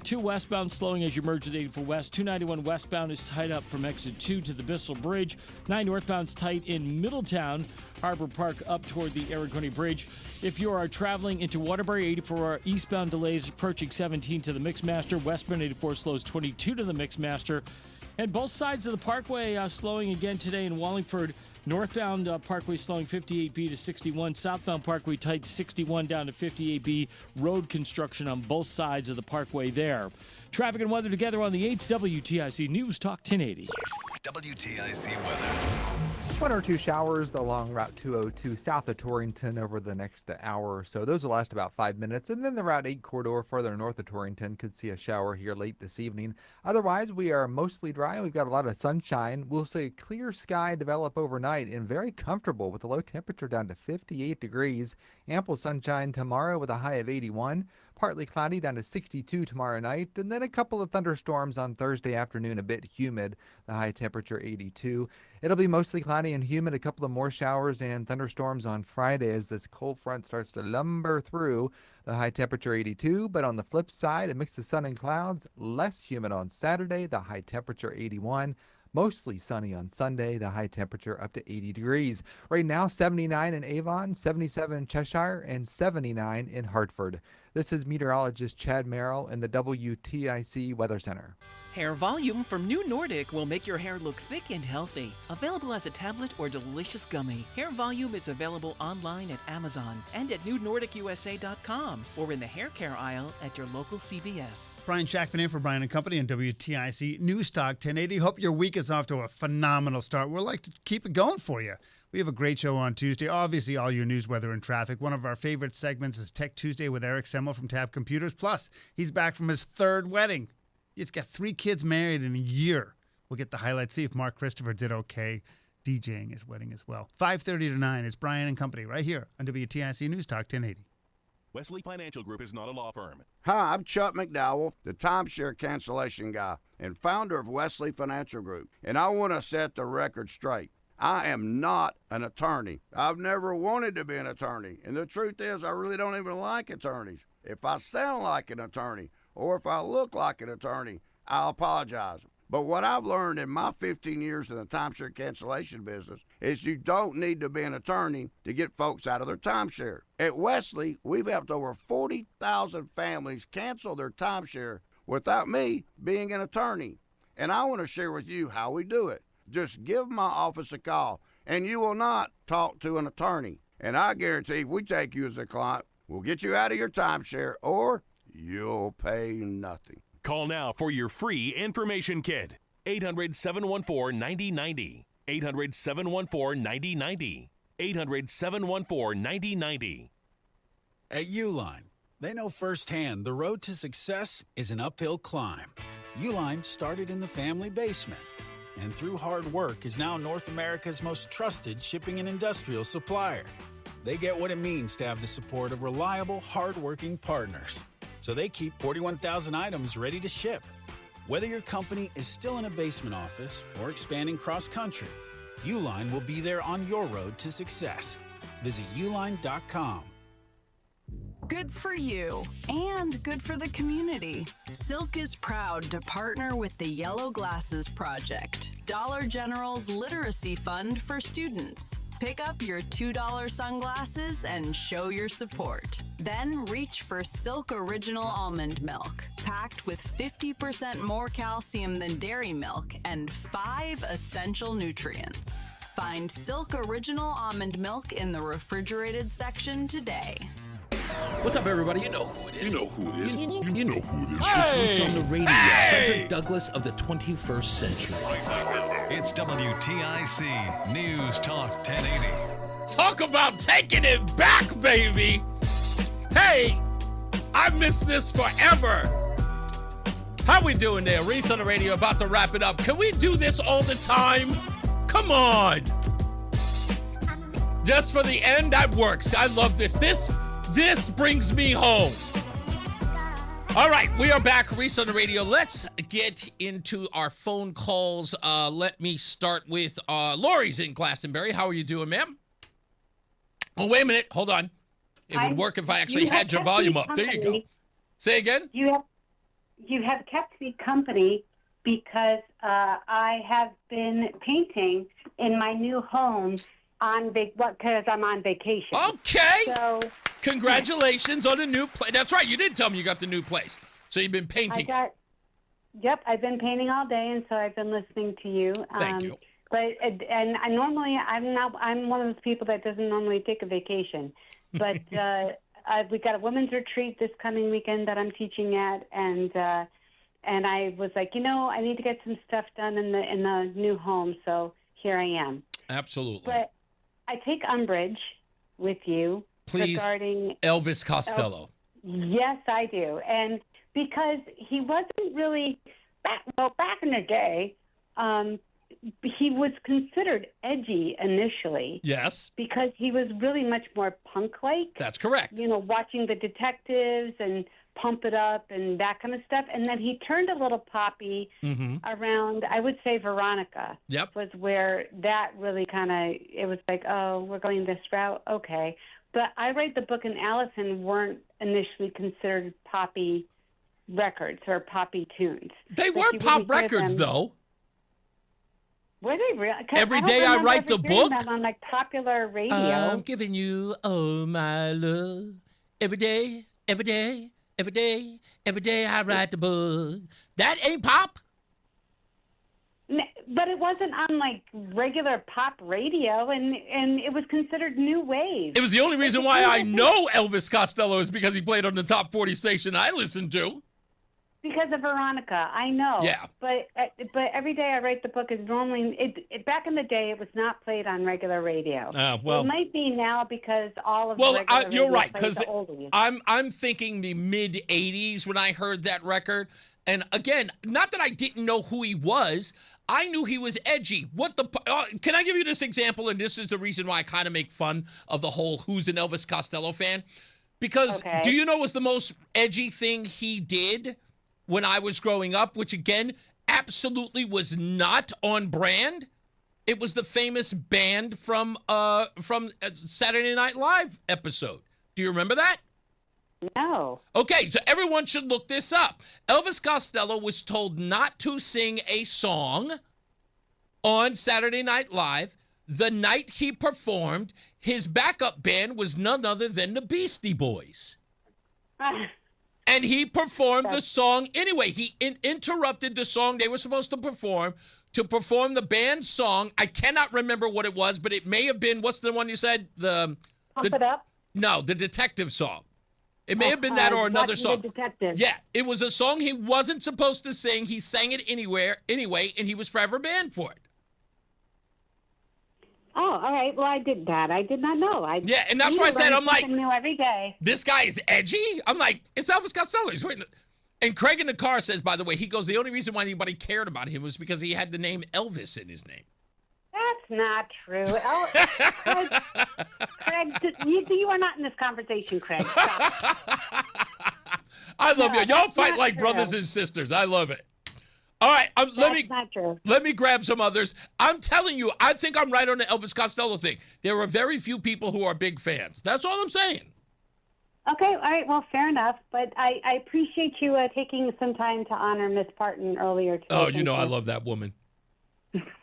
2 westbound slowing as you merge at 84 West. 291 westbound is tied up from exit 2 to the Bissell Bridge. 9 northbound's tight in Middletown, Harbor Park up toward the Aragoni Bridge. If you are traveling into Waterbury, 84 eastbound delays approaching 17 to the Mixmaster. Westbound 84 slows 22 to the Mixmaster. And both sides of the Parkway slowing again today in Wallingford. Northbound Parkway slowing 58B to 61. Southbound Parkway tight 61 down to 58B. Road construction on both sides of the Parkway there. Traffic and weather together on the 8th WTIC News Talk 1080. WTIC weather. 1 or 2 showers along Route 202 south of Torrington over the next hour or so. Those will last about 5 minutes. And then the Route 8 corridor further north of Torrington could see a shower here late this evening. Otherwise, we are mostly dry. We've got a lot of sunshine. We'll see a clear sky develop overnight and very comfortable with a low temperature down to 58 degrees. Ample sunshine tomorrow with a high of 81. Partly cloudy down to 62 tomorrow night, and then a couple of thunderstorms on Thursday afternoon, a bit humid, the high temperature 82. It'll be mostly cloudy and humid, a couple of more showers and thunderstorms on Friday as this cold front starts to lumber through, the high temperature 82. But on the flip side, a mix of sun and clouds, less humid on Saturday, the high temperature 81. Mostly sunny on Sunday, the high temperature up to 80 degrees. Right now, 79 in Avon, 77 in Cheshire, and 79 in Hartford. This is meteorologist Chad Merrill in the WTIC Weather Center. Hair Volume from New Nordic will make your hair look thick and healthy. Available as a tablet or delicious gummy. Hair Volume is available online at Amazon and at newnordicusa.com or in the hair care aisle at your local CVS. Brian Shackman in for Brian & Company on WTIC NewsTalk 1080. Hope your week is off to a phenomenal start. We'd like to keep it going for you. We have a great show on Tuesday. Obviously, all your news, weather, and traffic. One of our favorite segments is Tech Tuesday with Eric Semmel from Tab Computers. Plus, he's back from his 3rd wedding. He's got 3 kids married in a year. We'll get the highlights, see if Mark Christopher did okay DJing his wedding as well. 5:30 to 9 is Brian & Company right here on WTIC News Talk 1080. Wesley Financial Group is not a law firm. Hi, I'm Chuck McDowell, the timeshare cancellation guy and founder of Wesley Financial Group, and I want to set the record straight. I am not an attorney. I've never wanted to be an attorney, and the truth is I really don't even like attorneys. If I sound like an attorney or if I look like an attorney, I'll apologize. But what I've learned in my 15 years in the timeshare cancellation business is you don't need to be an attorney to get folks out of their timeshare. At Wesley, we've helped over 40,000 families cancel their timeshare without me being an attorney. And I want to share with you how we do it. Just give my office a call, and you will not talk to an attorney. And I guarantee if we take you as a client, we'll get you out of your timeshare, or you'll pay nothing. Call now for your free information kit. 800-714-9090. 800-714-9090. 800-714-9090. At Uline, they know firsthand the road to success is an uphill climb. Uline started in the family basement, and through hard work is now North America's most trusted shipping and industrial supplier. They get what it means to have the support of reliable, hard-working partners. So they keep 41,000 items ready to ship. Whether your company is still in a basement office or expanding cross-country, Uline will be there on your road to success. Visit uline.com. Good for you and good for the community. Silk is proud to partner with the Yellow Glasses Project, Dollar General's literacy fund for students. Pick up your $2 sunglasses and show your support. Then reach for Silk Original Almond Milk, packed with 50% more calcium than dairy milk and 5 essential nutrients. Find Silk Original Almond Milk in the refrigerated section today. What's up, everybody? You know who it is. You know who it is. You know who it is. It's Reese on the radio. Frederick Douglass of the 21st century. It's WTIC News Talk 1080. Talk about taking it back, baby. Hey, I missed this forever. How we doing there? Reese on the radio, about to wrap it up. Can we do this all the time? Come on. Just for the end, that works. I love this. This brings me home. All right, we are back. Reese on the radio. Let's get into our phone calls. Let me start with Lori's in Glastonbury. How are you doing, ma'am? Oh, wait a minute. Hold on. It would work if I actually had your volume up. There you go. Say again? You have kept me company because I have been painting in my new home because I'm on vacation. Okay. So congratulations on the new place. That's right. You did tell me you got the new place. So you've been painting. Yep, I've been painting all day, and so I've been listening to you. Thank you. But I normally I'm one of those people that doesn't normally take a vacation, but we got a women's retreat this coming weekend that I'm teaching at, and I was like, I need to get some stuff done in the new home, so here I am. Absolutely. But I take umbrage with you regarding Elvis Costello. Yes, I do, and because he wasn't really back in the day. He was considered edgy initially. Yes. Because he was really much more punk-like. That's correct. Watching the detectives and Pump It Up and that kind of stuff. And then he turned a little poppy around, I would say, Veronica. Yep. Was where that really it was like, oh, we're going this route? Okay. But I read the book and Allison weren't initially considered poppy records or poppy tunes. They were pop records, though. Were they real? Every day I write the book. Them on popular radio. I'm giving you all my love. Every day, every day, every day, every day I write the book. That ain't pop. But it wasn't on regular pop radio, and it was considered new wave. It was the only reason why I know Elvis Costello is because he played on the top 40 station I listened to. Because of Veronica, I know. Yeah. But every day I write the book is normally back in the day it was not played on regular radio. Well, it might be now because all of you're right, because I'm thinking the mid '80s when I heard that record, and again, not that I didn't know who he was. I knew he was edgy. Can I give you this example? And this is the reason why I kind of make fun of the whole who's an Elvis Costello fan. Because do you know what was the most edgy thing he did when I was growing up, which again, absolutely was not on brand? It was the famous band from Saturday Night Live episode. Do you remember that? No. Okay, so everyone should look this up. Elvis Costello was told not to sing a song on Saturday Night Live. The night he performed, his backup band was none other than the Beastie Boys. And he performed the song anyway. He interrupted the song they were supposed to perform the band's song. I cannot remember what it was, but it may have been, what's the one you said? Pump It Up? No, the detective song. It may have been that or another song. Yeah, it was a song he wasn't supposed to sing. He sang it anyway, and he was forever banned for it. Oh, all right. Well, I did that. I did not know. Yeah, and that's why I said, I'm like, new every day. This guy is edgy? I'm like, it's Elvis Costello. He's waiting. And Craig in the car says, by the way, he goes, the only reason why anybody cared about him was because he had the name Elvis in his name. That's not true. Craig, you are not in this conversation, Craig. Stop. I love you. Y'all fight like true. brothers and sisters. I love it. All right, let me grab some others. I'm telling you, I think I'm right on the Elvis Costello thing. There are very few people who are big fans. That's all I'm saying. Okay, all right. Well, fair enough. But I appreciate you taking some time to honor Miss Parton earlier today. Oh, you know I love that woman.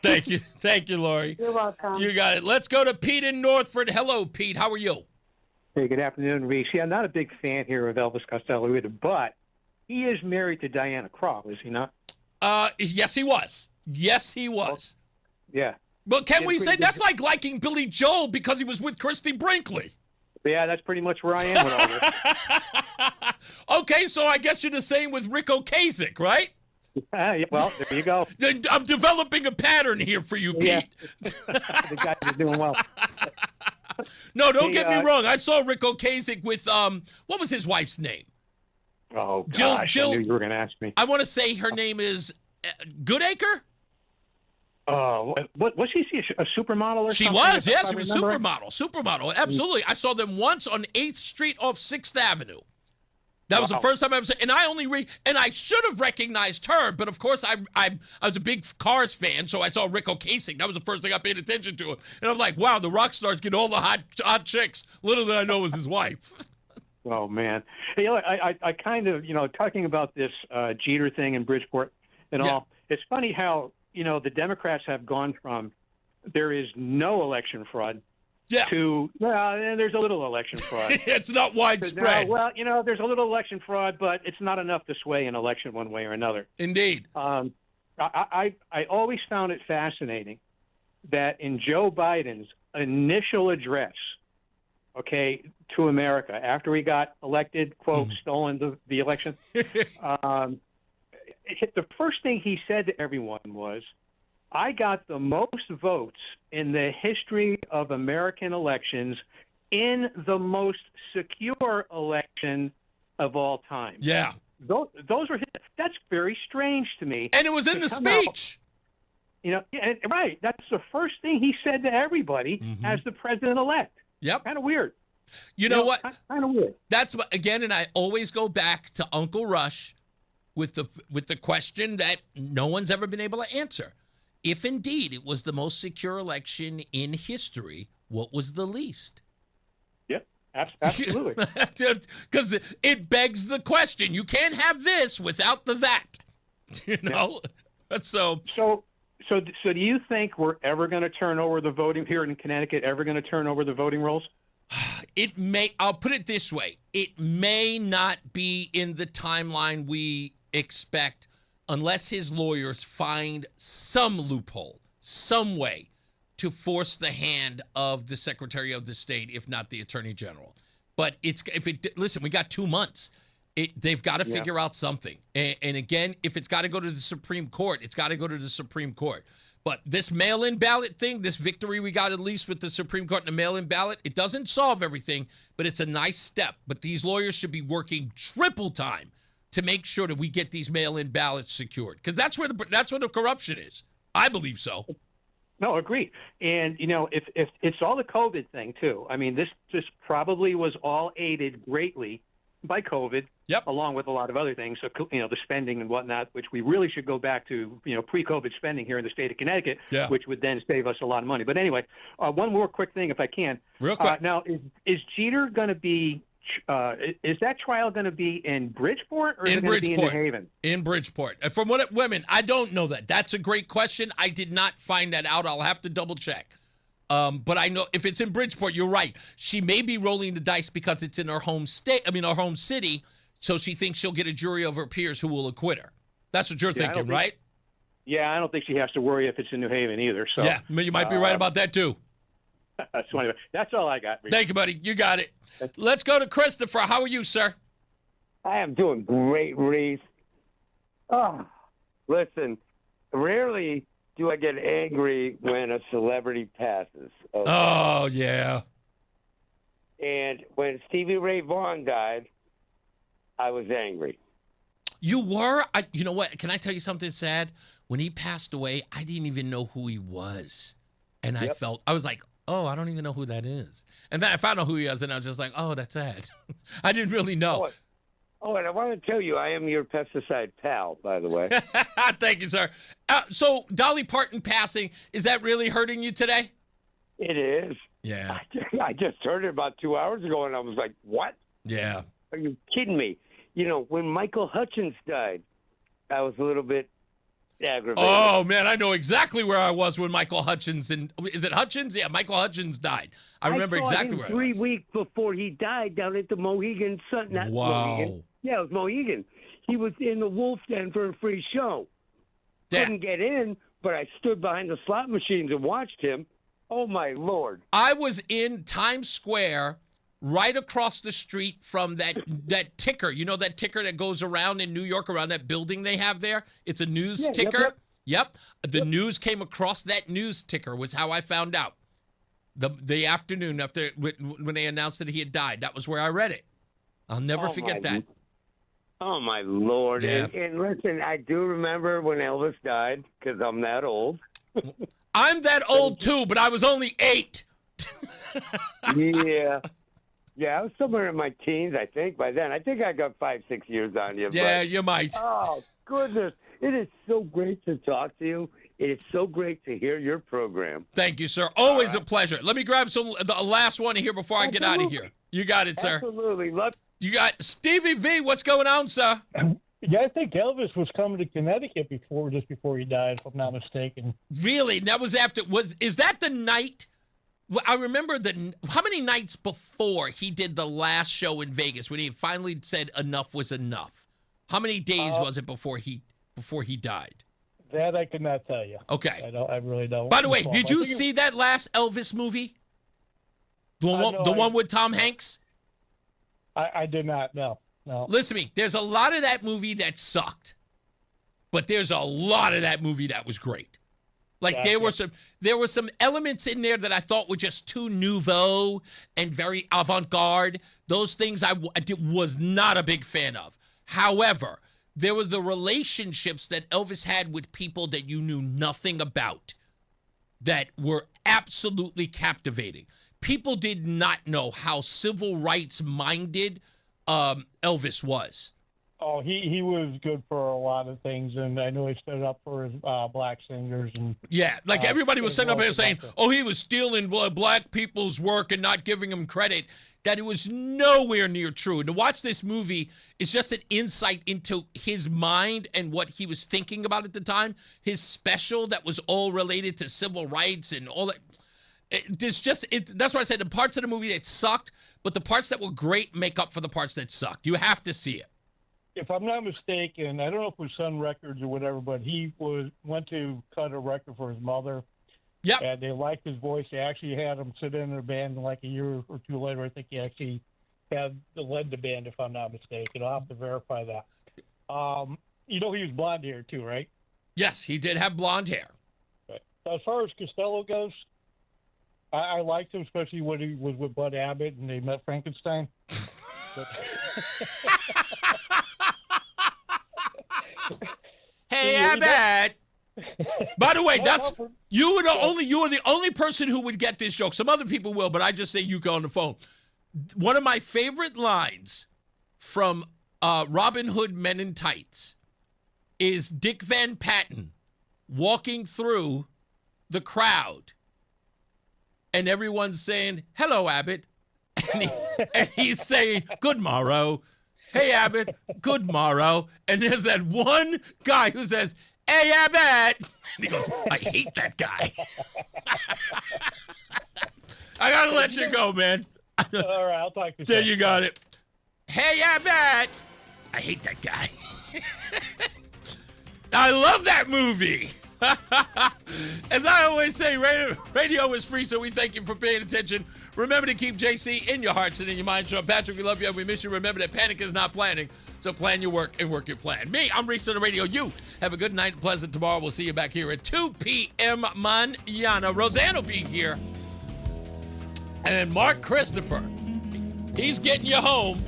Thank you. Thank you, Lori. You're welcome. You got it. Let's go to Pete in Northford. Hello, Pete. How are you? Hey, good afternoon, Reese. Yeah, I'm not a big fan here of Elvis Costello either, but he is married to Diana Krall, is he not? Yes, he was. Yes, he was. Yeah. But can we say that's like liking Billy Joel because he was with Christy Brinkley? Yeah, that's pretty much where I am with all this. Okay, so I guess you're the same with Rick Ocasek, right? Yeah, well, there you go. I'm developing a pattern here for you, Pete. Yeah. The guys are doing well. No, don't get me wrong. I saw Rick Ocasek with what was his wife's name? Oh gosh, Jill, I knew you were going to ask me. I want to say her name is Goodacre. What was she a supermodel or she something? was, yes, she was supermodel. Absolutely. I saw them once on 8th Street off 6th Avenue. That was the first time I ever saw, and I should have recognized her, but of course I was a big Cars fan, so I saw Rick Ocasek. That was the first thing I paid attention to, and I'm like, wow, the rock stars get all the hot chicks. Little did I know it was his wife. Oh man, hey, I kind of talking about this Jeter thing in Bridgeport and all. It's funny how the Democrats have gone from there is no election fraud. Yeah. To there's a little election fraud. It's not widespread. Well, there's a little election fraud, but it's not enough to sway an election one way or another. Indeed. I always found it fascinating that in Joe Biden's initial address, to America after he got elected, quote, stolen the election, the first thing he said to everyone was, I got the most votes in the history of American elections in the most secure election of all time. Yeah. Those were that's very strange to me. And it was in the speech. Right. That's the first thing he said to everybody as the president-elect. Yep. Kind of weird. You know what? Kind of weird. That's what, again, and I always go back to Uncle Rush with the question that no one's ever been able to answer. If indeed it was the most secure election in history, what was the least? Yep, absolutely. Because it begs the question. You can't have this without the that. So do you think we're ever going to turn over the voting here in Connecticut? Ever going to turn over the voting rolls? It may. I'll put it this way: it may not be in the timeline we expect. Unless his lawyers find some loophole, some way to force the hand of the Secretary of the State, if not the Attorney General. But listen, we got 2 months. They've got to figure out something. And again, if it's got to go to the Supreme Court, it's got to go to the Supreme Court. But this mail-in ballot thing, this victory we got at least with the Supreme Court and the mail-in ballot, it doesn't solve everything, but it's a nice step. But these lawyers should be working triple time to make sure that we get these mail-in ballots secured, because that's where the corruption is. I believe so. No, agreed. And if it's all the COVID thing too. I mean, this probably was all aided greatly by COVID. Yep. Along with a lot of other things, so the spending and whatnot, which we really should go back to pre-COVID spending here in the state of Connecticut, which would then save us a lot of money. But anyway, one more quick thing, if I can. Real quick. Now, is Jeter going to be? Is that trial going to be in Bridgeport or is it going to be in New Haven? In Bridgeport. From what women, I don't know that. That's a great question. I did not find that out. I'll have to double check. But I know if it's in Bridgeport, you're right. She may be rolling the dice because it's in her home state. I mean, her home city. So she thinks she'll get a jury of her peers who will acquit her. That's what you're thinking, right? Yeah, I don't think she has to worry if it's in New Haven either. So yeah, you might be right about that too. That's all I got. Reese. Thank you, buddy. You got it. Let's go to Christopher. How are you, sir? I am doing great, Reese. Oh, listen, rarely do I get angry when a celebrity passes? Okay. Oh, yeah. And when Stevie Ray Vaughan died, I was angry. You were? You know what? Can I tell you something sad? When he passed away, I didn't even know who he was. And I was like, oh, I don't even know who that is. And then I found out who he was, and I was just like, oh, that's sad. I didn't really know. Oh, and I want to tell you, I am your pesticide pal, by the way. Thank you, sir. So Dolly Parton passing, is that really hurting you today? It is. Yeah. I just heard it about 2 hours ago, and I was like, what? Yeah. Are you kidding me? You know, when Michael Hutchins died, I was a little bit aggravated. Oh, man, I know exactly where I was when Michael Hutchins, is it Hutchins? Yeah, Michael Hutchins died. I remember exactly where I was. 3 weeks before he died down at the Mohegan Sun. Not Wow. Mohegan. Yeah, it was Mohegan. He was in the Wolf Den for a free show. Yeah. Couldn't get in, but I stood behind the slot machines and watched him. Oh, my Lord. I was in Times Square right across the street from that ticker. You know that ticker that goes around in New York around that building they have there? It's a news ticker. Yep. The news came across that news ticker was how I found out. The afternoon after when they announced that he had died. That was where I read it. I'll never forget that. Oh, my Lord. Yeah. And listen, I do remember when Elvis died because I'm that old. I'm that old, too, but I was only 8. Yeah. Yeah, I was somewhere in my teens, I think, by then. I think I got 5-6 years on you. Yeah, but, you might. Oh, goodness. It is so great to talk to you. It is so great to hear your program. Thank you, sir. Always a pleasure. Let me grab the last one here before I get out of here. You got it, sir. Absolutely. You got Stevie V. What's going on, sir? Yeah, I think Elvis was coming to Connecticut just before he died, if I'm not mistaken. Really? That was is that the night? I remember how many nights before he did the last show in Vegas when he finally said enough was enough? How many days was it before he died? That I could not tell you. Okay. I really don't. By the way, did you see that last Elvis movie? The one with Tom Hanks? I did not, no. Listen to me. There's a lot of that movie that sucked, but there's a lot of that movie that was great. Like there were some elements in there that I thought were just too nouveau and very avant-garde. Those things I was not a big fan of. However, there were the relationships that Elvis had with people that you knew nothing about that were absolutely captivating. People did not know how civil rights minded Elvis was. Oh, he was good for a lot of things, and I know he stood up for his black singers. And yeah, like everybody was sitting up here saying, oh, he was stealing black people's work and not giving them credit. That it was nowhere near true. And to watch this movie is just an insight into his mind and what he was thinking about at the time. His special that was all related to civil rights and all that. That's why I said the parts of the movie that sucked, but the parts that were great make up for the parts that sucked. You have to see it. If I'm not mistaken, I don't know if it was Sun Records or whatever, but he went to cut a record for his mother. Yeah. And they liked his voice. They actually had him sit in their band, and like a year or two later, I think he actually led the band, if I'm not mistaken. I'll have to verify that. He was blonde hair too, right? Yes, he did have blonde hair. Right. So as far as Costello goes, I liked him, especially when he was with Bud Abbott and they met Frankenstein. Hey, Abbott. By the way, you are the only person who would get this joke. Some other people will, but I just say you go on the phone. One of my favorite lines from Robin Hood Men in Tights is Dick Van Patten walking through the crowd, and everyone's saying, "Hello, Abbott," and he's saying, "Good morrow." Hey, Abbott, good morrow. And there's that one guy who says, "Hey, Abbott." And he goes, "I hate that guy." I got to let you go, man. All right, I'll talk to you. There you got it. Hey, Abbott. I hate that guy. I love that movie. As I always say, radio is free, so we thank you for paying attention. Remember to keep JC in your hearts and in your mind. Sean Patrick, we love you and we miss you. Remember that panic is not planning, so plan your work and work your plan. Me, I'm Reese on the radio. You have a good night and pleasant tomorrow. We'll see you back here at 2 p.m. mañana. Roseanne will be here. And Mark Christopher, he's getting you home.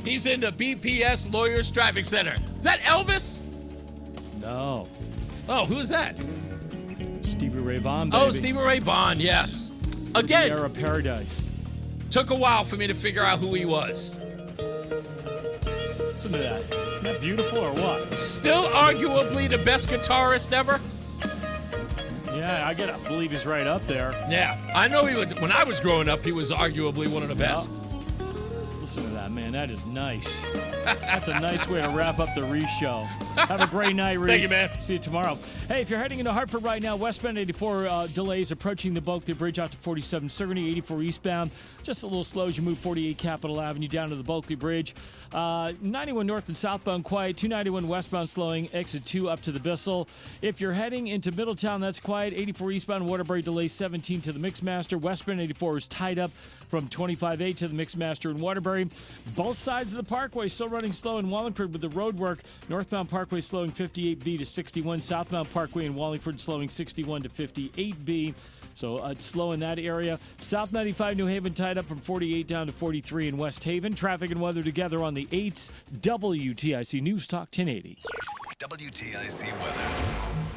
He's in the BPS Lawyers Traffic Center. Is that Elvis? No. Oh, who's that? Stevie Ray Vaughan, baby. Oh, Stevie Ray Vaughan, yes. Again. Sierra Paradise. Took a while for me to figure out who he was. Listen to that. Isn't that beautiful or what? Still arguably the best guitarist ever. Yeah, I gotta believe he's right up there. Yeah, I know he was. When I was growing up, he was arguably one of the best. Listen to that, man. That is nice. That's a nice way to wrap up the Reese Show. Have a great night, Reese. Thank you, man. See you tomorrow. Hey, if you're heading into Hartford right now, westbound 84 delays approaching the Bulkley Bridge out to 47 Sigourney, 84 eastbound. Just a little slow as you move 48 Capitol Avenue down to the Bulkley Bridge. 91 north and southbound quiet. 291 westbound slowing. Exit 2 up to the Bissell. If you're heading into Middletown, that's quiet. 84 eastbound Waterbury delays 17 to the Mixmaster. Westbound 84 is tied up from 25A to the Mixmaster in Waterbury. Both sides of the parkway still running slow in Wallingford with the road work. Northbound Parkway slowing 58B to 61. Southbound Parkway in Wallingford slowing 61 to 58B. So it's slow in that area. South 95 New Haven tied up from 48 down to 43 in West Haven. Traffic and weather together on the 8s. WTIC News Talk 1080. WTIC weather.